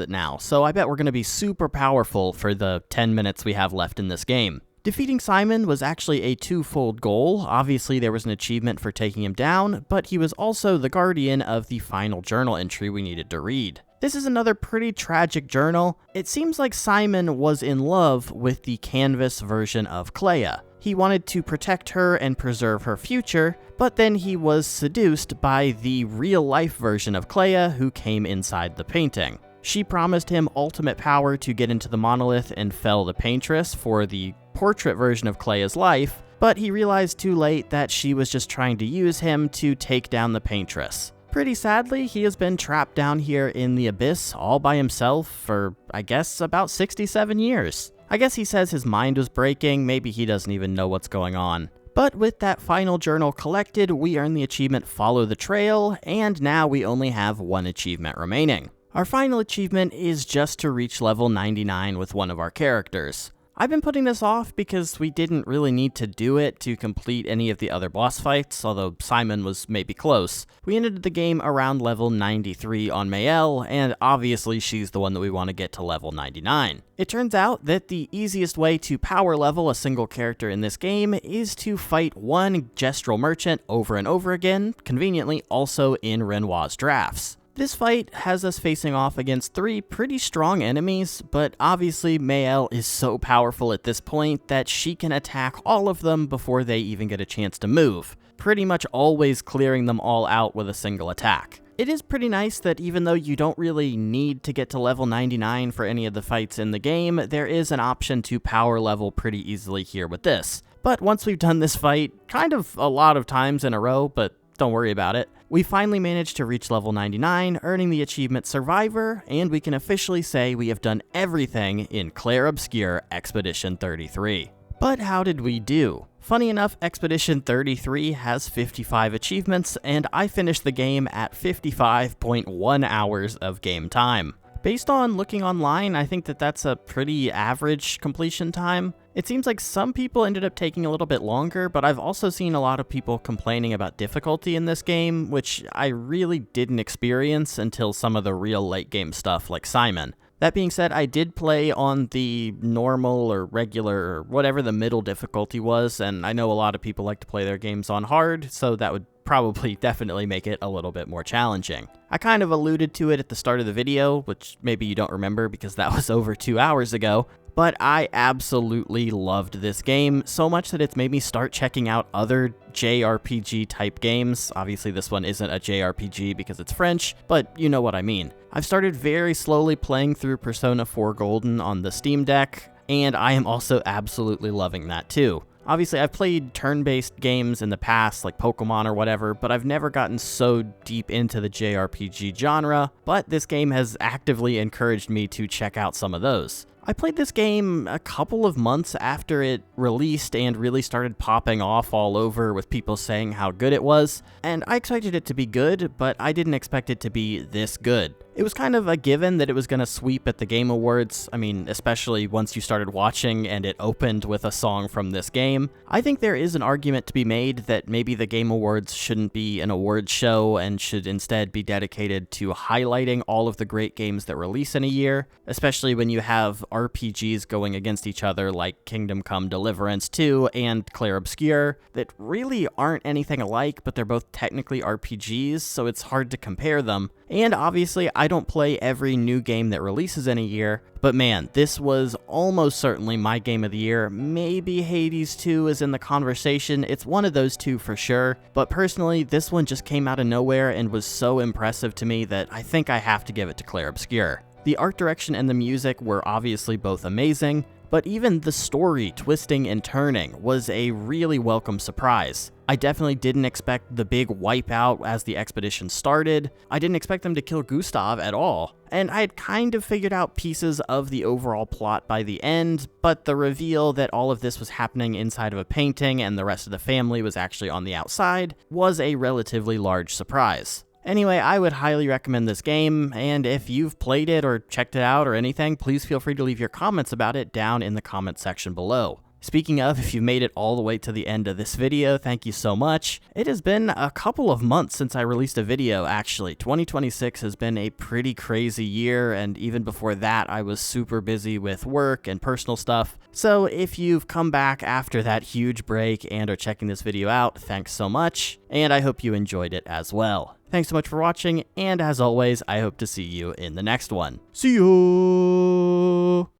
it now, so I bet we're going to be super powerful for the 10 minutes we have left in this game. Defeating Simon was actually a twofold goal. Obviously, there was an achievement for taking him down, but he was also the guardian of the final journal entry we needed to read. This is another pretty tragic journal. It seems like Simon was in love with the canvas version of Clea. He wanted to protect her and preserve her future, but then he was seduced by the real-life version of Clea who came inside the painting. She promised him ultimate power to get into the monolith and fell the Paintress for the portrait version of Clea's life, but he realized too late that she was just trying to use him to take down the Paintress. Pretty sadly, he has been trapped down here in the abyss all by himself for, I guess, about 67 years. I guess he says his mind was breaking, maybe he doesn't even know what's going on. But with that final journal collected, we earn the achievement Follow the Trail, and now we only have one achievement remaining. Our final achievement is just to reach level 99 with one of our characters. I've been putting this off because we didn't really need to do it to complete any of the other boss fights, although Simon was maybe close. We ended the game around level 93 on Mael, and obviously she's the one that we want to get to level 99. It turns out that the easiest way to power level a single character in this game is to fight one gestural merchant over and over again, conveniently also in Renoir's drafts. This fight has us facing off against 3 pretty strong enemies, but obviously Mael is so powerful at this point that she can attack all of them before they even get a chance to move, pretty much always clearing them all out with a single attack. It is pretty nice that even though you don't really need to get to level 99 for any of the fights in the game, there is an option to power level pretty easily here with this. But once we've done this fight, kind of a lot of times in a row, but don't worry about it, we finally managed to reach level 99, earning the achievement Survivor, and we can officially say we have done everything in Clair Obscur Expedition 33. But how did we do? Funny enough, Expedition 33 has 55 achievements, and I finished the game at 55.1 hours of game time. Based on looking online, I think that that's a pretty average completion time. It seems like some people ended up taking a little bit longer, but I've also seen a lot of people complaining about difficulty in this game, which I really didn't experience until some of the real late game stuff like Simon. That being said, I did play on the normal or regular or whatever the middle difficulty was, and I know a lot of people like to play their games on hard, so that would probably definitely make it a little bit more challenging. I kind of alluded to it at the start of the video, which maybe you don't remember because that was over 2 hours ago, but I absolutely loved this game, so much that it's made me start checking out other JRPG type games. Obviously this one isn't a JRPG because it's French, but you know what I mean. I've started very slowly playing through Persona 4 Golden on the Steam Deck, and I am also absolutely loving that too. Obviously, I've played turn-based games in the past, like Pokemon or whatever, but I've never gotten so deep into the JRPG genre, but this game has actively encouraged me to check out some of those. I played this game a couple of months after it released and really started popping off all over with people saying how good it was, and I expected it to be good, but I didn't expect it to be this good. It was kind of a given that it was going to sweep at the Game Awards. I mean, especially once you started watching and it opened with a song from this game. I think there is an argument to be made that maybe the Game Awards shouldn't be an awards show and should instead be dedicated to highlighting all of the great games that release in a year, especially when you have RPGs going against each other like Kingdom Come Deliverance 2 and Clair Obscur that really aren't anything alike, but they're both technically RPGs, so it's hard to compare them. And obviously, I don't play every new game that releases in a year, but man, this was almost certainly my game of the year. Maybe Hades 2 is in the conversation, it's one of those two for sure, but personally, this one just came out of nowhere and was so impressive to me that I think I have to give it to Clair Obscur. The art direction and the music were obviously both amazing, but even the story twisting and turning was a really welcome surprise. I definitely didn't expect the big wipeout as the expedition started. I didn't expect them to kill Gustav at all. And I had kind of figured out pieces of the overall plot by the end, but the reveal that all of this was happening inside of a painting and the rest of the family was actually on the outside was a relatively large surprise. Anyway, I would highly recommend this game, and if you've played it or checked it out or anything, please feel free to leave your comments about it down in the comment section below. Speaking of, if you've made it all the way to the end of this video, thank you so much. It has been a couple of months since I released a video, actually. 2026 has been a pretty crazy year, and even before that, I was super busy with work and personal stuff. So if you've come back after that huge break and are checking this video out, thanks so much, and I hope you enjoyed it as well. Thanks so much for watching, and as always, I hope to see you in the next one. See you!